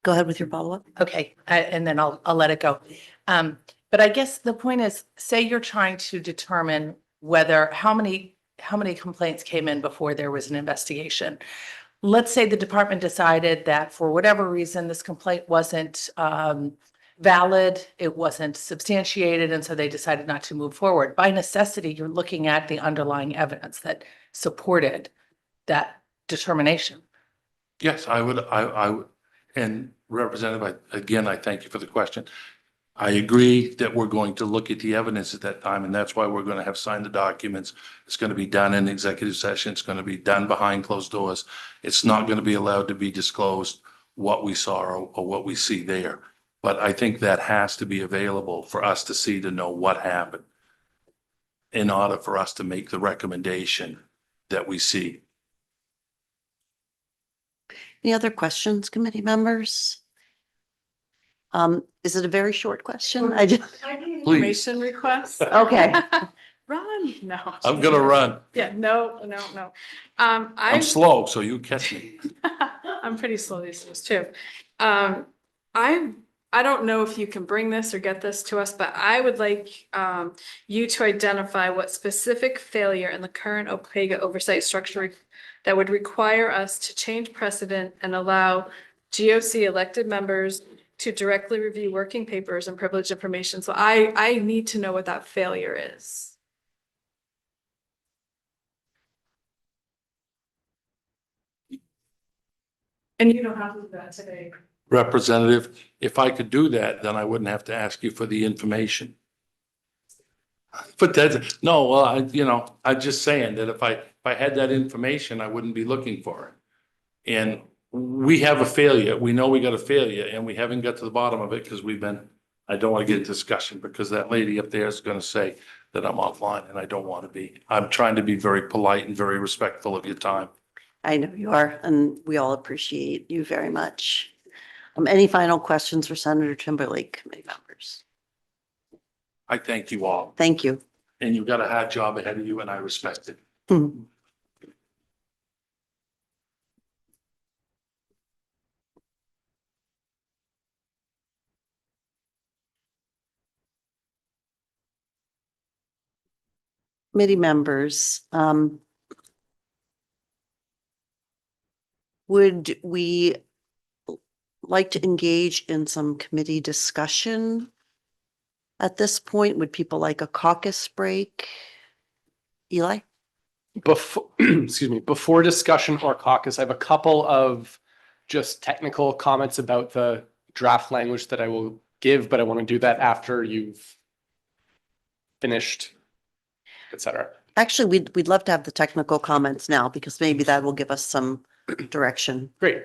Go ahead with your follow-up. Okay, and then I'll let it go. But I guess the point is, say you're trying to determine how many complaints came in before there was an investigation. Let's say the department decided that for whatever reason, this complaint wasn't valid, it wasn't substantiated, and so they decided not to move forward. By necessity, you're looking at the underlying evidence that supported that determination. Yes, I would. And Representative, again, I thank you for the question. I agree that we're going to look at the evidence at that time, and that's why we're going to have signed the documents. It's going to be done in executive session. It's going to be done behind closed doors. It's not going to be allowed to be disclosed what we saw or what we see there. But I think that has to be available for us to see, to know what happened in order for us to make the recommendation that we see. Any other questions, committee members? Is it a very short question? I just, Information requests. Okay. Run, no. I'm gonna run. Yeah, no. I'm I, slow, so you catch me. I'm pretty slow these days too. I don't know if you can bring this or get this to us, but I would like you to identify what specific failure in the current OPEGA oversight structure that would require us to change precedent and allow GOC elected members to directly review working papers and privileged information. So I need to know what that failure is. And you don't have to do that today. Representative, if I could do that, then I wouldn't have to ask you for the information. But that's, no, well, I'm just saying that if I had that information, I wouldn't be looking for it. And we have a failure. We know we got a failure and we haven't got to the bottom of it because I don't want to get into discussion because that lady up there is going to say that I'm offline and I don't want to be. I'm trying to be very polite and very respectful of your time. I know you are, and we all appreciate you very much. Any final questions for Senator Timberlake, committee members? I thank you all. Thank you. And you've got a hard job ahead of you and I respect it. Committee members, would we like to engage in some committee discussion at this point? Would people like a caucus break? Eli? Before, excuse me, before discussion or caucus, I have a couple of just technical comments about the draft language that I will give, but I want to do that after you've finished, et cetera. Actually, we'd love to have the technical comments now because maybe that will give us some direction. Great.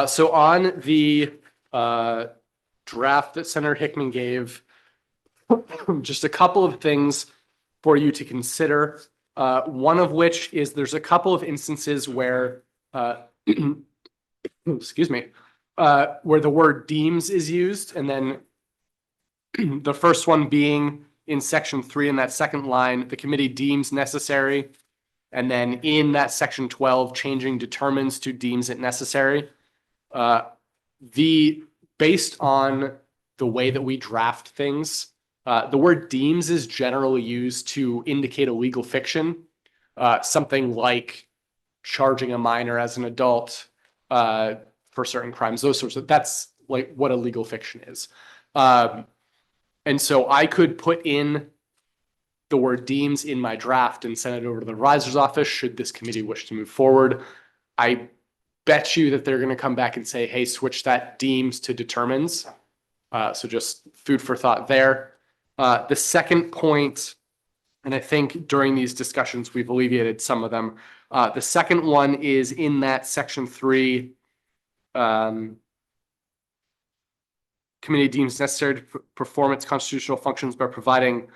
So on the draft that Senator Hickman gave, just a couple of things for you to consider. One of which is there's a couple of instances where, excuse me, where the word deems is used. And then the first one being in section 3 in that second line, the committee deems necessary. And then in that section 12, changing determines to deems it necessary. Based on the way that we draft things, the word deems is generally used to indicate a legal fiction, something like charging a minor as an adult for certain crimes, those sorts of, that's like what a legal fiction is. And so I could put in the word deems in my draft and send it over to the advisor's office should this committee wish to move forward. I bet you that they're going to come back and say, hey, switch that deems to determines. So just food for thought there. The second point, and I think during these discussions, we've alleviated some of them. The second one is in that section 3, committee deems necessary to perform its constitutional functions by providing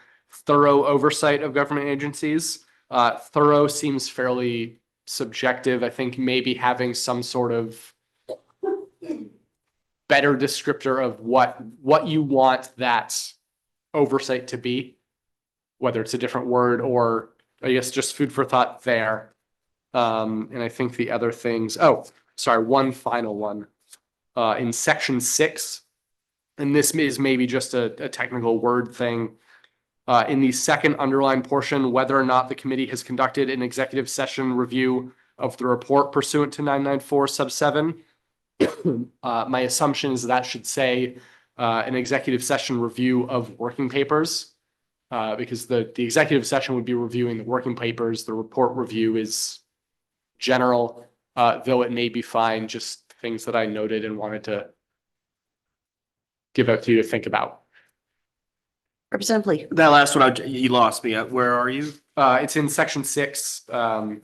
thorough oversight of government agencies. Thorough seems fairly subjective. I think maybe having some sort of better descriptor of what you want that oversight to be, whether it's a different word or I guess just food for thought there. And I think the other things, one final one. In section 6, and this is maybe just a technical word thing. In the second underlined portion, whether or not the committee has conducted an executive session review of the report pursuant to 994 sub 7. My assumption is that should say an executive session review of working papers, because the executive session would be reviewing the working papers. The report review is general, though it may be fine, just things that I noted and wanted to give out to you to think about. Representative Lee. That last one, you lost me. Where are you? It's in section 6, the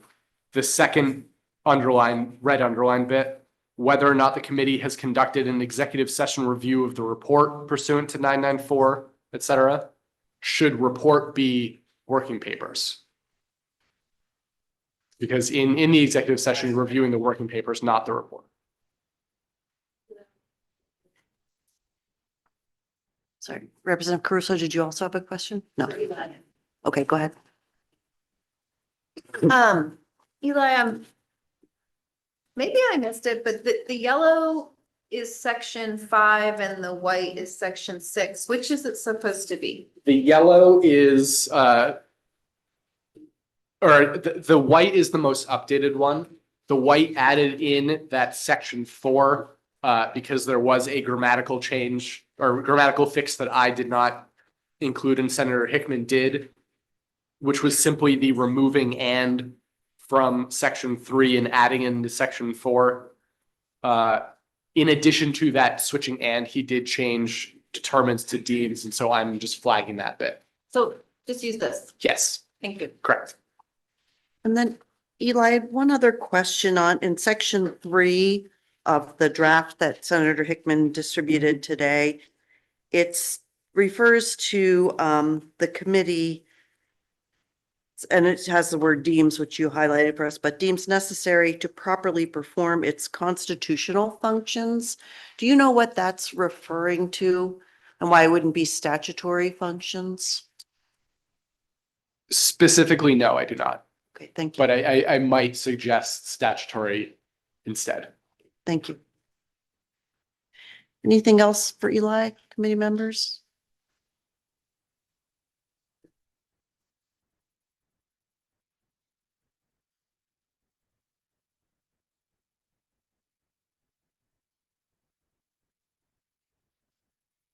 second red underline bit, whether or not the committee has conducted an executive session review of the report pursuant to 994, et cetera. Should report be working papers? Because in the executive session, you're reviewing the working papers, not the report. Sorry, Representative Caruso, did you also have a question? No. Okay, go ahead. Eli, maybe I missed it, but the yellow is section 5 and the white is section 6. Which is it supposed to be? The yellow is, or the white is the most updated one. The white added in that section 4 because there was a grammatical change or grammatical fix that I did not include and Senator Hickman did, which was simply the removing and from section 3 and adding into section 4. In addition to that switching and, he did change determines to deems, and so I'm just flagging that bit. So just use this. Yes, Thank you. correct. And then Eli, I had one other question on in section 3 of the draft that Senator Hickman distributed today. It's refers to the committee, and it has the word deems, which you highlighted for us, but deems necessary to properly perform its constitutional functions. Do you know what that's referring to and why it wouldn't be statutory functions? Specifically, no, I do not. Okay, thank you. But I might suggest statutory instead. Thank you. Anything else for Eli, committee members?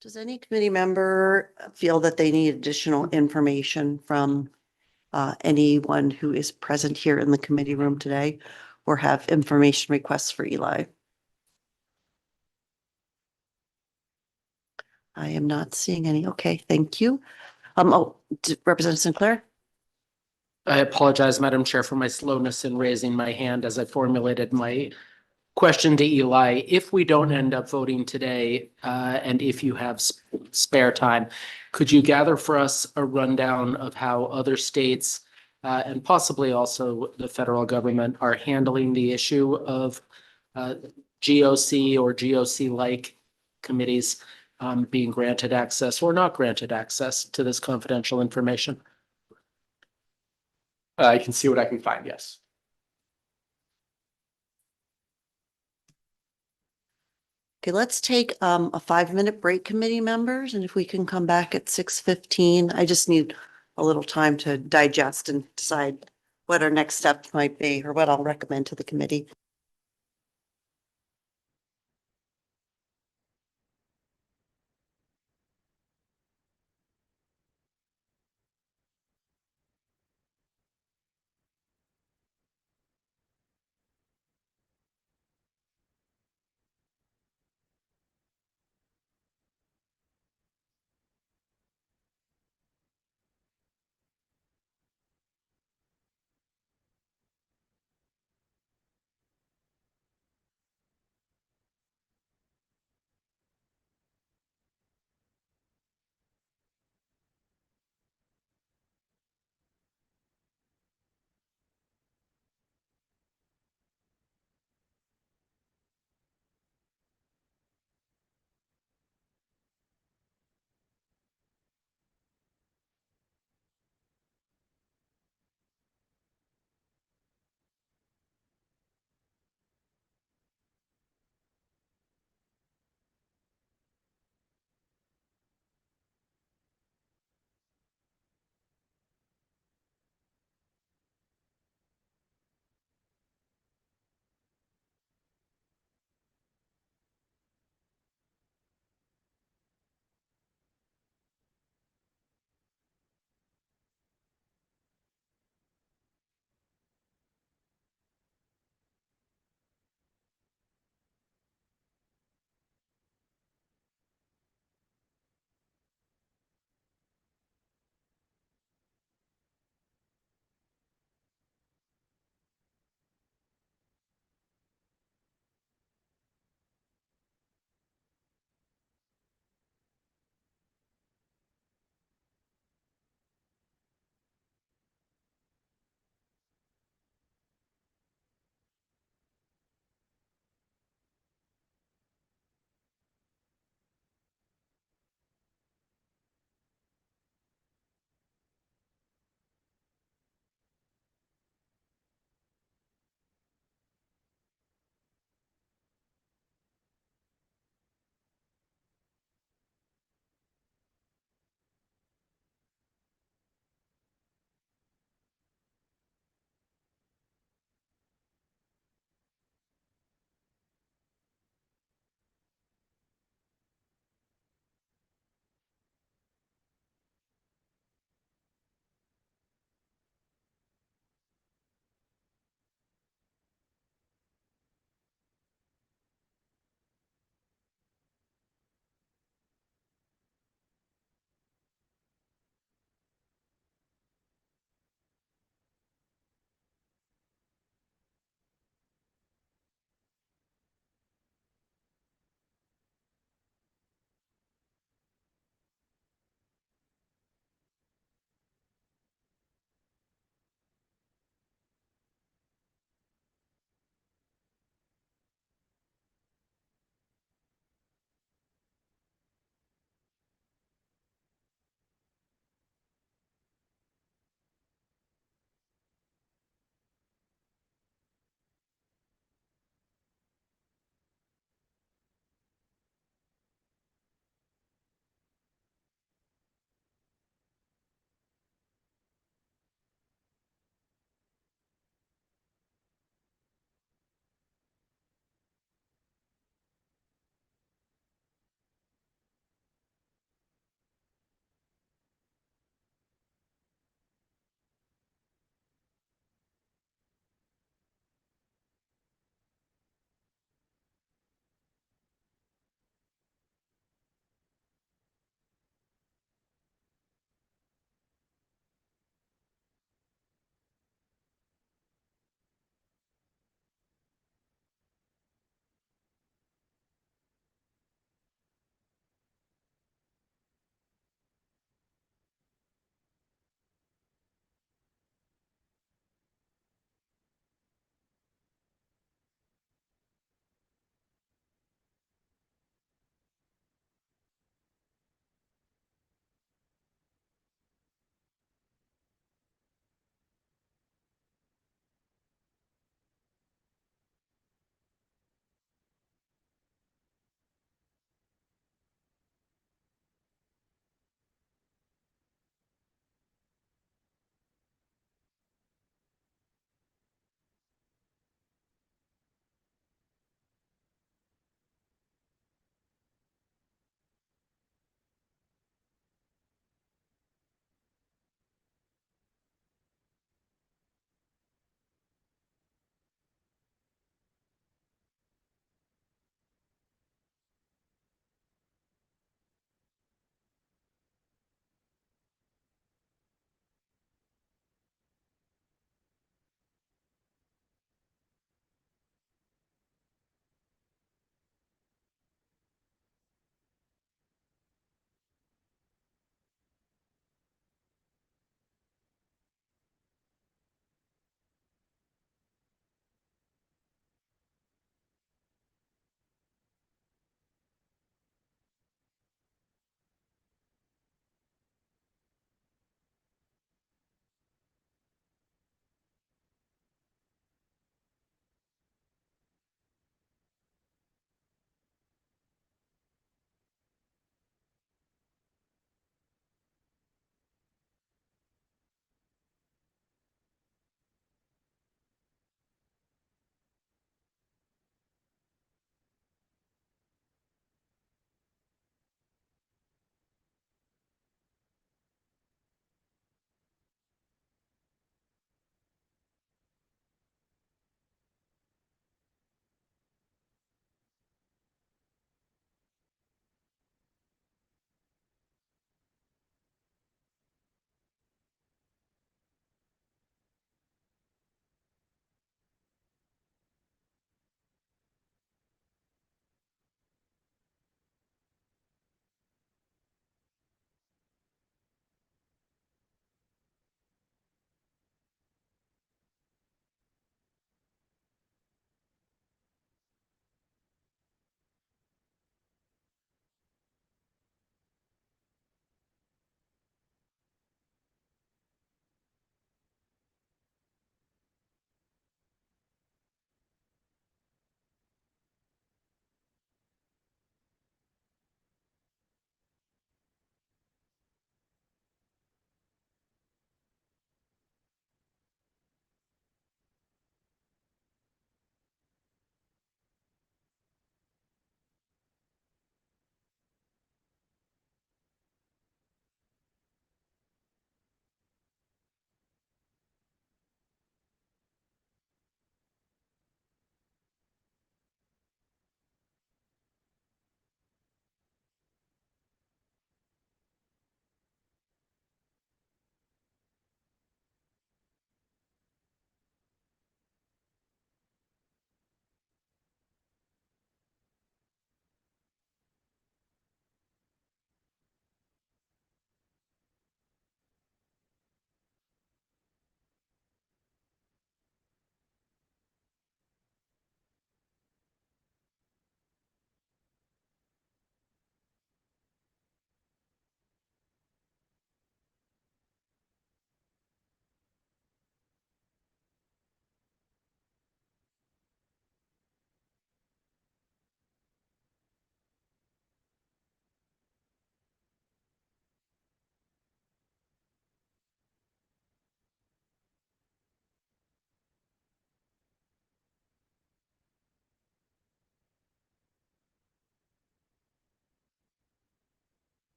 Does any committee member feel that they need additional information from anyone who is present here in the committee room today or have information requests for Eli? I am not seeing any. Okay, thank you. Representative Sinclair? I apologize, Madam Chair, for my slowness in raising my hand as I formulated my question to Eli. If we don't end up voting today, and if you have spare time, could you gather for us a rundown of how other states and possibly also the federal government are handling the issue of GOC or GOC-like committees being granted access or not granted access to this confidential information? I can see what I can find, yes. Okay, let's take a 5-minute break, committee members, and if we can come back at 6:15. I just need a little time to digest and decide what our next steps might be or what I'll recommend to the committee.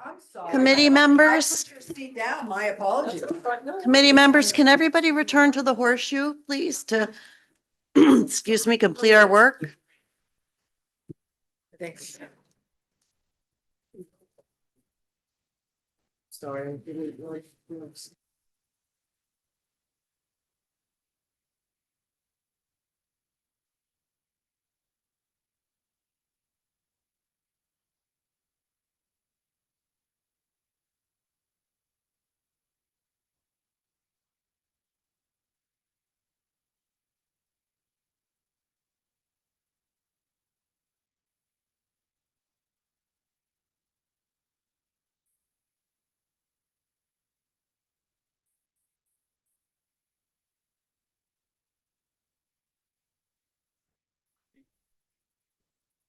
I'm sorry. Committee members, I put your seat down, my apologies. committee members, can everybody return to the horseshoe, please, to, excuse me, complete our work? Thanks. Sorry.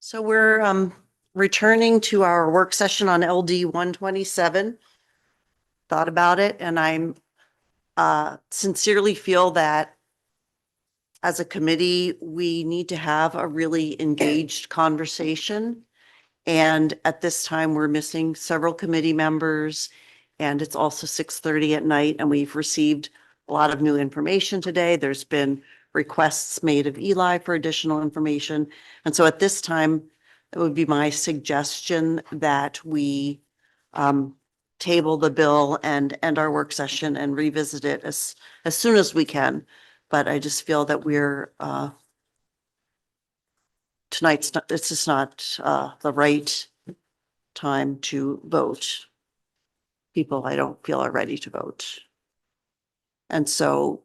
So we're returning to our work session on LD 127. Thought about it, and I'm sincerely feel that as a committee, we need to have a really engaged conversation. And at this time, we're missing several committee members, and it's also 6:30 at night, and we've received a lot of new information today. There's been requests made of Eli for additional information. And so at this time, it would be my suggestion that we table the bill and end our work session and revisit it as soon as we can. But I just feel that we're tonight's not, this is not the right time to vote. People I don't feel are ready to vote. And so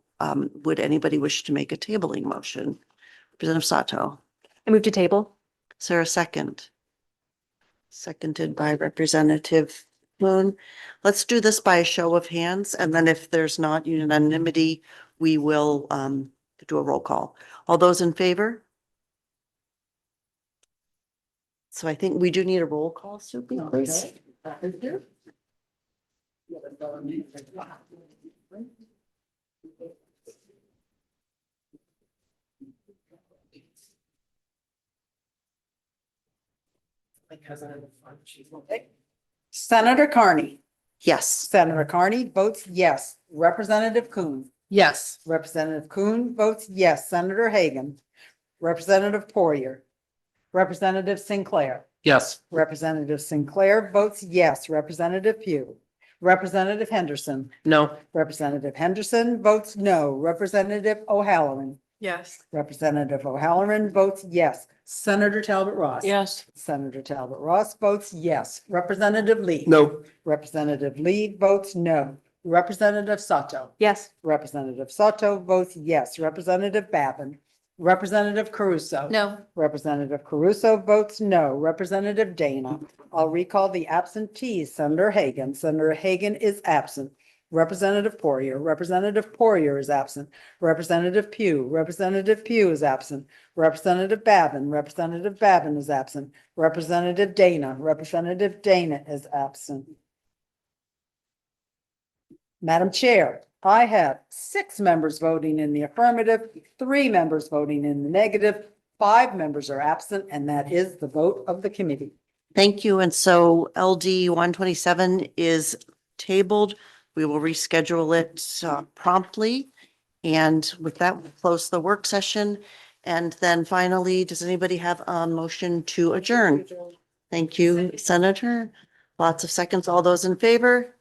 would anybody wish to make a tabling motion? Representative Sato. I move to table. Is there a second? Seconded by Representative Moon. Let's do this by a show of hands, and then if there's not unanimity, we will do a roll call. All those in favor? So I think we do need a roll call, Soupy, please. My cousin in the front, she's. Senator Carney. Yes. Senator Carney votes yes. Representative Kuhn. Yes. Representative Kuhn votes yes. Senator Hagan. Representative Poirier. Representative Sinclair. Yes. Representative Sinclair votes yes. Representative Pugh. Representative Henderson. No. Representative Henderson votes no. Representative O'Halloran. Yes. Representative O'Halloran votes yes. Senator Talbot Ross. Yes. Senator Talbot Ross votes yes. Representative Lee. No. Representative Lee votes no. Representative Sato. Yes. Representative Sato votes yes. Representative Babin. Representative Caruso. No. Representative Caruso votes no. Representative Dana. I'll recall the absentees. Senator Hagan. Senator Hagan is absent. Representative Poirier. Representative Poirier is absent. Representative Pugh. Representative Pugh is absent. Representative Babin. Representative Babin is absent. Representative Dana. Representative Dana is absent. Madam Chair, I have 6 members voting in the affirmative, 3 members voting in the negative, 5 members are absent, and that is the vote of the committee. Thank you. And so LD 127 is tabled. We will reschedule it promptly. And with that, we'll close the work session. And then finally, does anybody have a motion to adjourn? Thank you, Senator. Lots of seconds. All those in favor?